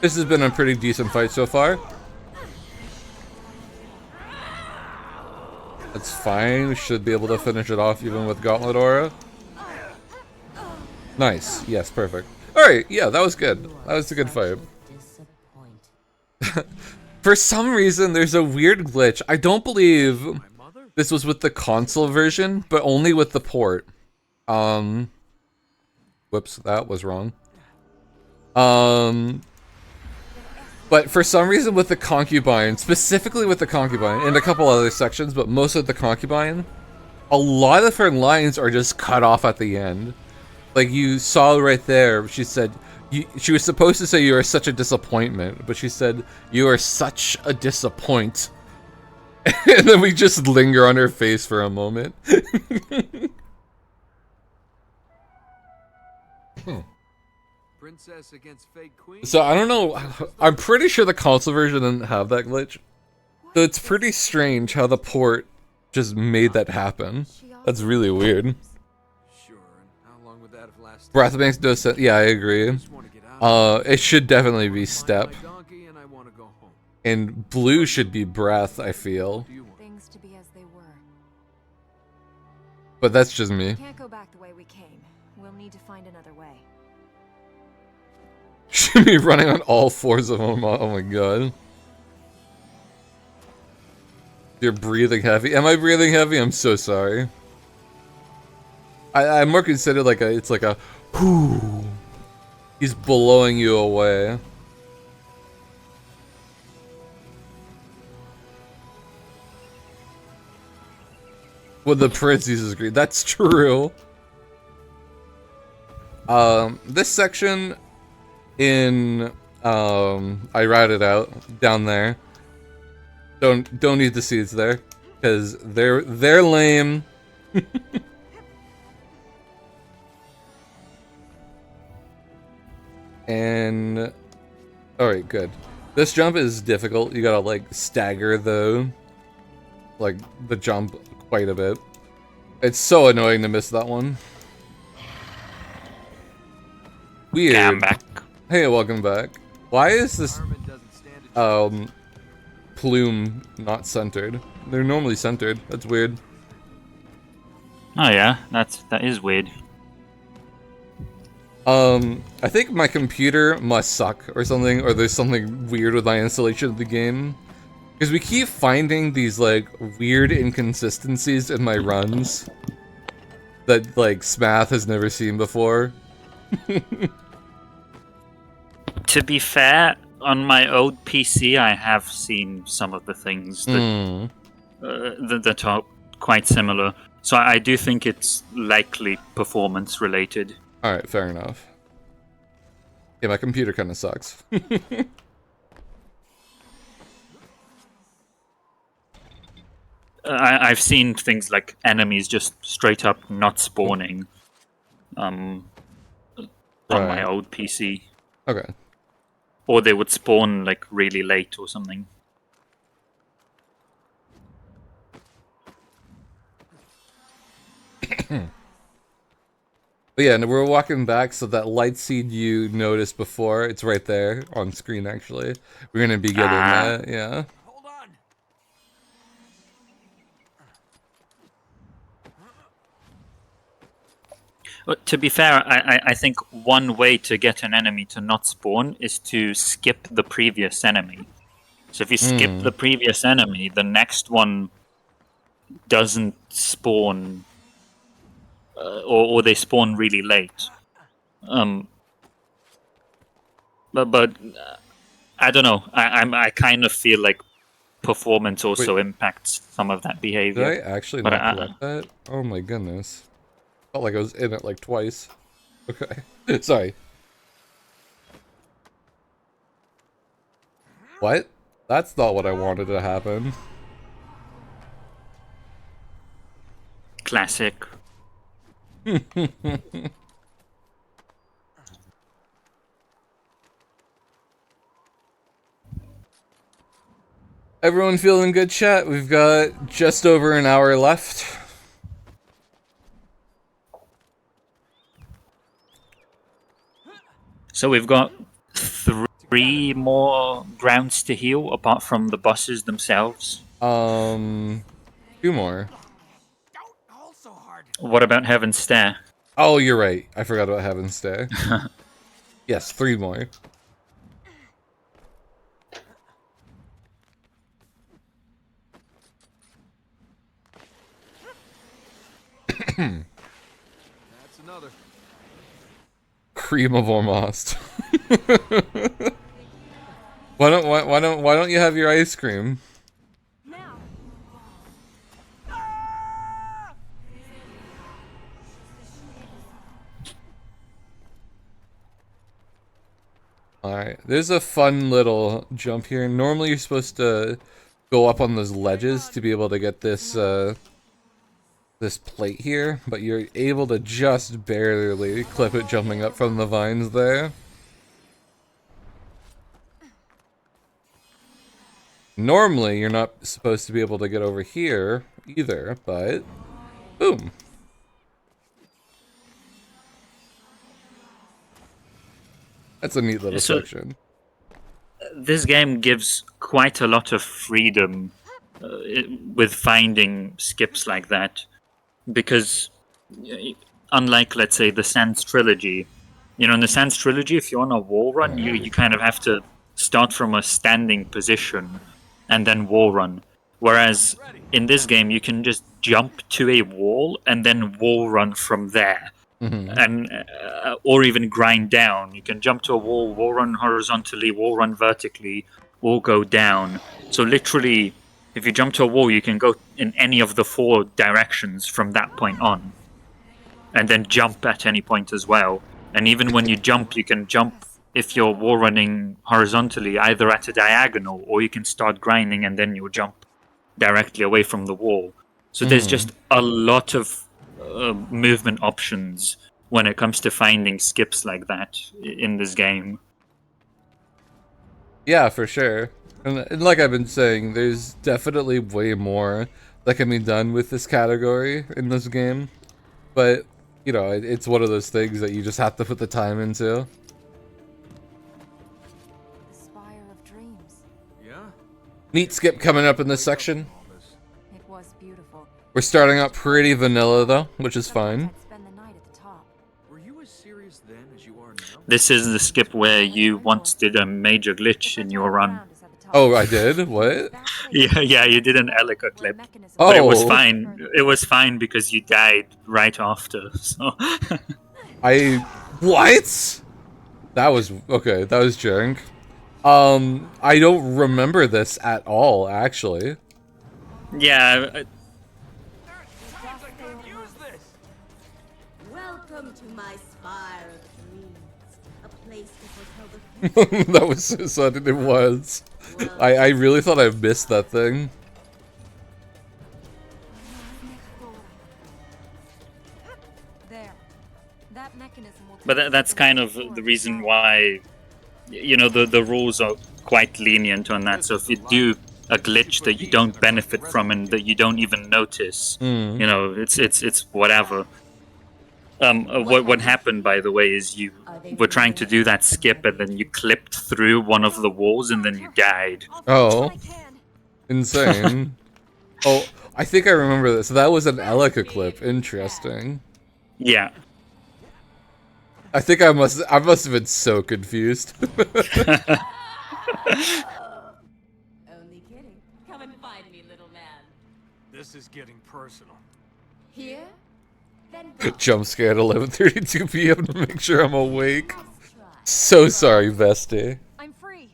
This has been a pretty decent fight so far. That's fine. We should be able to finish it off even with Gauntlet Aura. Nice. Yes, perfect. Alright, yeah, that was good. That was a good fight. For some reason, there's a weird glitch. I don't believe this was with the console version, but only with the port. Whoops, that was wrong. But for some reason with the concubine, specifically with the concubine, and a couple other sections, but most of the concubine, a lot of her lines are just cut off at the end. Like you saw right there, she said, she was supposed to say you are such a disappointment, but she said, you are such a disappoint. And then we just linger on her face for a moment. Princess against fake queen. So I don't know, I'm pretty sure the console version didn't have that glitch. So it's pretty strange how the port just made that happen. That's really weird. Sure, and how long would that have lasted? Breath Banks does set, yeah, I agree. Just want to get out. It should definitely be step. My donkey and I want to go home. And blue should be breath, I feel. Do you want? Things to be as they were. But that's just me. We can't go back the way we came. We'll need to find another way. Should be running on all fours of them. Oh my god. You're breathing heavy. Am I breathing heavy? I'm so sorry. I more consider like a, it's like a whoo. He's blowing you away. When the prince uses green. That's true. This section in I write it out down there. Don't need the seeds there because they're lame. And all right, good. This jump is difficult. You gotta like stagger the jump quite a bit. It's so annoying to miss that one. Weird. Yeah, I'm back. Hey, welcome back. Why is this Armin doesn't stand a chance. plume not centered? They're normally centered. That's weird. Oh yeah, that is weird. I think my computer must suck or something, or there's something weird with my installation of the game. Because we keep finding these, like, weird inconsistencies in my runs that, like, Smath has never seen before. To be fair, on my old PC, I have seen some of the things that, that are quite similar. So I do think it's likely performance related. Alright, fair enough. Yeah, my computer kind of sucks. I've seen things like enemies just straight up not spawning on my Right. old PC. Okay. Or they would spawn like really late or something. But yeah, and we're walking back, so that light seed you noticed before, it's right there on screen actually. We're gonna be getting that, yeah. Hold on. But to be fair, I think one way to get an enemy to not spawn is to skip the previous enemy. So if you skip the previous enemy, the next one doesn't spawn, or they spawn really late. But I don't know. I kind of feel like performance also impacts some of that behavior. Did I actually But not collect that? Oh my goodness. Felt like I was in it like twice. Okay. Sorry. What? That's not what I wanted to happen. Classic. Everyone feeling good, chat? We've got just over an hour left. So we've got 3 more grounds to heal apart from the bosses themselves. 2 more. What about Heaven's Stair? Oh, you're right. I forgot about Heaven's Stair. Yes, 3 more. That's another. Cream of Ormost. why don't you have your ice cream? Now. Alright, there's a fun little jump here. Normally you're supposed to go up on those ledges to be able to get this this plate here, but you're able to just barely clip it jumping up from the vines there. Normally you're not supposed to be able to get over here either, but boom. That's a neat little section. This game gives quite a lot of freedom with finding skips like that, because unlike, let's say, the Sans Trilogy, you know, in the Sans Trilogy, if you're on a wall run, you kind of have to start from a standing position and then wall run. Whereas in this game, you can just jump to a wall and then wall run from there. And or even grind down. You can jump to a wall, wall run horizontally, wall run vertically, or go down. So literally, if you jump to a wall, you can go in any of the 4 directions from that point on, and then jump at any point as well. And even when you jump, you can jump if you're wall running horizontally, either at a diagonal, or you can start grinding and then you'll jump directly away from the wall. So there's just a lot of movement options when it comes to finding skips like that in this game. Yeah, for sure. And like I've been saying, there's definitely way more that can be done with this category in this game. But, you know, it's one of those things that you just have to put the time into. The Spire of Dreams. Yeah? Neat skip coming up in this section. It was beautiful. We're starting out pretty vanilla though, which is fine. I'd spend the night at the top. Were you as serious then as you are now? This is the skip where you once did a major glitch in your run. Oh, I did? What? Yeah, you did an Elika clip. Oh. But it was fine. It was fine because you died right after. So What? That was okay. That was junk. I don't remember this at all, actually. yeah, Welcome to my Spire of Dreams, a place to foretell the future. That was so sudden. It was. I really thought I missed that thing. There. That mechanism will But that's kind of the reason why, you know, the rules are quite lenient on that. So if you do a glitch that you don't benefit from and that you don't even notice, you know, it's whatever. What happened, by the way, is you were trying to do that skip and then you clipped through one of the walls and then you died. Oh, insane. Oh, I think I remember this. That was an Elika clip. Interesting. Yeah. I think I must have been so confused. Only kidding. Come and find me, little man. This is getting personal. Here? Then go. Jump scare at 11:32 p.m. to make sure I'm awake. So sorry, Vesti. I'm free.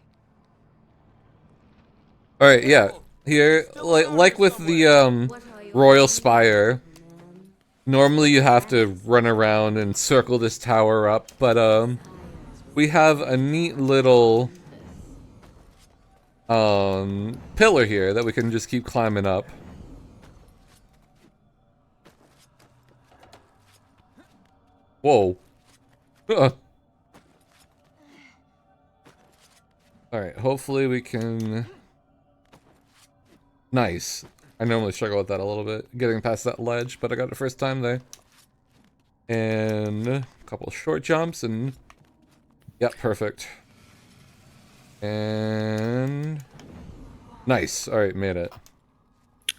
All right, yeah. Here, like with the Royal Spire, normally you have to run around and circle this tower up, but we have a neat little pillar here that we can just keep climbing up. Whoa. Alright, hopefully we can... Nice. I normally struggle with that a little bit, getting past that ledge, but I got it first time there. And a couple of short jumps and... Yep, perfect. And... Nice. Alright, made it.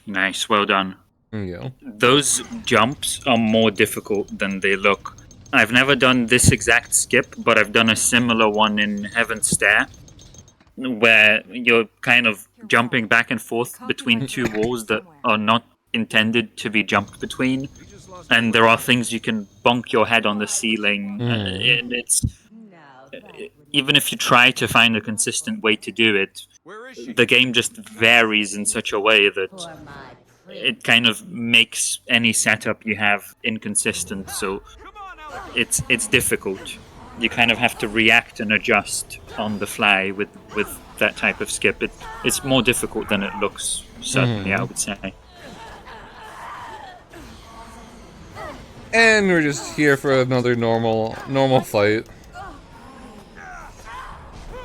Nice, well done. There you go. Those jumps are more difficult than they look. I've never done this exact skip, but I've done a similar one in Heaven's Stair, where you're kind of jumping back and forth between two walls that are not intended to be jumped between, and there are things you can bonk your head on the ceiling, and it's... Even if you try to find a consistent way to do it, the game just varies in such a way that it kind of makes any setup you have inconsistent, so it's difficult. You kind of have to react and adjust on the fly with that type of skip. It's more difficult than it looks, certainly, I would say. And we're just here for another normal fight.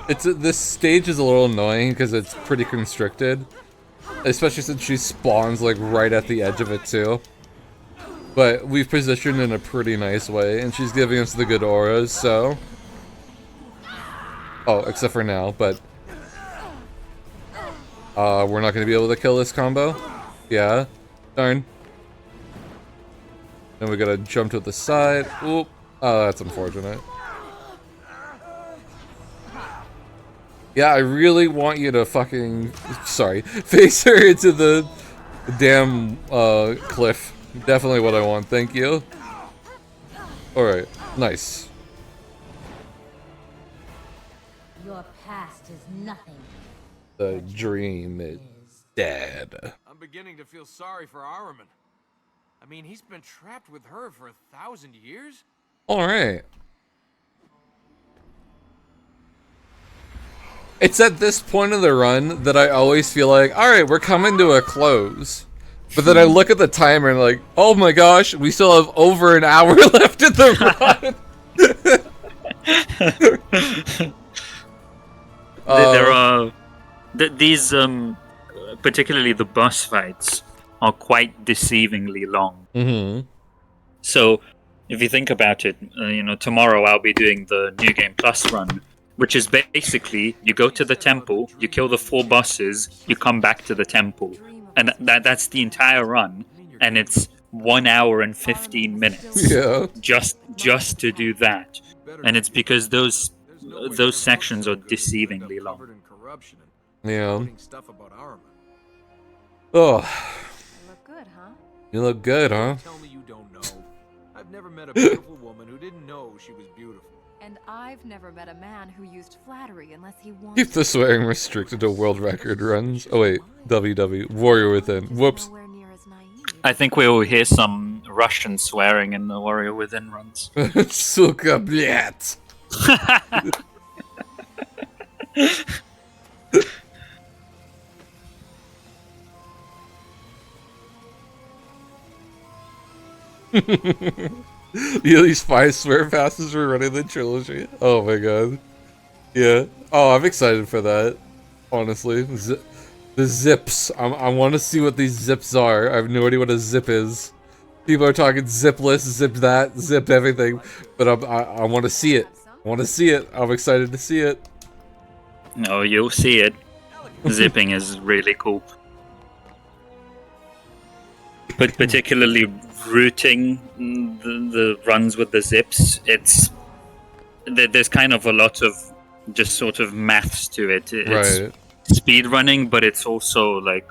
This stage is a little annoying because it's pretty constricted, especially since she spawns like right at the edge of it too. But we've positioned in a pretty nice way, and she's giving us the good auras, so... Oh, except for now, but... we're not gonna be able to kill this combo? Yeah. Darn. Then we gotta jump to the side. Oop. Oh, that's unfortunate. Yeah, I really want you to fucking... Sorry. Face her into the damn, cliff. Definitely what I want, thank you. Alright, nice. Your past is nothing. The dream is dead. I'm beginning to feel sorry for Ahriman. I mean, he's been trapped with her for 1,000 years? Alright. It's at this point of the run that I always feel like, alright, we're coming to a close. But then I look at the timer and like, oh my gosh, we still have over an hour left in the run. There are... These, particularly the boss fights, are quite deceivingly long. So, if you think about it, you know, tomorrow I'll be doing the New Game Plus run, which is basically, you go to the temple, you kill the 4 bosses, you come back to the temple. And that's the entire run, and it's 1 hour and 15 minutes. Yeah. Just to do that. And it's because those sections are deceivingly long. Yeah. Oh. Look good, huh? You look good, huh? Tell me you don't know. I've never met a beautiful woman who didn't know she was beautiful. And I've never met a man who used flattery unless he wanted. Keep the swearing restricted to world record runs. Oh wait, WW, Warrior Within. Whoops. Nowhere near as naive. I think we will hear some Russian swearing in the Warrior Within runs. Suka, blять. These 5 swear passes were running the trilogy. Oh my god. Yeah. Oh, I'm excited for that. Honestly, the zips. I want to see what these zips are. I have no idea what a zip is. People are talking zipless, zip that, zip everything, but I want to see it. I want to see it. I'm excited to see it. No, you'll see it. Zipping is really cool. But particularly routing the runs with the zips, there's kind of a lot of just sort of maths to it. It's Right. speed running, but it's also like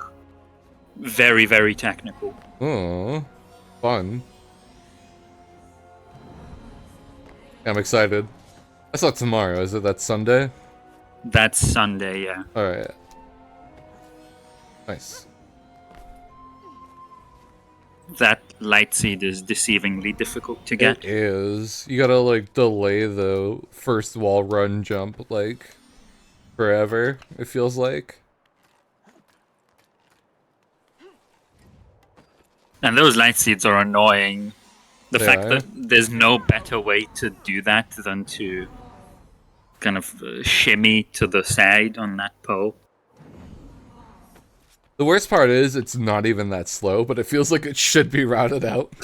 very, very technical. Oh, fun. I'm excited. That's not tomorrow, is it? That's Sunday? That's Sunday, yeah. Alright. Nice. That light seed is deceivingly difficult to get. It is. You gotta, like, delay the first wall run jump, like, forever, it feels like. And those light seeds are annoying. The They fact are. that there's no better way to do that than to kind of shimmy to the side on that pole. The worst part is, it's not even that slow, but it feels like it should be routed out.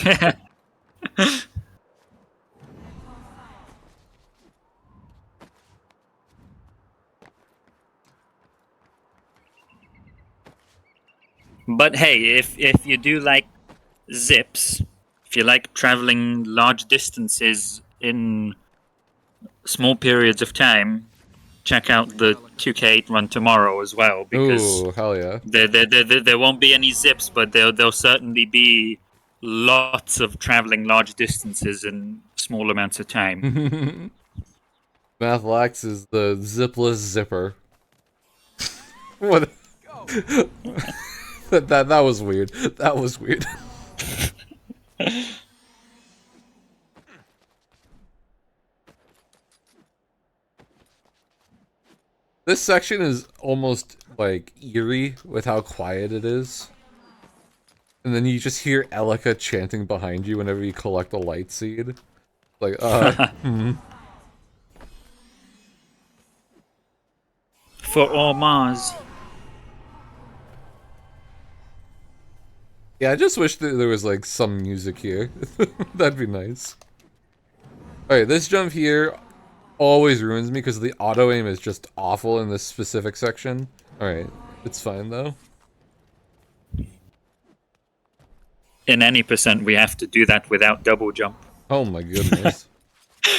But hey, if you do like zips, if you like traveling large distances in small periods of time, check out the 2K8 run tomorrow as well, because Ooh, hell yeah. there won't be any zips, but there'll certainly be lots of traveling large distances in small amounts of time. Mathlex is the zipless zipper. What? that was weird. That was weird. This section is almost like eerie with how quiet it is. And then you just hear Elika chanting behind you whenever you collect a light seed. Like, For all Mars. Yeah, I just wish that there was like some music here. That'd be nice. Alright, this jump here always ruins me because the auto aim is just awful in this specific section. Alright, it's fine though. In any percent, we have to do that without double jump. Oh my goodness.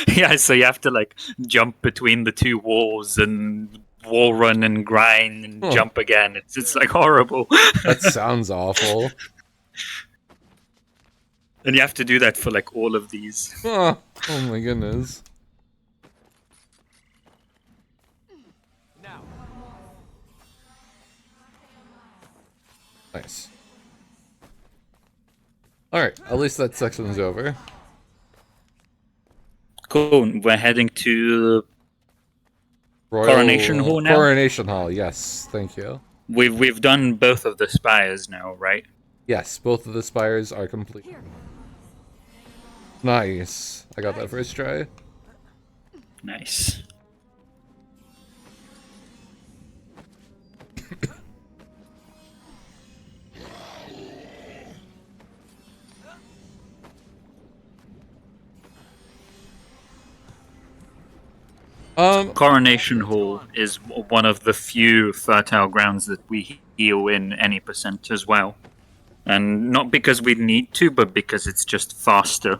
Yeah, so you have to like jump between the two walls and wall run and grind and jump again. It's like horrible. That sounds awful. And you have to do that for like all of these. Oh my goodness. Nice. Alright, at least that section's over. Cool. We're heading to Royal Coronation Hall now? Coronation Hall, yes, thank you. We've done both of the spires now, right? Yes, both of the spires are complete. Nice. I got that first try. Nice. Coronation Hall is one of the few fertile grounds that we heal in any percent as well. And not because we need to, but because it's just faster.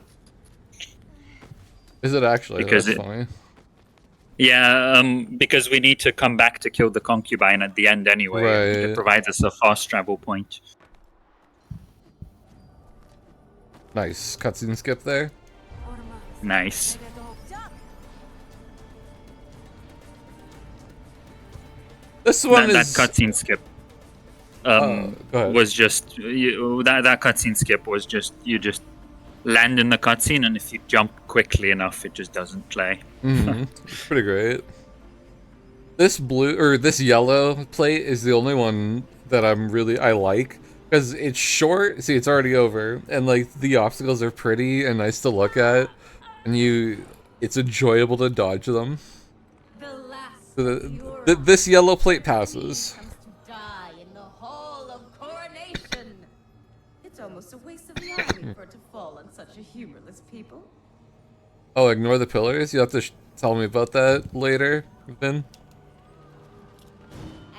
Is it actually? Because That's funny. Yeah, because we need to come back to kill the concubine at the end anyway. Right. It provides us a fast travel point. Nice. Cutscene skip there. Nice. This one That is... cutscene skip go ahead. was just that cutscene skip was just you just land in the cutscene, and if you jump quickly enough, it just doesn't play. It's pretty great. This blue or this yellow plate is the only one that I like, Because it's short, see, it's already over, and like the obstacles are pretty and nice to look at, and it's enjoyable to dodge them. The last So pure this yellow plate passes. comes to die in the hall of coronation. It's almost a waste of the army for it to fall on such a humorless people. Oh, ignore the pillars? You have to tell me about that later, Vin.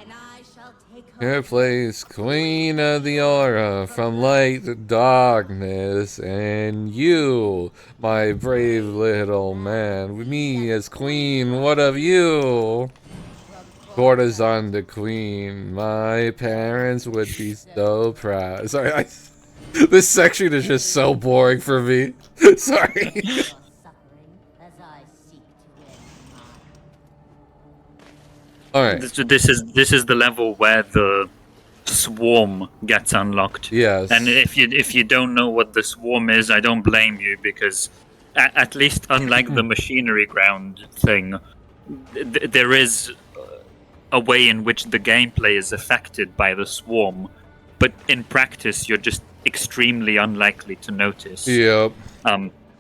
And I shall take Here her plays Queen of the Aura, from light to darkness, and you, my brave little man, with me as queen, what of you? Courtesan the queen, my parents would be so proud. Sorry, this section is just so boring for me. Sorry. your suffering as I seek to end mine. Alright, This is the level where the swarm gets unlocked. yes. And if you don't know what the swarm is, I don't blame you, because at least unlike the machinery ground thing, there is a way in which the gameplay is affected by the swarm, but in practice you're just extremely unlikely to notice. Yep.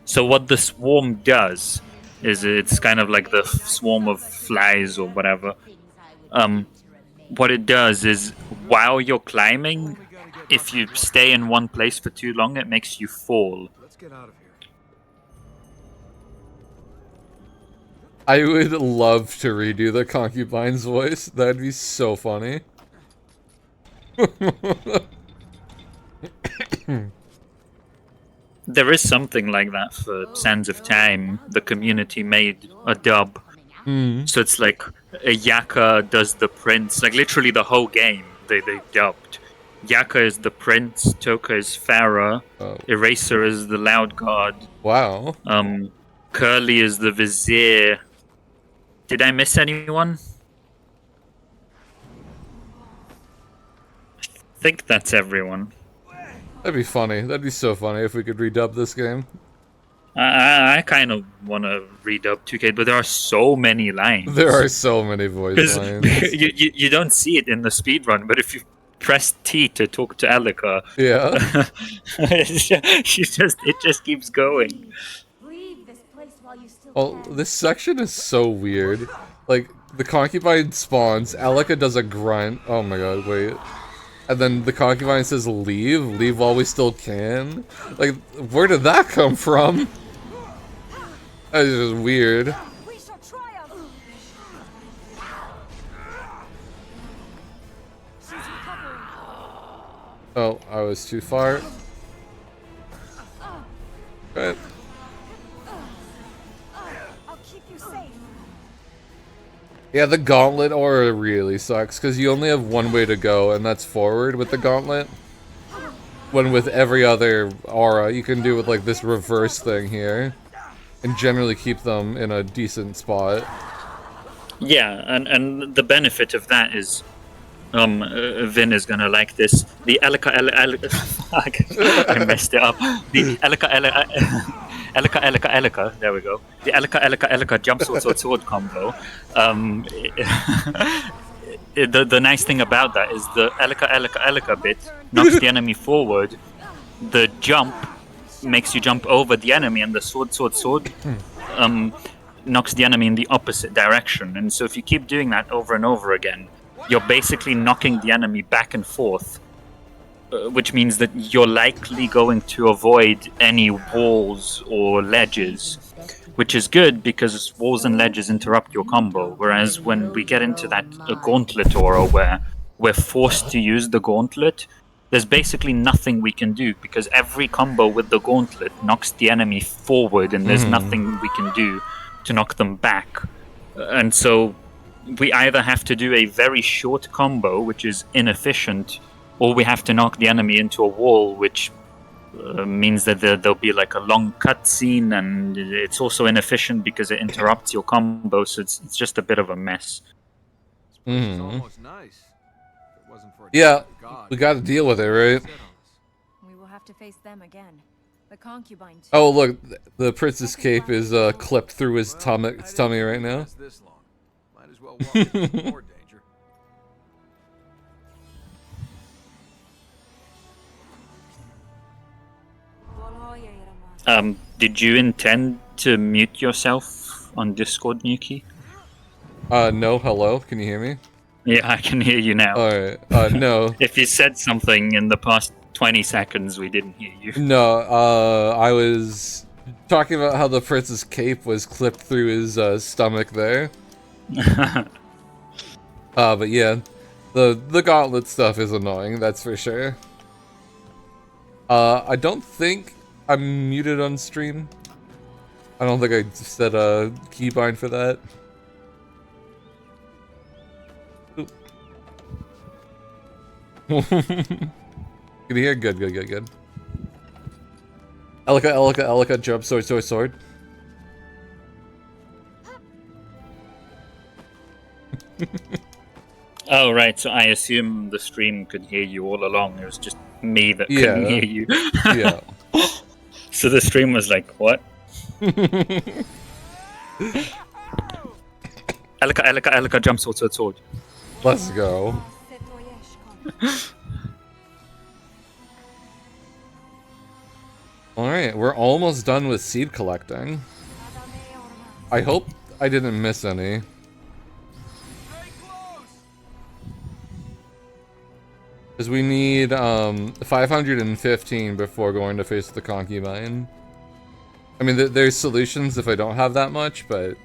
So what the swarm does is it's kind of like the swarm of flies or whatever. What it does is while you're climbing, if you stay in one place for too long, it makes you fall. Let's get out of here. I would love to redo the concubine's voice. That'd be so funny. There is something like that for Sands of Time. The community made a dub. So it's like Yaka does the prince, like literally the whole game they dubbed. Yaka is the prince, Toka is Farah, Oh. Eraser is the loud god, Wow. Curly is the vizier. Did I miss anyone? I think that's everyone. That'd be funny. That'd be so funny if we could redub this game. I kind of want to redub 2K, but there are so many lines. There are so many voice lines. you don't see it in the speedrun, but if you press T to talk to Alika, Yeah. it just keeps going. Leave this place while you still Well, can. this section is so weird. Like, the concubine spawns, Alika does a grunt. Oh my god, wait. And then the concubine says leave while we still can. Like, where did that come from? That is just weird. We shall triumph. She's recovering. Oh, I was too far. Right. I'll keep you safe. Yeah, the gauntlet aura really sucks, because you only have one way to go, and that's forward with the gauntlet. When with every other aura, you can do with like this reverse thing here, and generally keep them in a decent spot. Yeah, and the benefit of that is, Vin is gonna like this. The fuck, I messed it up. The Elika, there we go. The Elika jump sword combo. The nice thing about that is the Elika bit knocks the enemy forward. The jump makes you jump over the enemy, and the sword knocks the enemy in the opposite direction. And so if you keep doing that over and over again, you're basically knocking the enemy back and forth, which means that you're likely going to avoid any walls or ledges, which is good because walls and ledges interrupt your combo. Whereas when we get into that gauntlet aura where we're forced to use the gauntlet, there's basically nothing we can do because every combo with the gauntlet knocks the enemy forward and there's nothing we can do to knock them back. And so we either have to do a very short combo, which is inefficient, or we have to knock the enemy into a wall, which means that there'll be like a long cutscene, and it's also inefficient because it interrupts your combo, so it's just a bit of a mess. It's almost nice. If it wasn't for a Yeah, god, we gotta deal with it, right? We will have to face them again. The concubine too. Oh, look, the prince's cape is clipped through his tummy right now. Last this long. Might as well walk into some more danger. Did you intend to mute yourself on Discord, Nukie? No, hello, can you hear me? Yeah, I can hear you now. Alright, no. If you said something in the past 20 seconds, we didn't hear you. No, I was talking about how the prince's cape was clipped through his stomach there. But yeah, the gauntlet stuff is annoying, that's for sure. I don't think I'm muted on stream. I don't think I set a keybind for that. Oop. Can you hear? Good. Elika, jump, sword. Oh, right, so I assume the stream could hear you all along. It was just me that couldn't hear you. Yeah. So the stream was like, what? Elika, jump, sword. Let's go. Alright, we're almost done with seed collecting. I hope I didn't miss any. Because we need 515 before going to face the concubine. I mean, there's solutions if I don't have that much, but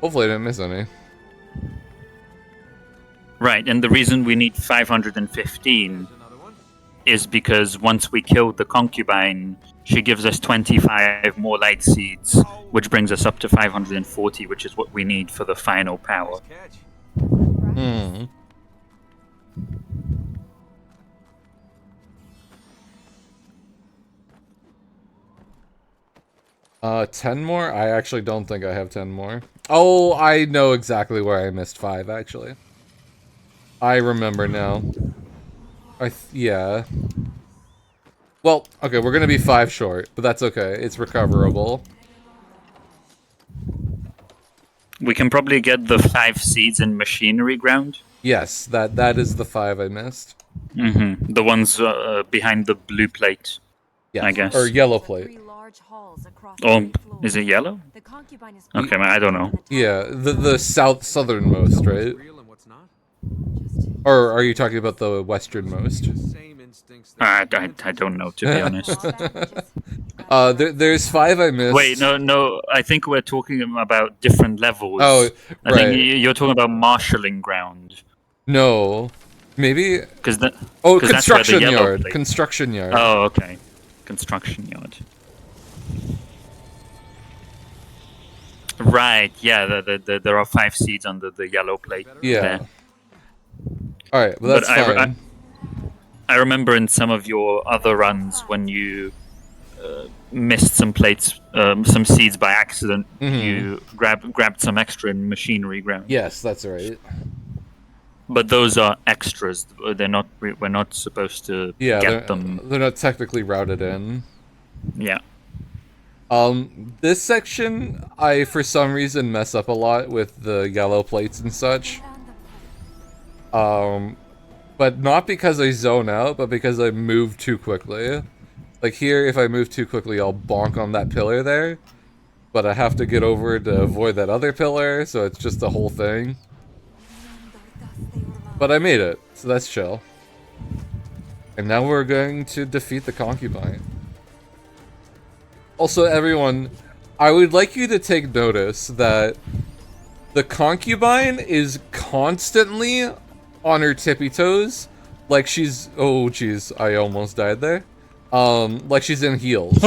hopefully I didn't miss any. Right, and the reason we need 515 is because once we kill the concubine, she gives us 25 more light seeds, which brings us up to 540, which is what we need for the final power. Hmm. 10 more? I actually don't think I have 10 more. Oh, I know exactly where I missed 5, actually. I remember now. Yeah. Well, okay, we're gonna be 5 short, but that's okay. It's recoverable. We can probably get the 5 seeds in machinery ground. Yes, that is the 5 I missed. Mm-hmm. The ones behind the blue plate, Yeah, I guess. or yellow plate. Oh, is it yellow? Okay, I don't know. Yeah, the southernmost, right? Or are you talking about the westernmost? I don't know, to be honest. There's 5 I missed. Wait, no, I think we're talking about different levels. Oh, I think you're talking about marshalling ground. No. Maybe... Because construction yard. Construction yard. Oh, okay. Construction yard. Right, yeah, there are 5 seeds under the yellow plate. Yeah. Alright, well that's fine. I remember in some of your other runs when you missed some plates, some seeds by accident, you grabbed some extra in machinery ground. Yes, that's right. But those are extras. They're not. We're not supposed to get them. They're not technically routed in. Yeah. This section, I for some reason mess up a lot with the yellow plates and such. But not because I zone out, but because I move too quickly. Like here, if I move too quickly, I'll bonk on that pillar there. But I have to get over to avoid that other pillar, so it's just the whole thing. But I made it, so that's chill. And now we're going to defeat the concubine. Also, everyone, I would like you to take notice that the concubine is constantly on her tippy toes, like she's... Oh, jeez, I almost died there. Like she's in heels.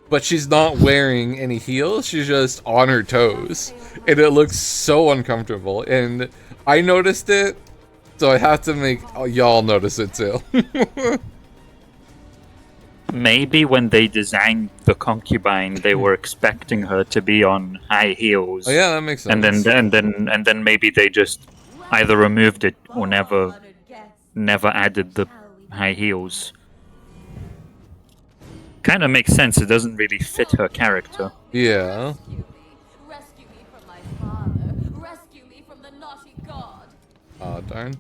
But she's not wearing any heels, she's just on her toes. And it looks so uncomfortable, and I noticed it, so I have to make y'all notice it too. Maybe when they designed the concubine, they were expecting her to be on high heels. Oh yeah, that makes sense. And then maybe they just either removed it or never added the high heels. Kind of makes sense. It doesn't really fit her character. Yeah. Rescue me from my father. Rescue me from the naughty god. Oh, darn.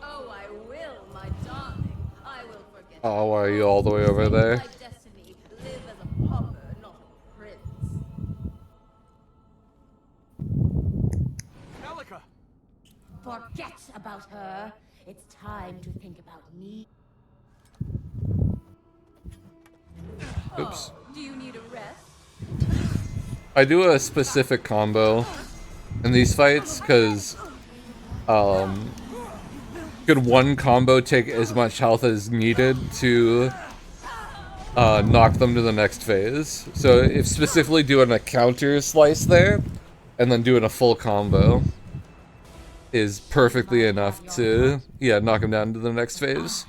Oh, I will, my darling. I will forget Oh, why are you all the way over there? My destiny, live as a pauper, not a prince. Elika! Forget about her. It's time to think about me. Oops. Do you need a rest? I do a specific combo in these fights because could one combo take as much health as needed to knock them to the next phase. So if specifically doing a counter slice there and then doing a full combo is perfectly enough to knock them down to the next phase.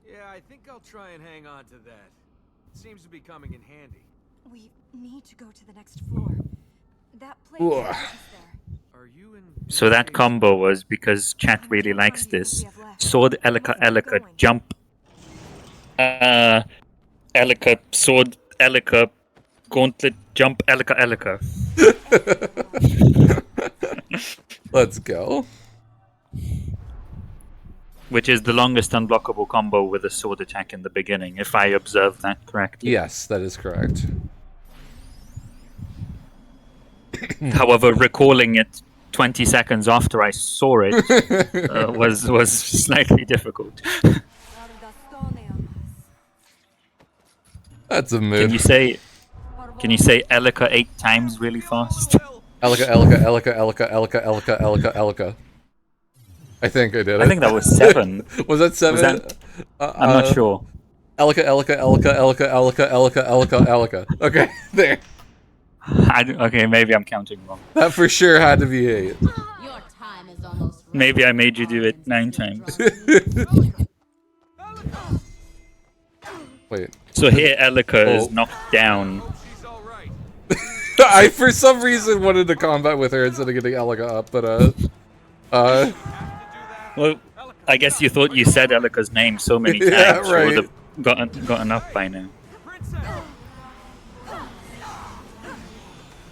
Yeah, I think I'll try and hang on to that. It seems to be coming in handy. We need to go to the next floor. That place Ugh. is there. Are you in? So that combo was because chat really likes this. Sword Elika Elika jump. Elika sword Elika gauntlet jump Elika Elika. Let's go. Which is the longest unblockable combo with a sword attack in the beginning, if I observe that correctly. Yes, that is correct. However, recalling it 20 seconds after I saw it was slightly difficult. That's a move. Can you say Elika 8 times really fast? Elika, Elika, Elika, Elika, Elika, Elika, Elika, Elika. I think I did it. I think that was 7. Was that 7? I'm not sure. Elika, Elika, Elika, Elika, Elika, Elika, Elika, Elika. Okay, there. Okay, maybe I'm counting wrong. That for sure had to be 8. Your time is almost run. Maybe I made you do it 9 times. Wait. So here Elika is knocked down. She's all right. I for some reason wanted to combat with her instead of getting Elika up, but Well, I guess you thought you said Elika's name so many times, Yeah, she right. would have gotten up by now.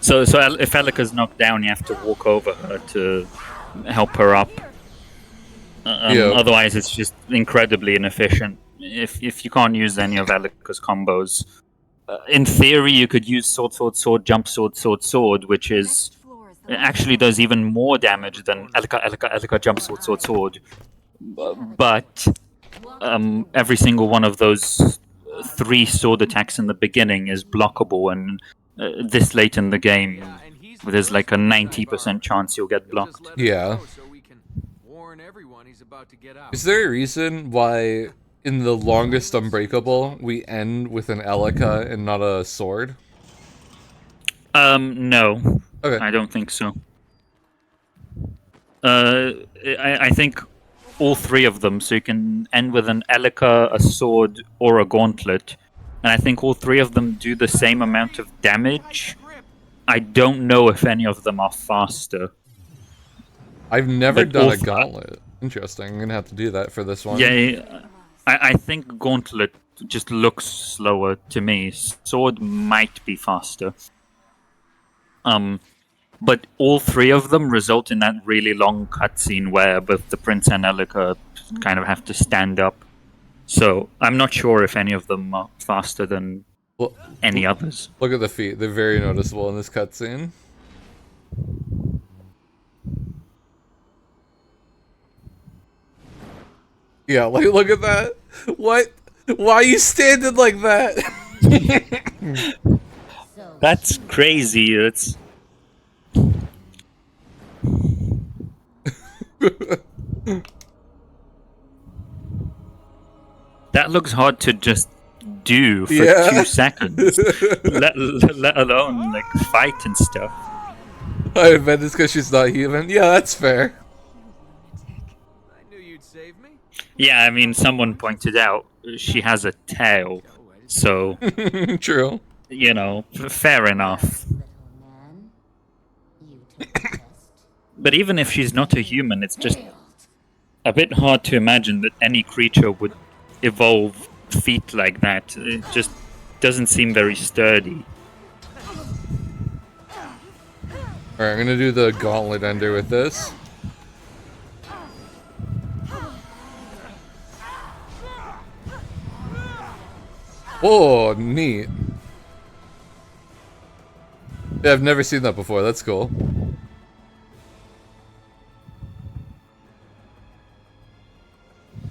So if Elika's knocked down, you have to walk over her to help her up. Otherwise, it's just incredibly inefficient. If you can't use any of Elika's combos, in theory, you could use sword, sword, sword, jump, sword, sword, sword, which is it actually does even more damage than Elika, Elika, Elika, jump, sword, sword, sword. But every single one of those 3 sword attacks in the beginning is blockable, and this late in the game, there's like a 90% chance you'll get blocked. Yeah. So we can warn everyone he's about to get out. is there a reason why in the longest Unbreakable we end with an Elika and not a sword? No. Okay. I don't think so. I think all 3 of them, so you can end with an Elika, a sword, or a gauntlet. And I think all 3 of them do the same amount of damage. I don't know if any of them are faster. I've never But done all a gauntlet. Interesting. I'm gonna have to do that for this one. Yeah, I think gauntlet just looks slower to me. Sword might be faster. But all 3 of them result in that really long cutscene where both the prince and Elika kind of have to stand up. So I'm not sure if any of them are faster than any others. Look at the feet. They're very noticeable in this cutscene. Yeah, like look at that. What? Why are you standing like that? That's crazy. It's that looks hard to just do for 2 seconds, let alone like fight and stuff. I bet it's because she's not human. Yeah, that's fair. I knew you'd save me. Yeah, I mean, someone pointed out she has a tail, so True. you know, fair enough. Little man, you took the test. But even if she's not a human, it's just a bit hard to imagine that any creature would evolve feet like that. It just doesn't seem very sturdy. Alright, I'm gonna do the gauntlet ender with this. Oh, neat. Yeah, I've never seen that before. That's cool.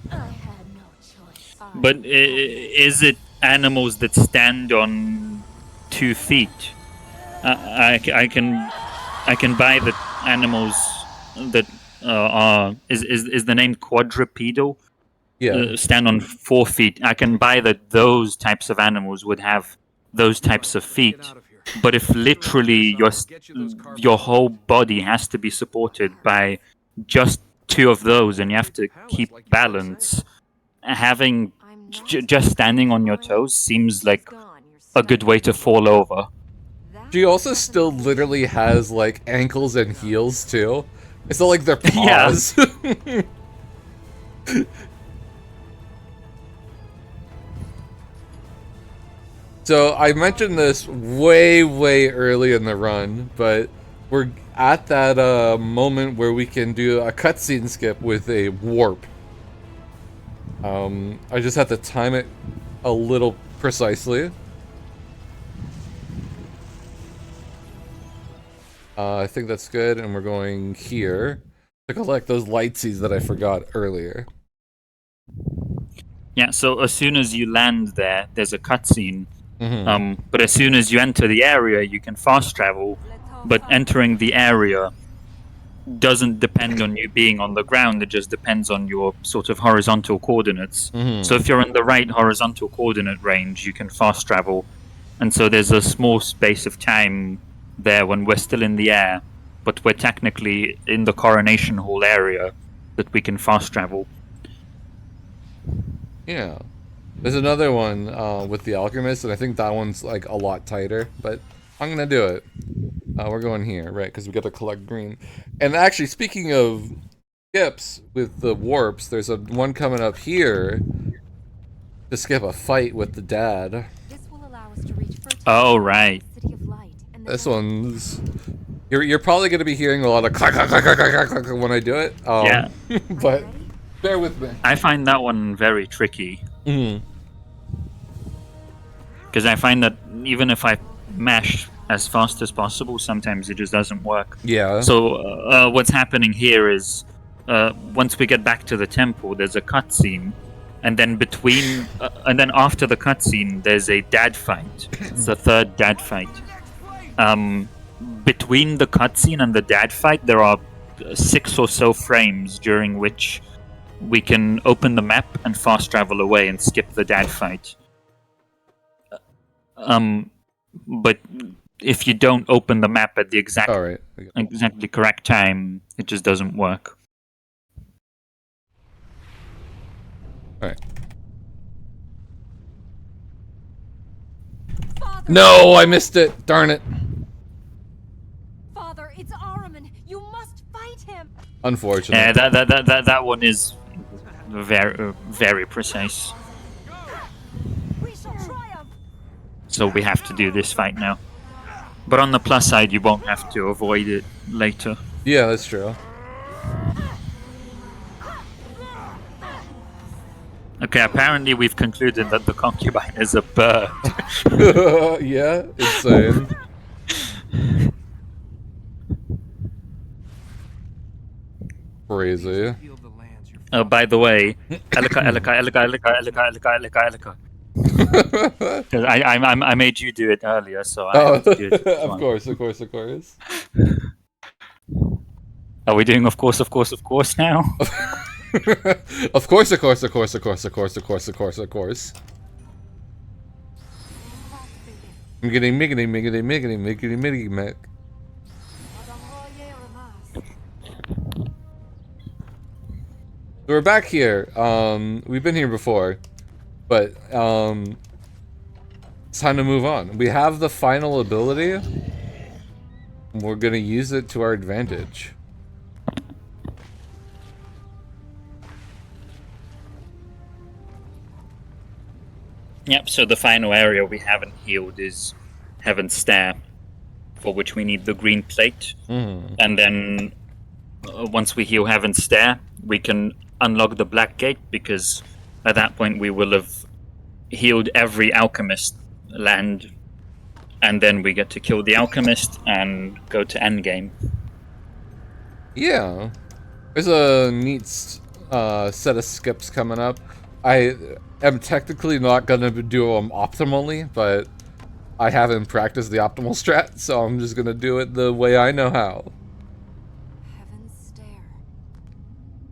I had no choice. But is it animals that stand on 2 feet? I can buy the animals that is the name quadrupedal? Yeah. Stand on 4 feet. I can buy that those types of animals would have those types of feet. But if literally your whole body has to be supported by just 2 of those, and you have to keep balance, having just standing on your toes seems like a good way to fall over. She also still literally has like ankles and heels too. It's not like they're Yeah. paws. So I mentioned this way early in the run, but we're at that moment where we can do a cutscene skip with a warp. I just have to time it a little precisely. I think that's good, and we're going here to collect those lightseeds that I forgot earlier. Yeah, so as soon as you land there, there's a cutscene. Mm-hmm. But as soon as you enter the area, you can fast travel. But entering the area doesn't depend on you being on the ground. It just depends on your sort of horizontal coordinates. Mm-hmm. So if you're in the right horizontal coordinate range, you can fast travel. And so there's a small space of time there when we're still in the air, but we're technically in the coronation hall area that we can fast travel. Yeah. There's another one with the alchemist, and I think that one's like a lot tighter, but I'm gonna do it. We're going here, right? Because we got to collect green. And actually, speaking of skips with the warps, there's one coming up here to skip a fight with the dad. This will allow us to reach Oh, right. City of Light and the This one's... You're probably going to be hearing a lot of clack, clack, clack, clack, clack, clack, clack when I do it. Yeah. But bear with me. I find that one very tricky. Mm. Because I find that even if I mash as fast as possible, sometimes it just doesn't work. Yeah. So what's happening here is once we get back to the temple, there's a cutscene, and then and then after the cutscene, there's a dad fight. It's the third dad fight. Between the cutscene and the dad fight, there are 6 or so frames during which we can open the map and fast travel away and skip the dad fight. But if you don't open the map at the exactly correct time, it just doesn't work. Alright. No, I missed it. Darn it. Father, it's Ahriman. You must fight him. Unfortunate. Yeah, that one is very precise. We shall triumph. So we have to do this fight now. But on the plus side, you won't have to avoid it later. Yeah, that's true. Okay, apparently we've concluded that the concubine is a bird. Yeah, insane. Crazy. By the way, Elika. I made you do it earlier, so I have to do it. Of course. Are we doing of course now? Of course. Miggity. We're back here. We've been here before, but it's time to move on. We have the final ability. We're gonna use it to our advantage. Yep, so the final area we haven't healed is Heaven's Stair, for which we need the green plate. And then once we heal Heaven's Stair, we can unlock the black gate, because at that point we will have healed every alchemist land, and then we get to kill the alchemist and go to endgame. Yeah. There's a neat set of skips coming up. I am technically not going to do them optimally, but I haven't practiced the optimal strat, so I'm just going to do it the way I know how. Heaven's Stair.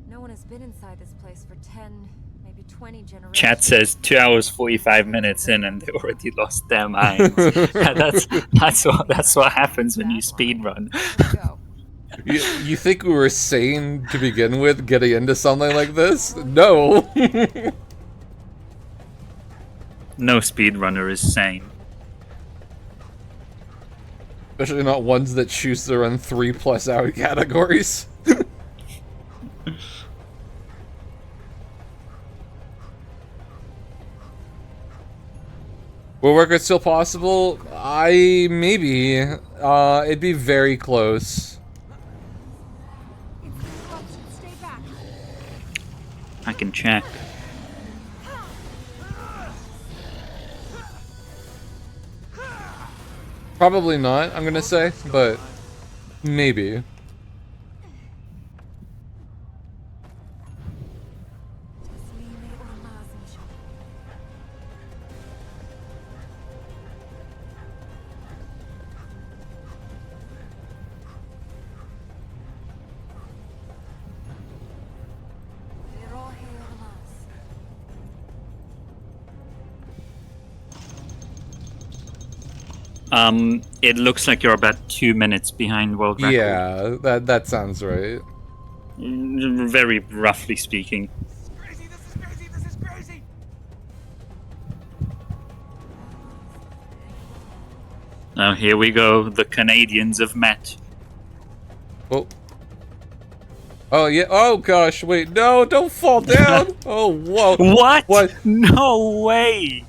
No one has been inside this place for 10, maybe 20 generations. Chat says 2 hours 45 minutes in and they already lost their minds. that's what happens when you speedrun. Let's go. You think we were sane to begin with, getting into something like this? No! No speedrunner is sane. Especially not ones that choose to run 3+ hour categories. Will work still possible? Maybe. It'd be very close. Stay back. I can check. Probably not, I'm gonna say, but maybe. It looks like you're about 2 minutes behind world record. Yeah, that sounds right. Very roughly speaking. This is crazy! Now here we go. The Canadians have met. Oh. Oh yeah. Oh gosh. Wait. No! Don't fall down. Oh whoa. What? What? No way.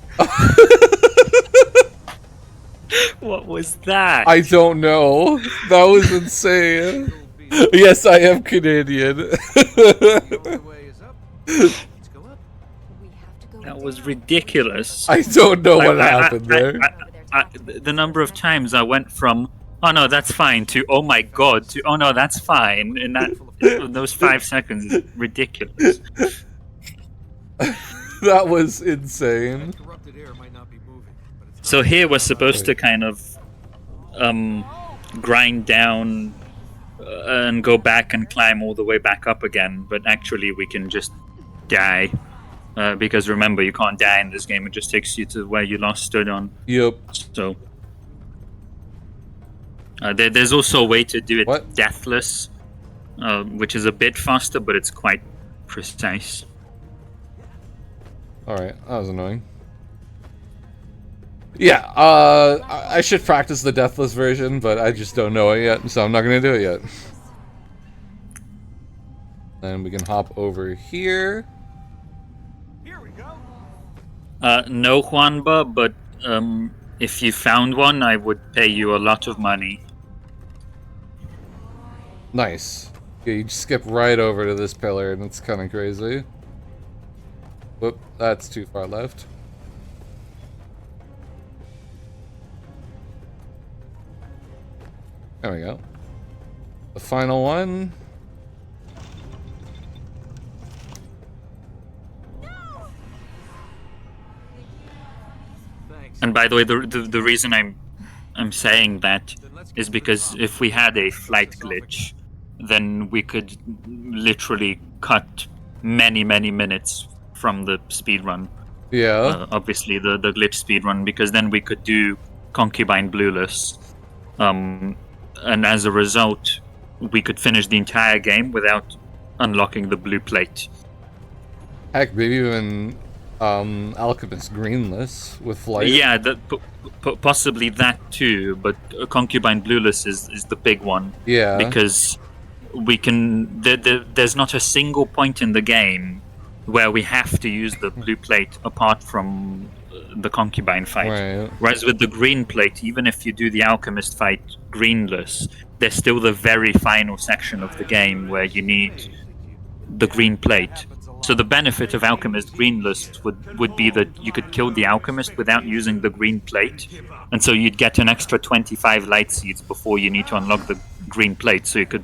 What was that? I don't know. That was insane. Yes, I am Canadian. The way is up. Let's go up. We have to go That was down. ridiculous. I don't know what happened there. The number of times I went from "oh no, that's fine" to "oh my god" to "oh no, that's fine" in those 5 seconds is ridiculous. That was insane. Corrupted air might not be moving, but it's So here we're supposed to kind of grind down and go back and climb all the way back up again, but actually we can just die. Because remember, you can't die in this game, it just takes you to where you last stood on. Yep. So there's also a way to do it What? deathless, which is a bit faster, but it's quite precise. Alright, that was annoying. Yeah, I should practice the deathless version, but I just don't know it yet, so I'm not gonna do it yet. Then we can hop over here. here we go. No Juanba, but if you found one, I would pay you a lot of money. Nice. Yeah, you just skip right over to this pillar, and it's kind of crazy. Whoop, that's too far left. There we go. The final one. Thanks. And by the way, the reason I'm saying that is because if we had a flight glitch, then we could literally cut many minutes from the speedrun. Yeah. Obviously the glitch speedrun, because then we could do Concubine Blueless. And as a result, we could finish the entire game without unlocking the blue plate. Heck, maybe even Alchemist Greenless with flight. Yeah, possibly that too, but Concubine Blueless is the big one. Yeah. Because we can. There's not a single point in the game where we have to use the blue plate apart from the concubine fight. Right. Whereas with the green plate, even if you do the alchemist fight greenless, there's still the very final section of the game where you need the green plate. So the benefit of Alchemist Greenlist would be that you could kill the Alchemist without using the green plate, and so you'd get an extra 25 light seeds before you need to unlock the green plate, so you could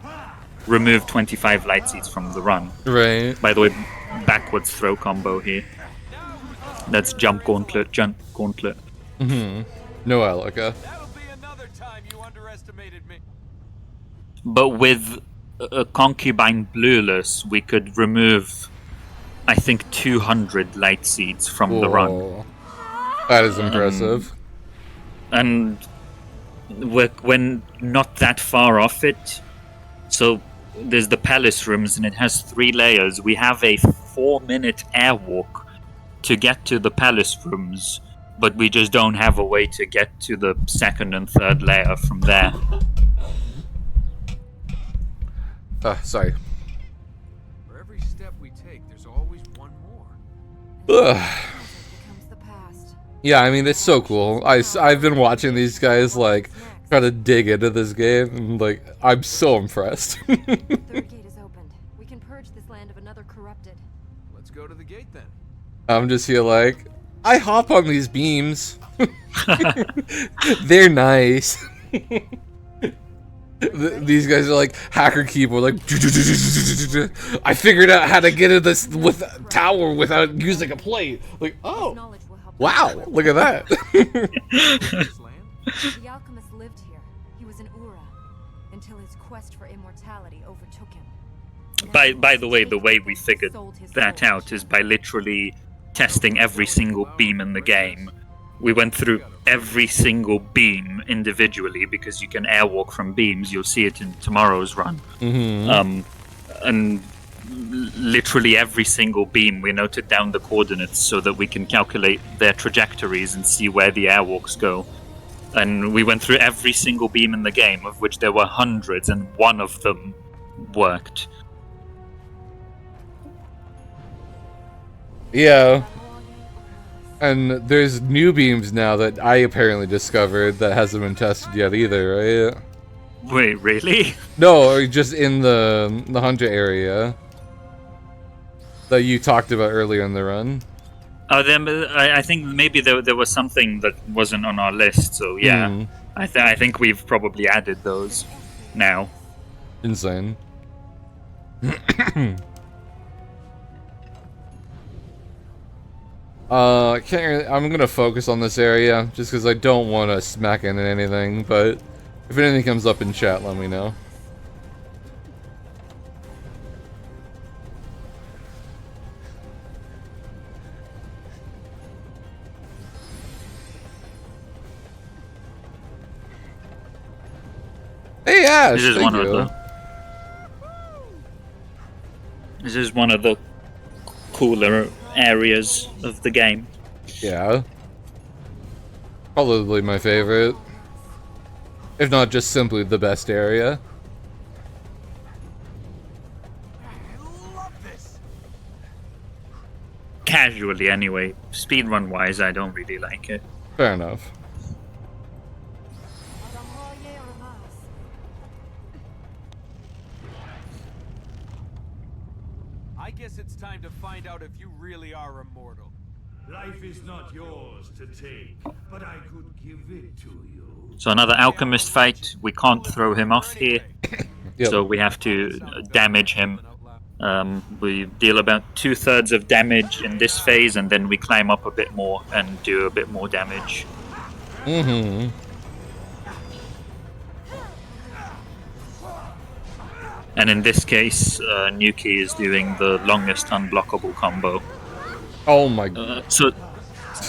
remove 25 light seeds from the run. Right. By the way, backwards throw combo here. That's jump gauntlet, jump gauntlet. No Alika. That'll be another time you underestimated me. But with a concubine blueless, we could remove, I think, 200 light seeds from the run. Whoa. That is impressive. And we're not that far off it. So there's the palace rooms, and it has 3 layers. We have a 4-minute airwalk to get to the palace rooms, but we just don't have a way to get to the 2nd and 3rd layer from there. Sorry. For every step we take, there's always one more. Ugh. Becomes the past. Yeah, I mean, it's so cool. I've been watching these guys, like, try to dig into this game, and, like, I'm so impressed. The third gate is opened. We can purge this land of another corrupted. Let's go to the gate then. I'm just here like, I hop on these beams. They're nice. These guys are like hacker keyboard, like I figured out how to get in this with tower without using a plate. Like, oh, Knowledge will help. wow, look at that. This land? The alchemist lived here. He was an Ura until his quest for immortality overtook him. By the way we figured that out is by literally testing every single beam in the game. We went through every single beam individually because you can airwalk from beams. You'll see it in tomorrow's run. And literally every single beam, we noted down the coordinates so that we can calculate their trajectories and see where the airwalks go. And we went through every single beam in the game, of which there were hundreds, and one of them worked. Yeah. And there's new beams now that I apparently discovered that hasn't been tested yet either, right? Wait, really? No, or just in the hunter area that you talked about earlier in the run. Oh, then I think maybe there was something that wasn't on our list. So yeah, I think we've probably added those now. Insane. I'm gonna focus on this area just because I don't want to smack into anything. But if anything comes up in chat, let me know. Hey Ash, This is thank one you. of the. This is one of the cooler areas of the game. Yeah. Probably my favorite. If not just simply the best area. Casually, anyway. Speedrun wise, I don't really like it. Fair enough. I guess it's time to find out if you really are immortal. Life is not yours to take, but I could give it to you. So another alchemist fight. We can't throw him off here, Yep. so we have to damage him. We deal about 2/3 of damage in this phase, and then we climb up a bit more and do a bit more damage. Mm-hmm. And in this case, Nukie is doing the longest unblockable combo. Oh my. So,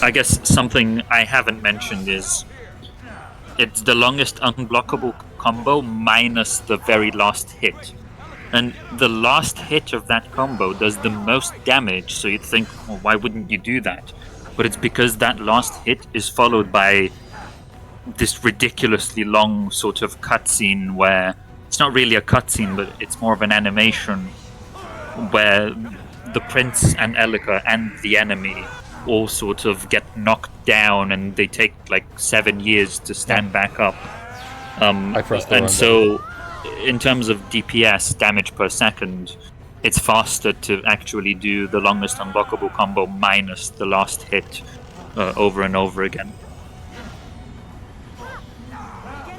I guess something I haven't mentioned is it's the longest unblockable combo minus the very last hit. And the last hit of that combo does the most damage, so you'd think, well, why wouldn't you do that? But it's because that last hit is followed by this ridiculously long sort of cutscene where it's not really a cutscene, but it's more of an animation where the prince and Elika and the enemy all sort of get knocked down, and they take like 7 years to stand back up. I pressed the wrong and so, in terms of DPS, damage per second, it's faster to actually do the longest unblockable combo minus the last hit over and over again.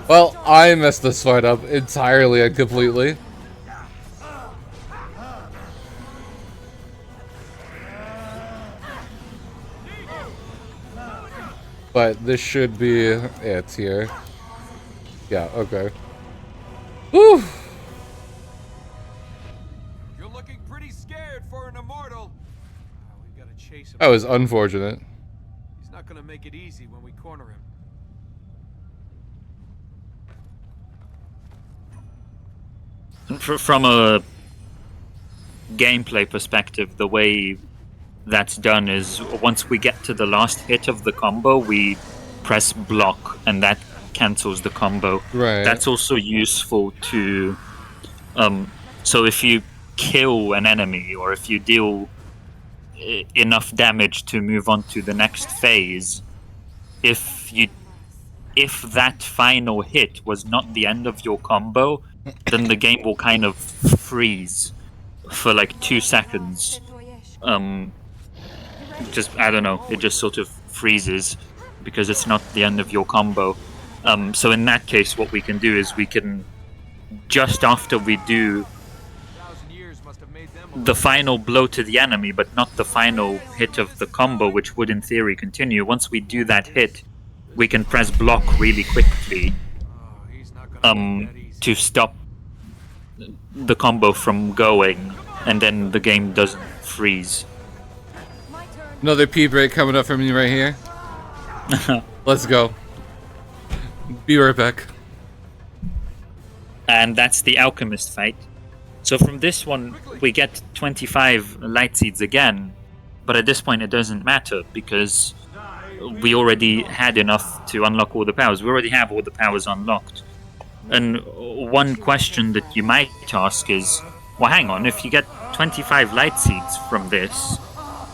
Well, I messed this fight up entirely and completely. But this should be it here. Yeah, okay. Whew! You're looking pretty scared for an immortal. We gotta chase him. That was unfortunate. He's not gonna make it easy when we corner him. From a gameplay perspective, the way that's done is once we get to the last hit of the combo, we press block, and that cancels the combo. Right. That's also useful to... so if you kill an enemy, or if you deal enough damage to move on to the next phase, if that final hit was not the end of your combo, then the game will kind of freeze for like 2 seconds. Just, I don't know, it just sort of freezes because it's not the end of your combo. So in that case, what we can do is we can, just after we do the final blow to the enemy, but not the final hit of the combo, which would in theory continue, once we do that hit, we can press block really quickly to stop the combo from going, and then the game doesn't freeze. Another P break coming up for me right here. Let's go. Be right back. And that's the alchemist fight. So from this one, we get 25 light seeds again, but at this point it doesn't matter because we already had enough to unlock all the powers. We already have all the powers unlocked. And one question that you might ask is, well, hang on, if you get 25 light seeds from this,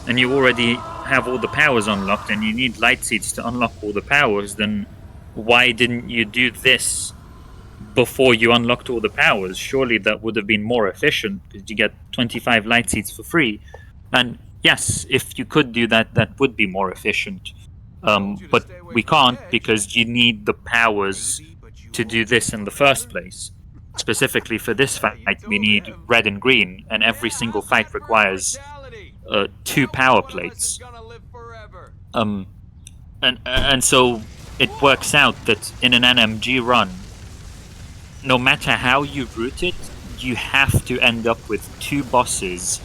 and you already have all the powers unlocked, and you need light seeds to unlock all the powers, then why didn't you do this before you unlocked all the powers? Surely that would have been more efficient, because you get 25 light seeds for free. And yes, if you could do that, that would be more efficient. But we can't, because you need the powers to do this in the first place. Specifically for this fight, we need red and green, and every single fight requires 2 power plates. And so it works out that in an NMG run, no matter how you route it, you have to end up with 2 bosses.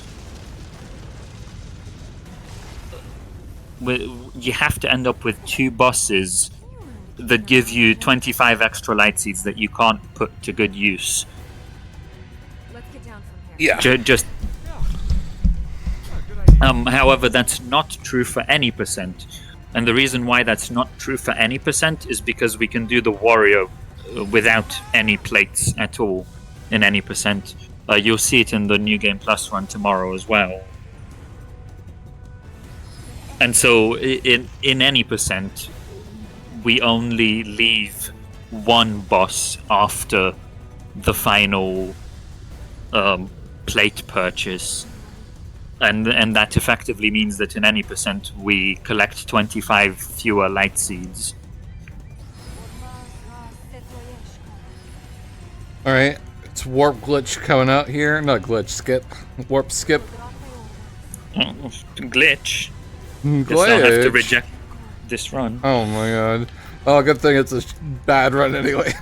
You have to end up with 2 bosses that give you 25 extra light seeds that you can't put to good use. Let's get down from here. Yeah. However, that's not true for any percent. And the reason why that's not true for any percent is because we can do the warrior without any plates at all in any percent. You'll see it in the New Game Plus run tomorrow as well. And so in any percent, we only leave 1 boss after the final plate purchase. And that effectively means that in any percent we collect 25 fewer light seeds. Alright, it's warp glitch coming out here. Not glitch, skip. Warp skip. Glitch. Glitch. I'll have to reject this run. Oh my god. Oh, good thing it's a bad run anyway.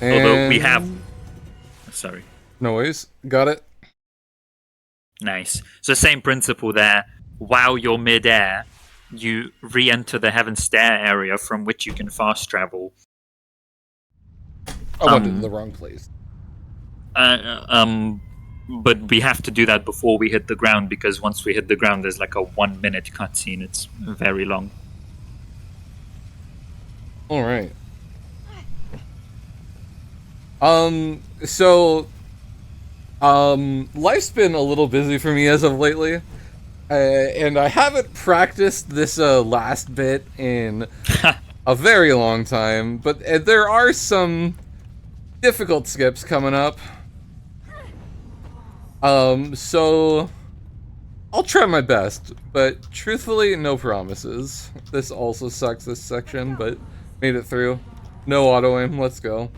Although we have... Sorry. Noise. Got it. Nice. So same principle there. While you're mid-air, you re-enter the Heaven Stair area from which you can fast travel. I went to the wrong place. But we have to do that before we hit the ground, because once we hit the ground there's like a 1-minute cutscene. It's very long. Alright. So life's been a little busy for me as of lately, and I haven't practiced this last bit in a very long time, but there are some difficult skips coming up. So I'll try my best, but truthfully, no promises. This also sucks, this section, but made it through. No auto aim, let's go.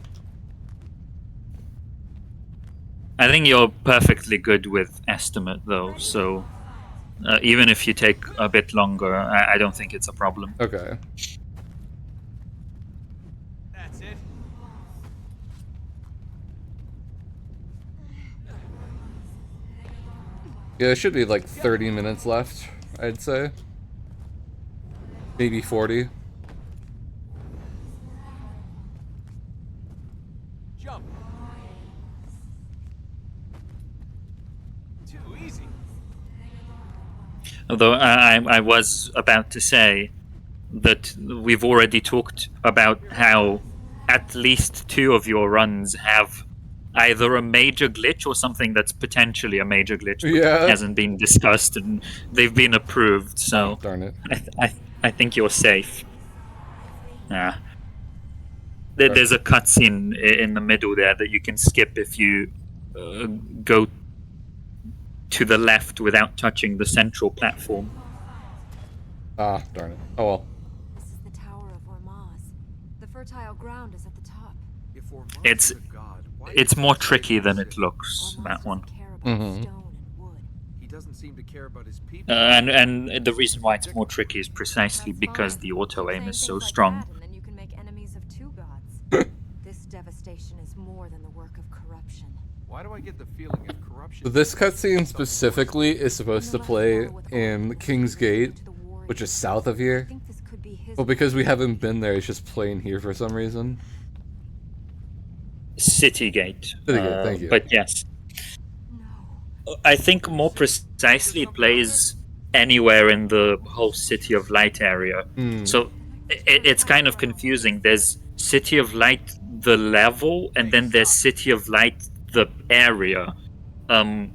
I think you're perfectly good with estimate, though, so even if you take a bit longer, I don't think it's a problem. Okay. That's it. Yeah, there should be like 30 minutes left, I'd say. Maybe 40. Jump. Too easy. Although I was about to say that we've already talked about how at least 2 of your runs have either a major glitch or something that's potentially a major glitch but Yeah. hasn't been discussed, and they've been approved, so Darn it. I think you're safe. Yeah. There's a cutscene in the middle there that you can skip if you go to the left without touching the central platform. Ah, darn it. Oh well. This is the Tower of Ormaz. The fertile ground is at the top. If Ormaz It's- is a god, why It's does more he tricky than it sit? looks, Ormaz that one. doesn't care about Mhm. stone and wood. He doesn't seem to care about his people. And the reason why it's more tricky is precisely That's because fine. the auto Keep aim is saying so things like strong. that, and then you can make enemies of 2 gods. This devastation is more than the work of corruption. Why do I get the feeling of corruption? So this cutscene specifically is supposed to play in King's Gate, which is south of I here. think this could be his But because we haven't been there, it's just playing here for some reason. Citygate. Citygate, thank you. But yes, No. I think more precisely it plays anywhere in the whole City of Light area. Hmm. So it's kind of confusing. There's City of Light, the level, and then there's City of Light, the area. And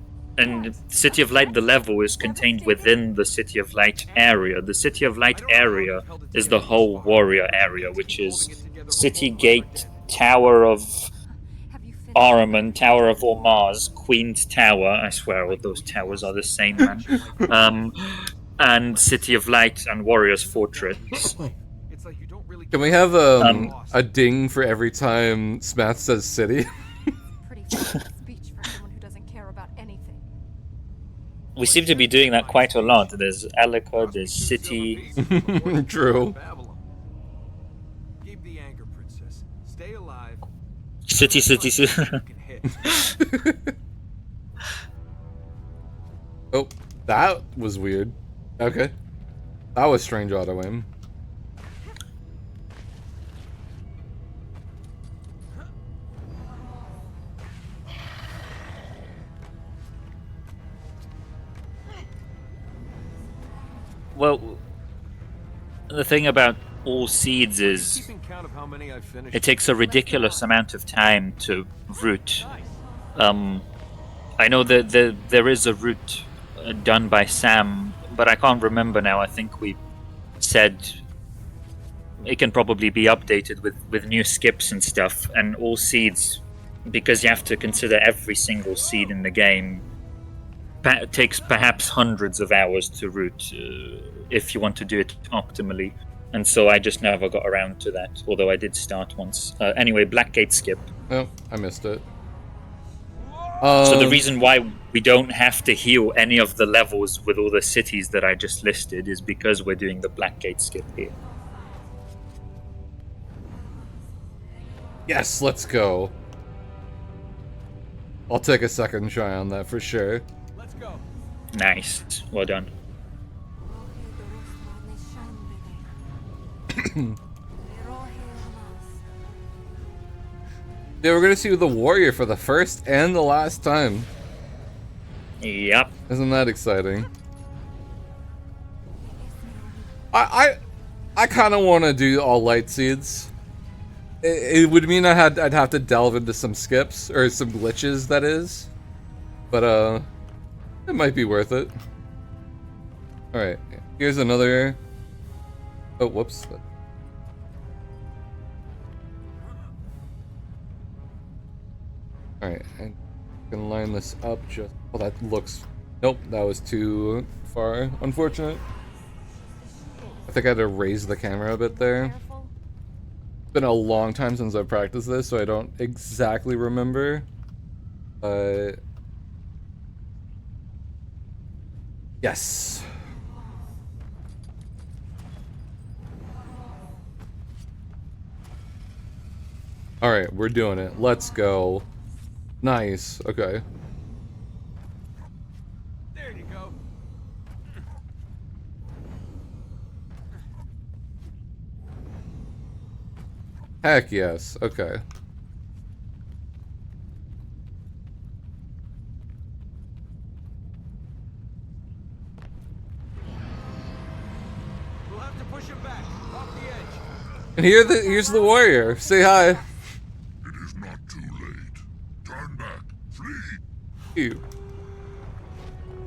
City of Light, the level, is contained within the City of Light area. The City of Light area is the whole warrior area, which is City Gate, Tower of Have you finished? Ahriman, Tower of Ormaz, Queen's Tower. I swear all those towers are the same, man. And City of Light and Warrior's Fortress. It's like you don't really Can we have a ding for every time Smath says city? Pretty fast speech for someone who doesn't care about anything. We seem to be doing that quite a lot. There's Elika, there's City. True. Babylon. Keep the anger, princess. Stay alive. City. You can hit. Oh, that was weird. Okay. That was strange auto aim. Well, the thing about all seeds is Keeping count of how many I've finished. it takes a ridiculous amount of time to root. I know that there is a route done by Sam, but I can't remember now. I think we said it can probably be updated with new skips and stuff, and all seeds, because you have to consider every single seed in the game. It takes perhaps hundreds of hours to root if you want to do it optimally. And so I just never got around to that, although I did start once. Anyway, Blackgate skip. Oh, I missed it. So the reason why we don't have to heal any of the levels with all the cities that I just listed is because we're doing the Blackgate skip here. Yes, let's go. I'll take a second try on that for sure. Let's go. Nice. Well done. Yeah, we're gonna see the warrior for the first and the last time. Yep. Isn't that exciting? I kind of want to do all light seeds. It would mean I'd have to delve into some skips or some glitches, that is. But it might be worth it. All right, here's another. Oh, whoops. Alright, I can line this up just... Oh, that looks... Nope, that was too far. Unfortunate. I think I had to raise the camera a bit there. Careful. It's been a long time since I've practiced this, so I don't exactly remember. But... Yes! Alright, we're doing it. Let's go. Nice. Okay. There you go. Heck yes. Okay. We'll have to push him back off the edge. And here's the warrior. Say hi. It is not too late. Turn back. Flee. You.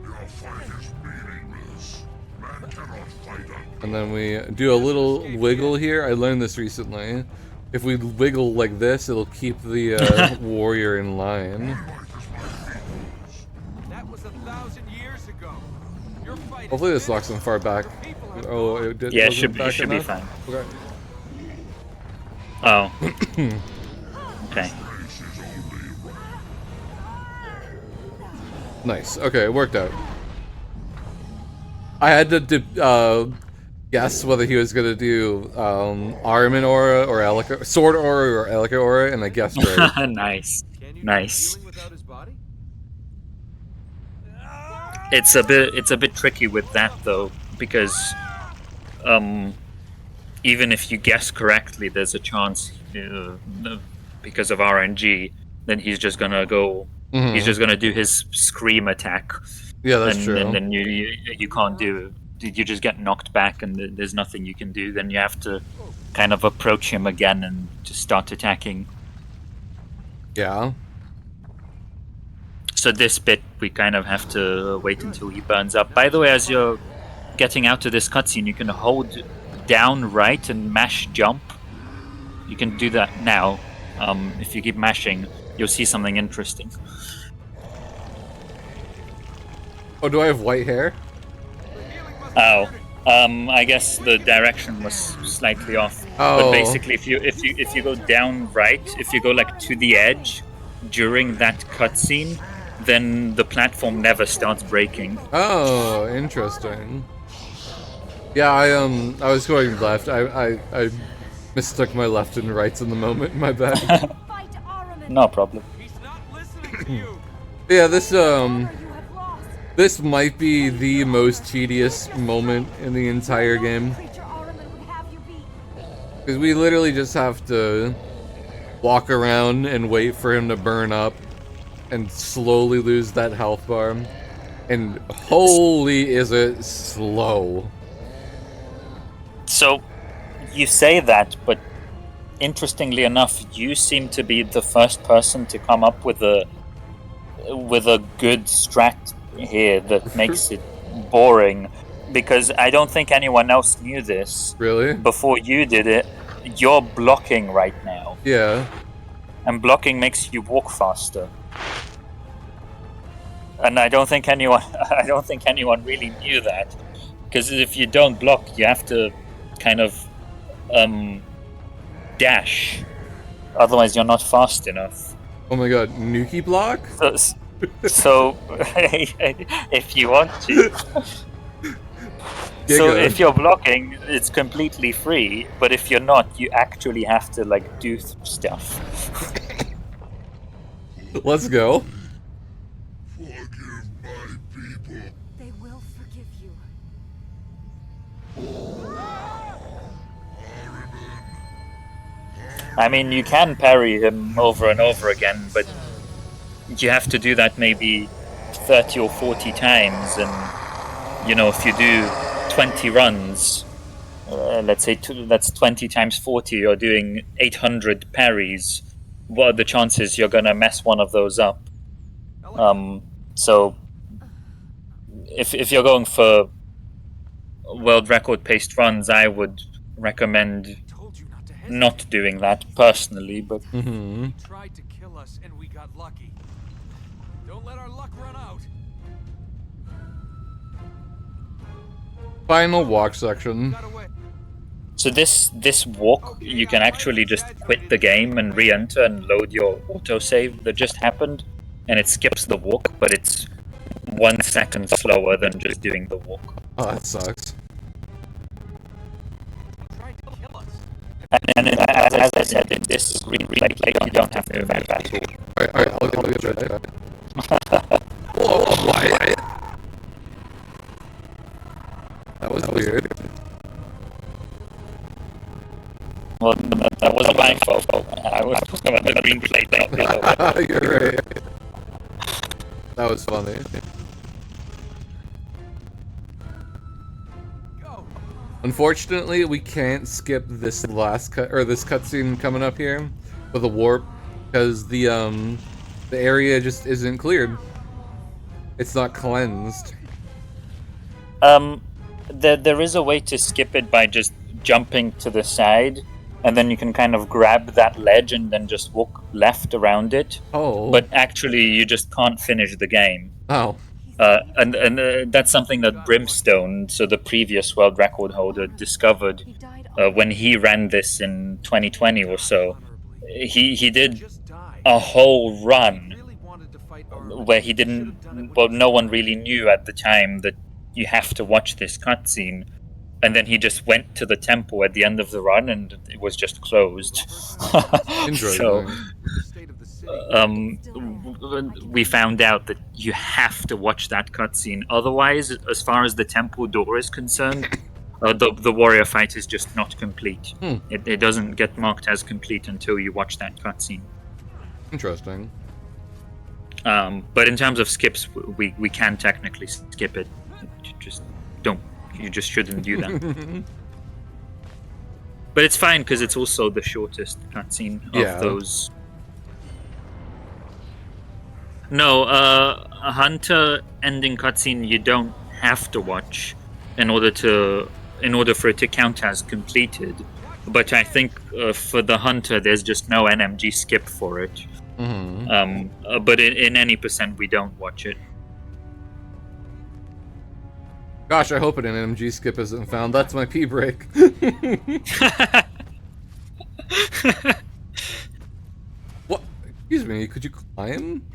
Your fight is meaningless. Man cannot fight up. And then we do a little wiggle here. I learned this recently. If we wiggle like this, it'll keep the warrior in line. That was 1,000 years ago. Your fight Hopefully this locks him far back. Oh, it did. Yeah, it wasn't back should be enough? fine. Okay. Oh. Okay. Nice. Okay, it worked out. I had to guess whether he was gonna do Armin aura or Elika, sword aura or Elika aura, and I guessed right. Nice. Can you Nice. do healing without his body? It's a bit tricky with that though, because even if you guess correctly, there's a chance because of RNG, then he's just gonna go. Mhm. He's just gonna do his scream attack. Yeah, that's and, true. And then you can't do. You just get knocked back, and there's nothing you can do. Then you have to kind of approach him again and just start attacking. Yeah. So this bit, we kind of have to wait until he burns up. By the way, as you're getting out of this cutscene, you can hold down right and mash jump. You can do that now. If you keep mashing, you'll see something interesting. Oh, do I have white hair? Oh, I guess the direction was slightly off. Oh. But basically, if you go down right, if you go like to the edge during that cutscene, then the platform never starts breaking. Oh, interesting. Yeah, I was going left. I mistook my left and rights in the moment. My bad. Fight Araman. No problem. He's not listening to you. Yeah, this You have lost. this might be the most tedious moment in the entire game. Creature Araman would have you beat. Because we literally just have to walk around and wait for him to burn up and slowly lose that health bar. And holy is it slow. So, you say that, but interestingly enough, you seem to be the first person to come up with a good strat here that makes it boring. Because I don't think anyone else knew this. Really? Before you did it. You're blocking right now, Yeah. and blocking makes you walk faster. And I don't think anyone really knew that, because if you don't block, you have to kind of dash. Otherwise, you're not fast enough. Oh my god, Nukie block? So if you want to. So Giga. if you're blocking, it's completely free. But if you're not, you actually have to like do stuff. Let's go. Forgive my people. They will forgive you. I mean, you can parry him over and over again, but you have to do that maybe 30 or 40 times. And you know, if you do 20 runs, let's say that's 20 times 40, you're doing 800 parries. What are the chances you're gonna mess one of those up? So if you're going for world record paced runs, I would recommend Told you not to hesitate. not doing that personally. But Mm-hmm. He tried to kill kill us, and we got lucky. Don't let our luck run out. Final walk section. Got away. So this walk, you can actually just quit the game and re-enter and load your autosave that just happened, and it skips the walk, but it's 1 second slower than just doing the walk. Oh, that sucks. Try to kill us. And as I said, in this replay, you don't have to move at all. Alright, I'll try that. Whoa, what? That was weird. Well, that wasn't my fault. I was talking about the replay, not the You're right. That was funny. Go. Unfortunately, we can't skip this last cut or this cutscene coming up here with a warp because the area just isn't cleared. It's not cleansed. There is a way to skip it by just jumping to the side, and then you can kind of grab that ledge and then just walk left around it. Oh. But actually, you just can't finish the game. Oh. And that's something that Brimstone, so the previous world record holder, discovered when he ran this in 2020 or so. He did a whole run where he didn't. Well, no one really knew at the time that you have to watch this cutscene. And then he just went to the temple at the end of the run, and it was just closed. So, we found out that you have to watch that cutscene. Otherwise, as far as the temple door is concerned, the warrior fight is just not complete. It doesn't get marked as complete until you watch that cutscene. Interesting. But in terms of skips, we can technically skip it. Just don't. You just shouldn't do that. But it's fine because it's also the shortest cutscene of those. No, a hunter ending cutscene you don't have to watch in order for it to count as completed. But I think for the hunter, there's just no NMG skip for it. But in any percent, we don't watch it. Gosh, I hope an NMG skip isn't found. That's my pee break. What? Excuse me, could you climb?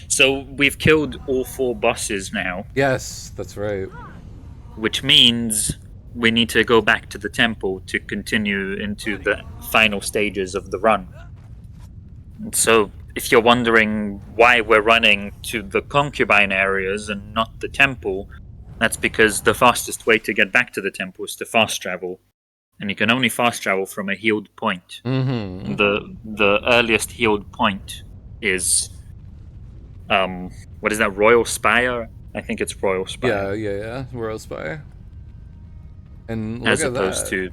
So we've killed all 4 bosses now. Yes, that's right. Which means we need to go back to the temple to continue into the final stages of the run. And so, if you're wondering why we're running to the concubine areas and not the temple, that's because the fastest way to get back to the temple is to fast travel. And you can only fast travel from a healed point. The earliest healed point is... what is that, Royal Spire? I think it's Royal Spire. Yeah, Royal Spire. And look as at opposed that. to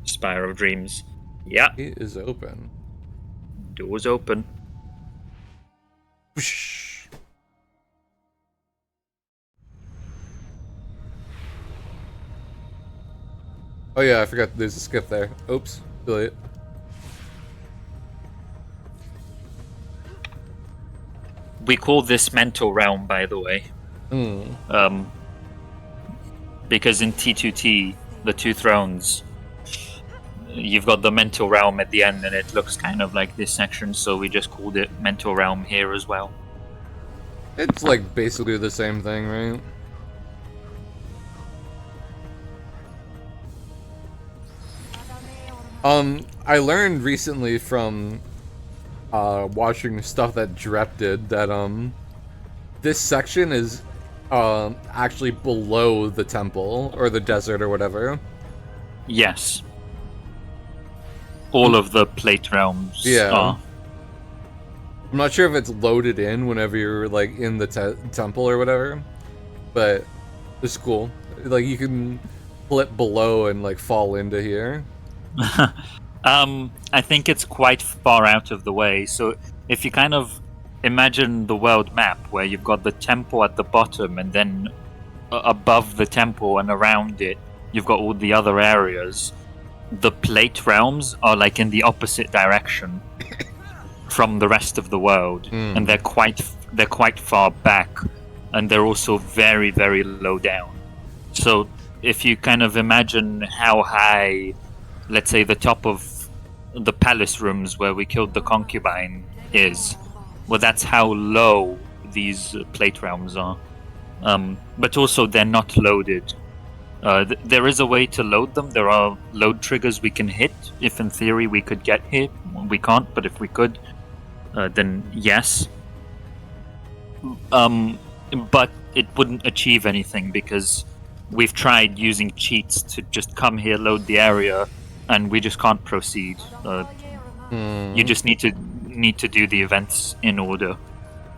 Spire of Dreams. Yeah. It is open. Door's open. Whoosh. Oh yeah, I forgot there's a skip there. Oops, delete. We call this Mental Realm, by the way. Because in T2T, the Two Thrones, you've got the Mental Realm at the end, and it looks kind of like this section, so we just called it Mental Realm here as well. It's like basically the same thing, right? I learned recently from watching stuff that Drep did that this section is actually below the temple or the desert or whatever. Yes. All of the plate realms are. I'm not sure if it's loaded in whenever you're like in the temple or whatever, but it's cool. Like you can flip below and like fall into here. I think it's quite far out of the way. So if you kind of imagine the world map where you've got the temple at the bottom and then above the temple and around it you've got all the other areas. The plate realms are like in the opposite direction from the rest of the world, and they're quite far back, and they're also very, very low down. So if you kind of imagine how high, let's say, the top of the palace rooms where we killed the concubine is, well, that's how low these plate realms are. But also they're not loaded. There is a way to load them. There are load triggers we can hit if in theory we could get here. We can't, but if we could, then yes. But it wouldn't achieve anything because we've tried using cheats to just come here, load the area, and we just can't proceed. You just need to do the events in order.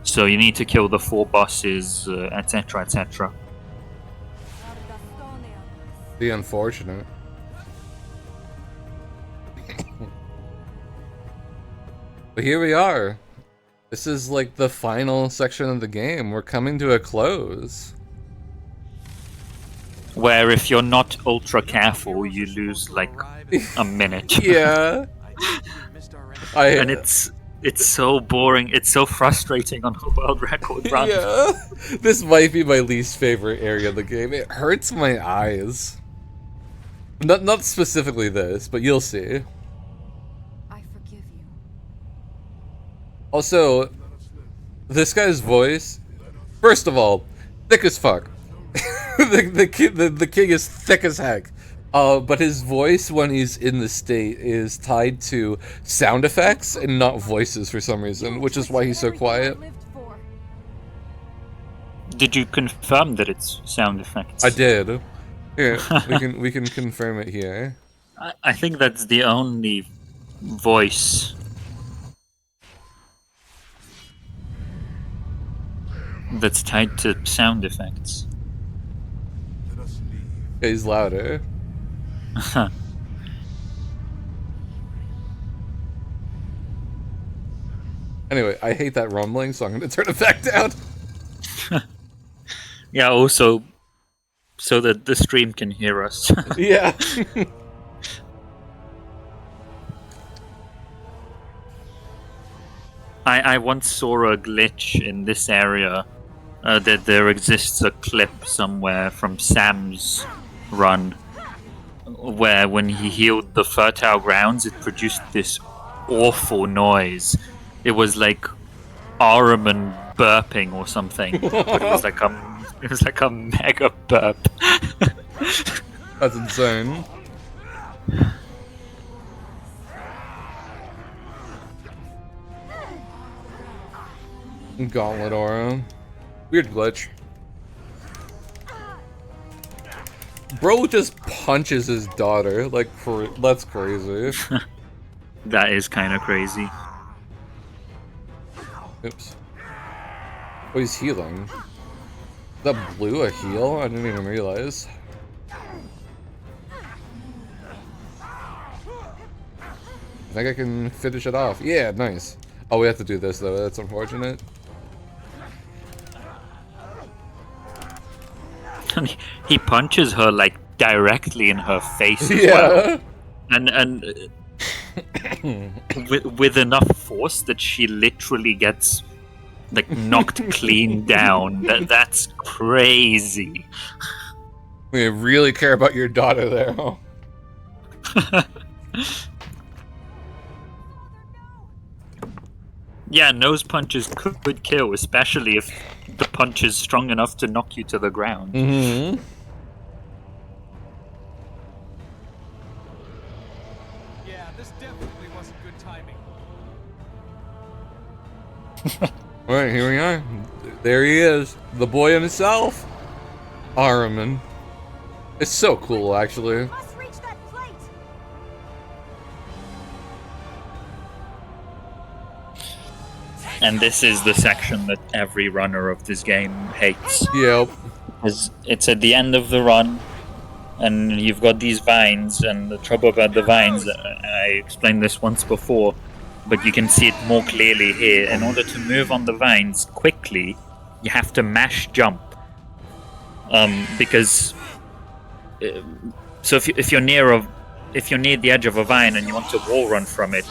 So you need to kill the 4 bosses, etc., etc. The unfortunate. But here we are. This is like the final section of the game. We're coming to a close. Where if you're not ultra careful, you lose like a minute. Yeah. And it's so boring. It's so frustrating on a world record run. Yeah. This might be my least favorite area of the game. It hurts my eyes. Not specifically this, but you'll see. I forgive you. Also, this guy's voice, first of all, thick as fuck. the king is thick as heck. But his voice when he's in the state is tied to sound effects and not voices for some reason, which is why he's so quiet. Did you confirm that it's sound effects? I did. Here, we can confirm it here. I think that's the only voice that's tied to sound effects. Yeah, he's louder. Anyway, I hate that rumbling, so I'm gonna turn it back down. Yeah, also so that the stream can hear us. Yeah. I once saw a glitch in this area that there exists a clip somewhere from Sam's run where when he healed the fertile grounds it produced this awful noise. It was like Ahriman burping or something. But it was like a mega burp. That's insane. Gauntlet aura. Weird glitch. Bro just punches his daughter. Like, that's crazy. That is kind of crazy. Oops. Oh, he's healing. Is that blue a heal? I didn't even realize. I think I can finish it off. Yeah, nice. Oh, we have to do this though. That's unfortunate. He punches her like directly in her face as Yeah. well. And with enough force that she literally gets like knocked clean down. That's crazy. We really care about your daughter there, huh? Yeah, nose punches could kill, especially if the punch is strong enough to knock you to the ground. Mm-hmm. Yeah, this definitely wasn't good timing. Alright, here we are. There he is. The boy himself. Ahriman. It's so cool, actually. Must reach that plate. And this is the section that every runner of this game hates. Yep. It's at the end of the run, and you've got these vines, and the trouble about the vines, I explained this once before, but you can see it more clearly here. In order to move on the vines quickly, you have to mash jump. Because So if you're near the edge of a vine and you want to wall run from it,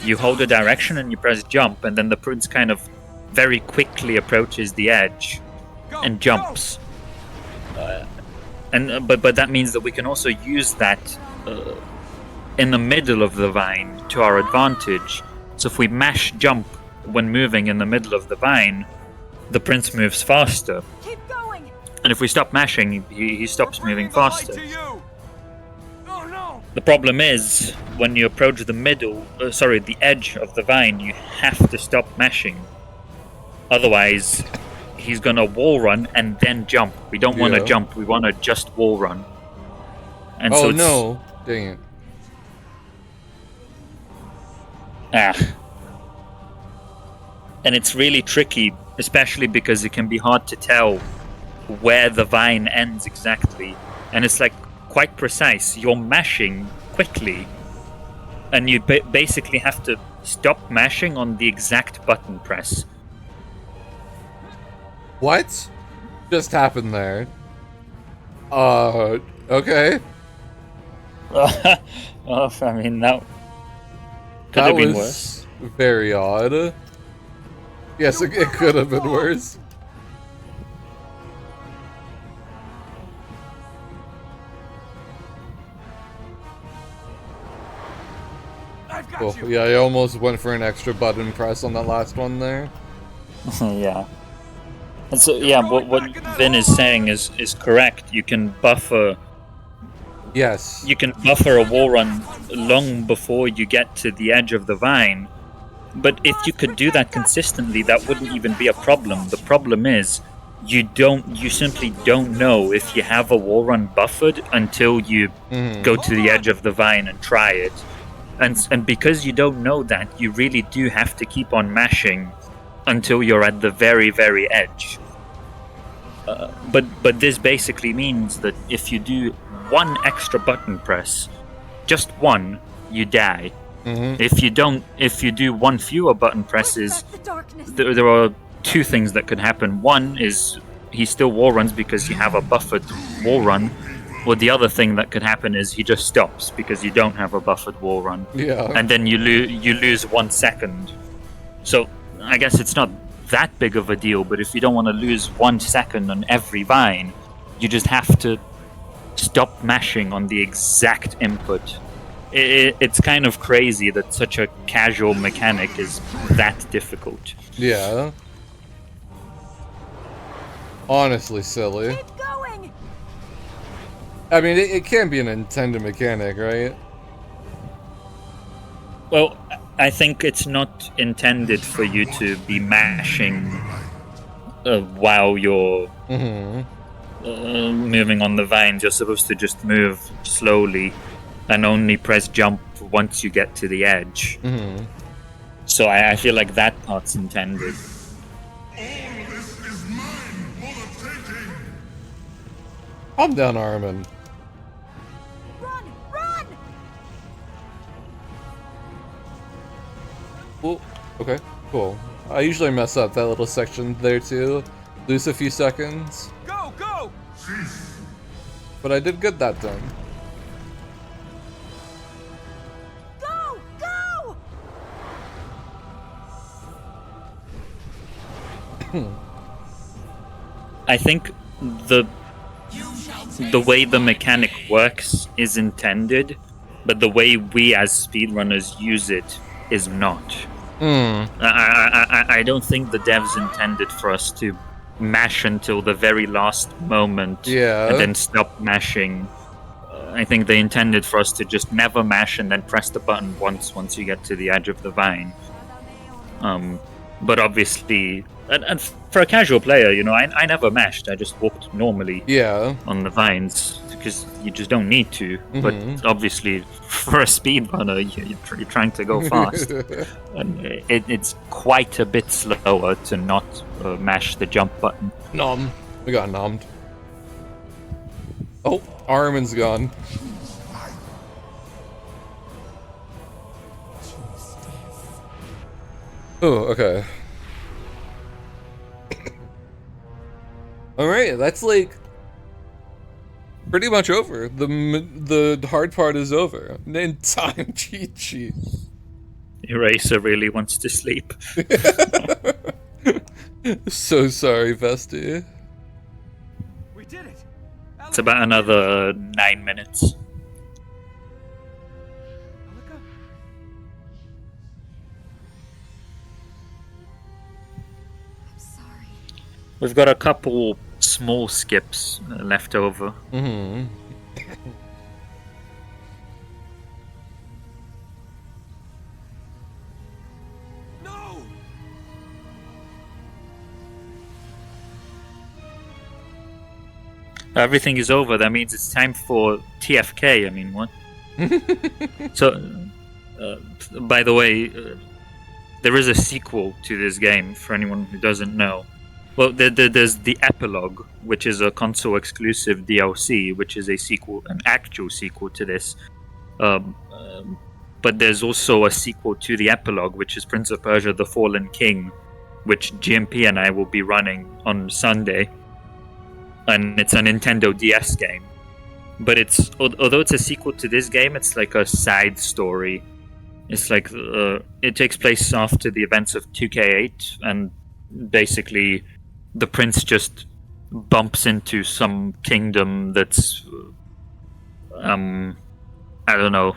you hold a direction and you press jump, and then the prince kind of very quickly approaches the edge and jumps. But that means that we can also use that in the middle of the vine to our advantage. So if we mash jump when moving in the middle of the vine, the prince moves faster. Keep going. And if we stop mashing, he stops moving faster. Oh, no. The problem is, when you approach the edge of the vine, you have to stop mashing. Otherwise, he's gonna wall run and then jump. We don't want to jump, we want to just wall run. And oh so it's, no, dang it. And it's really tricky, especially because it can be hard to tell where the vine ends exactly. And it's like quite precise. You're mashing quickly, and you basically have to stop mashing on the exact button press. What just happened there? Okay. Well, I mean, that could have been worse. Very odd. Yes, it could have been worse. I've got Cool. you. Yeah, I almost went for an extra button press on that last one there. Yeah. And so, yeah, what Vin is saying is correct. You can buffer. Yes. You can buffer a wall run long before you get to the edge of the vine. But if you could do that consistently, that wouldn't even be a problem. The problem is, you simply don't know if you have a wall run buffered until you go to the edge of the vine and try it. And because you don't know that, you really do have to keep on mashing until you're at the very, very edge. But this basically means that if you do one extra button press, just one, you die. If you do one fewer button presses, there are two things that could happen. One is he still wall runs because you have a buffered wall run, or the other thing that could happen is he just stops because you don't have a buffered wall run. Yeah. And then you lose 1 second. So I guess it's not that big of a deal, but if you don't want to lose 1 second on every vine, you just have to stop mashing on the exact input. It's kind of crazy that such a casual mechanic is that difficult. Yeah. Honestly, silly. Keep going. I mean, it can't be an intended mechanic, right? Well, I think it's not intended for you to be mashing while you're moving on the vines. You're supposed to just move slowly and only press jump once you get to the edge. So I feel like that part's intended. Calm down, Armin. Run, run. Well, okay, cool. I usually mess up that little section there too. Lose a few seconds. Go, go. But I did good that time. Go, go. I think the way the mechanic works is intended, but the way we as speedrunners use it is not. I don't think the devs intended for us to mash until the very last moment and then stop mashing. I think they intended for us to just never mash and then press the button once you get to the edge of the vine. But obviously, and for a casual player, you know, I never mashed. I just walked normally on the vines because you just don't need to. But obviously, for a speedrunner, you're trying to go fast. And it's quite a bit slower to not mash the jump button. Nom. We got nommed. Oh, Armin's gone. Oh, okay. Alright, that's like pretty much over. The hard part is over. In time, cheat sheet. Eraser really wants to sleep. So sorry, Vesti. We did it. It's about another 9 minutes. Alika? I'm sorry. We've got a couple small skips left over. Mm-hmm. No! Everything is over. That means it's time for TFK. I mean, what? So, by the way, there is a sequel to this game for anyone who doesn't know. Well, there's the epilogue, which is a console exclusive DLC, which is a sequel, an actual sequel to this. But there's also a sequel to the epilogue, which is Prince of Persia: The Fallen King, which GMP and I will be running on Sunday. And it's a Nintendo DS game. But it's although it's a sequel to this game, it's like a side story. It's like it takes place after the events of 2K8, and basically the prince just bumps into some kingdom that's I don't know.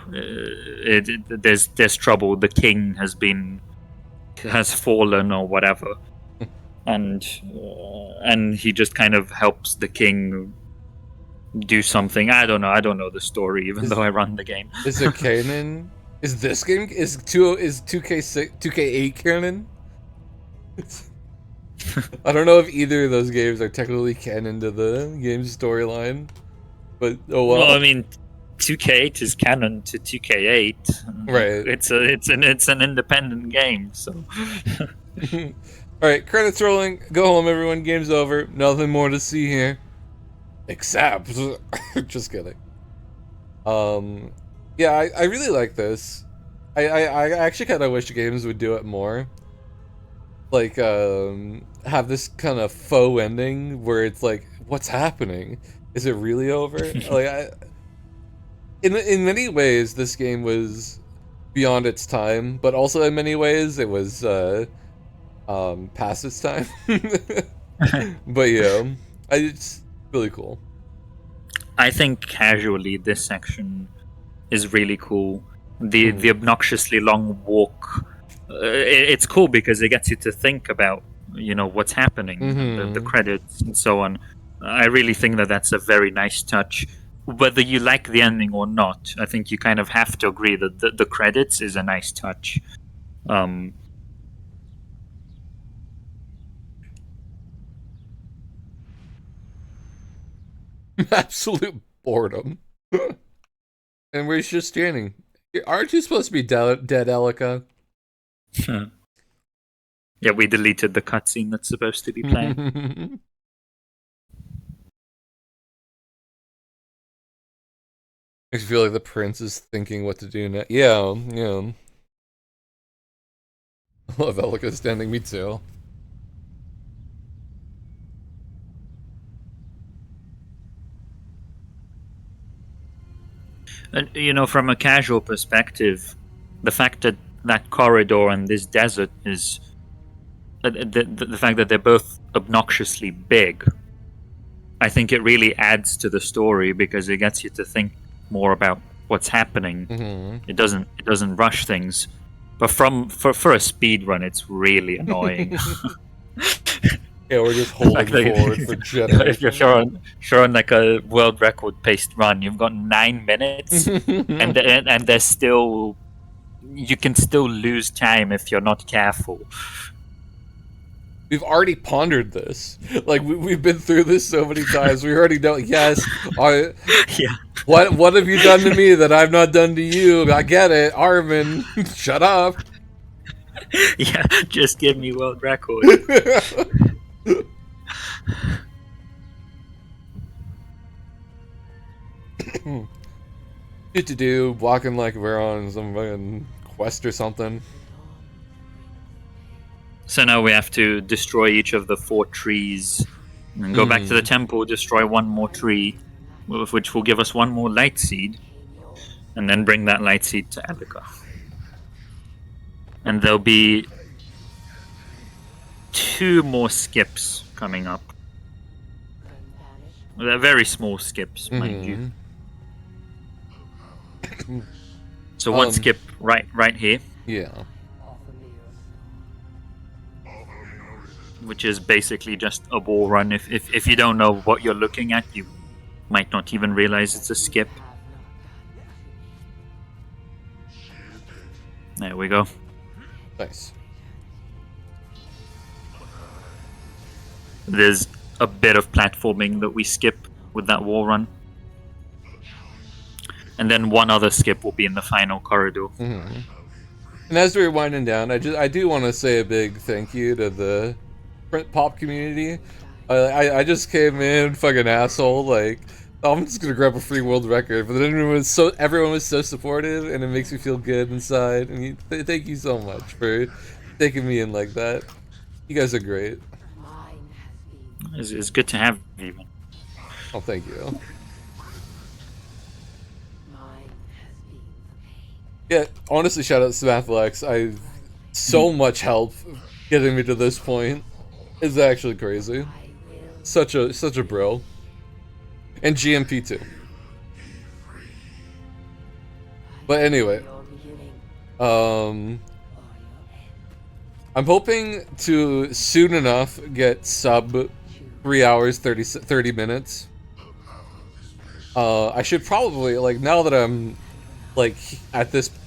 There's trouble. The king has fallen or whatever, and he just kind of helps the king do something. I don't know the story, even though I run the game. Is it canon? Is this game is 2K8 canon? I don't know if either of those games are technically canon to the game's storyline, but oh well. Well, I mean, 2K8 is canon to 2K8. Right. It's an independent game, so. All right, credits rolling. Go home, everyone. Game's over. Nothing more to see here, except just kidding. Yeah, I really like this. I actually kind of wish games would do it more. Like, have this kind of faux ending where it's like, what's happening? Is it really over? Like, in many ways, this game was beyond its time, but also in many ways, it was past its time. But yeah, it's really cool. I think casually this section is really cool. The obnoxiously long walk. It's cool because it gets you to think about, what's happening, the credits and so on. I really think that that's a very nice touch. Whether you like the ending or not, I think you kind of have to agree that the credits is a nice touch. Absolute boredom. And we're just standing. Aren't you supposed to be dead, Elika? Yeah, we deleted the cutscene that's supposed to be playing. Makes you feel like the prince is thinking what to do next. Yeah. I love Elika standing, me too. And, from a casual perspective, the fact that that corridor and this desert is... the fact that they're both obnoxiously big, I think it really adds to the story because it gets you to think more about what's happening. It doesn't rush things. But for a speed run, it's really annoying. Yeah, we're just holding forward for generations. If you're on like a world record paced run, you've got 9 minutes, and there's still, you can still lose time if you're not careful. We've already pondered this. Like we've been through this so many times. We already know. Yes. Yeah. What have you done to me that I've not done to you? I get it, Armin. Shut up. Yeah. Just give me world record. Do walking like we're on some fucking quest or something. So now we have to destroy each of the 4 trees and go back to the temple, destroy one more tree, which will give us one more light seed, and then bring that light seed to Elika. And there'll be 2 more skips coming up. They're very small skips, mind you. So one skip right here. Yeah. Which is basically just a wall run. If you don't know what you're looking at, you might not even realize it's a skip. There we go. Nice. There's a bit of platforming that we skip with that wall run. And then one other skip will be in the final corridor. And as we're winding down, I do want to say a big thank you to the print pop community. I just came in, fucking asshole, like, I'm just gonna grab a free world record, but then everyone was so supportive, and it makes me feel good inside. And thank you so much for taking me in like that. You guys are great. It's good to have you, man. Oh, thank you. Yeah, honestly, shout out to Smathlex. So much help getting me to this point. It's actually crazy. Such a bro. And GMP too. But anyway, I'm hoping to soon enough get sub 3 hours 30 minutes. I should probably, like, now that I'm like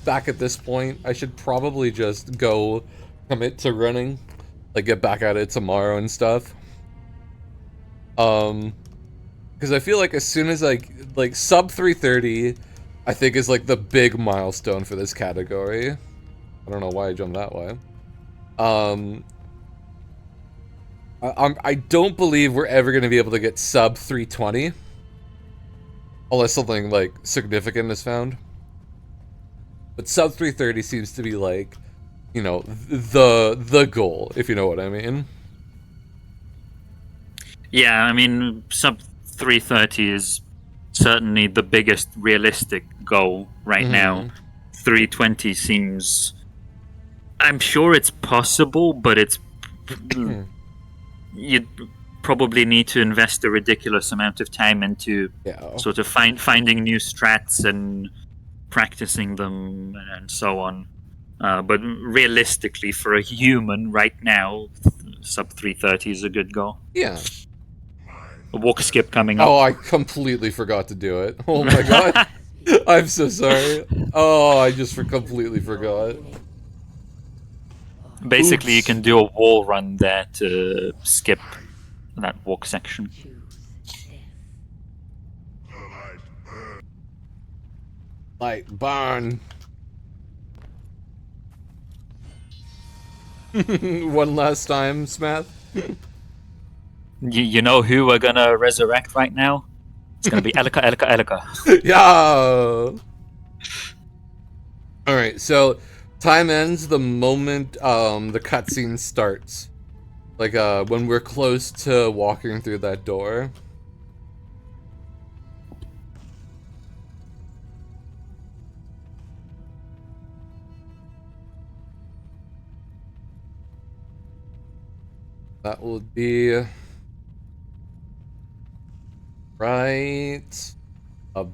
back at this point, I should probably just go commit to running, like get back at it tomorrow and stuff. Because I feel like as soon as like sub 330, I think is like the big milestone for this category. I don't know why I jumped that way. I don't believe we're ever going to be able to get sub 320 unless something like significant is found. But sub 330 seems to be like, you know, the goal, if you know what I mean. Yeah, I mean, sub 330 is certainly the biggest realistic goal right now. 320 seems... I'm sure it's possible, but it's... You'd probably need to invest a ridiculous amount of time into sort of finding new strats and practicing them and so on. But realistically, for a human right now, sub 330 is a good goal. Yeah. A walk skip coming up. Oh, I completely forgot to do it. Oh my god. I'm so sorry. Oh, I just completely forgot. Basically, you can do a wall run there to skip that walk section. Light burn. One last time, Smath. You know who we're gonna resurrect right now? It's gonna be Elika. Yeah. Alright, so time ends the moment the cutscene starts. Like when we're close to walking through that door. That will be right about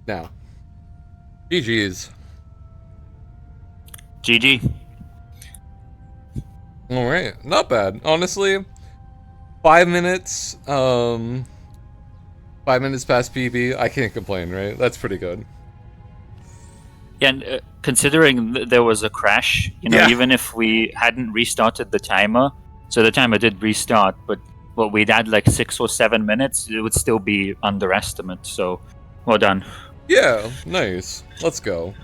now. GG's. GG. Alright, not bad. Honestly, 5 minutes, 5 minutes past PB, I can't complain, right? That's pretty good. Yeah, and considering there was a crash, you know, even if we hadn't restarted the timer, so the timer did restart, but we'd add like 6 or 7 minutes, it would still be underestimate, so well done. Yeah, nice. Let's go.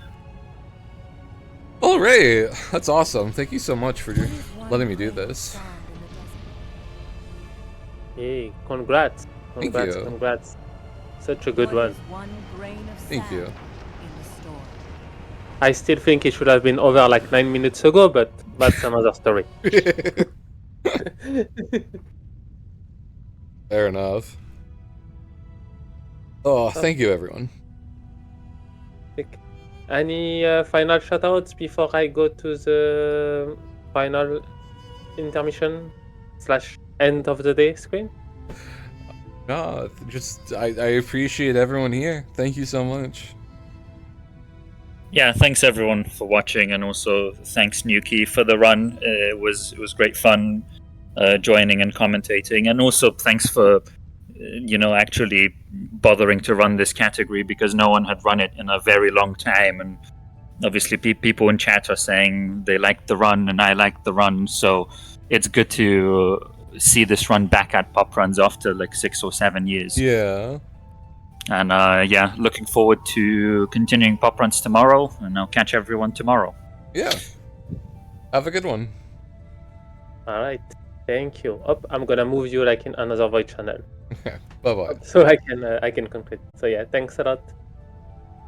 Alright, that's awesome. Thank you so much for letting me do this. Hey, congrats. Congrats. Such a good one. Thank you. I still think it should have been over like 9 minutes ago, but that's another story. Fair enough. Oh, thank you, everyone. Any final shoutouts before I go to the final intermission / end of the day screen? No, just I appreciate everyone here. Thank you so much. Yeah, thanks everyone for watching, and also thanks Nukie for the run. It was great fun joining and commentating, and also thanks for actually bothering to run this category, because no one had run it in a very long time, and obviously people in chat are saying they liked the run and I liked the run, so it's good to see this run back at PoPRuns after like 6 or 7 years. Yeah. And yeah, looking forward to continuing PoPRuns tomorrow, and I'll catch everyone tomorrow. Yeah. Have a good one. All right. Thank you. I'm gonna move you like in another voice channel. Bye bye. So I can conclude. So yeah, thanks a lot.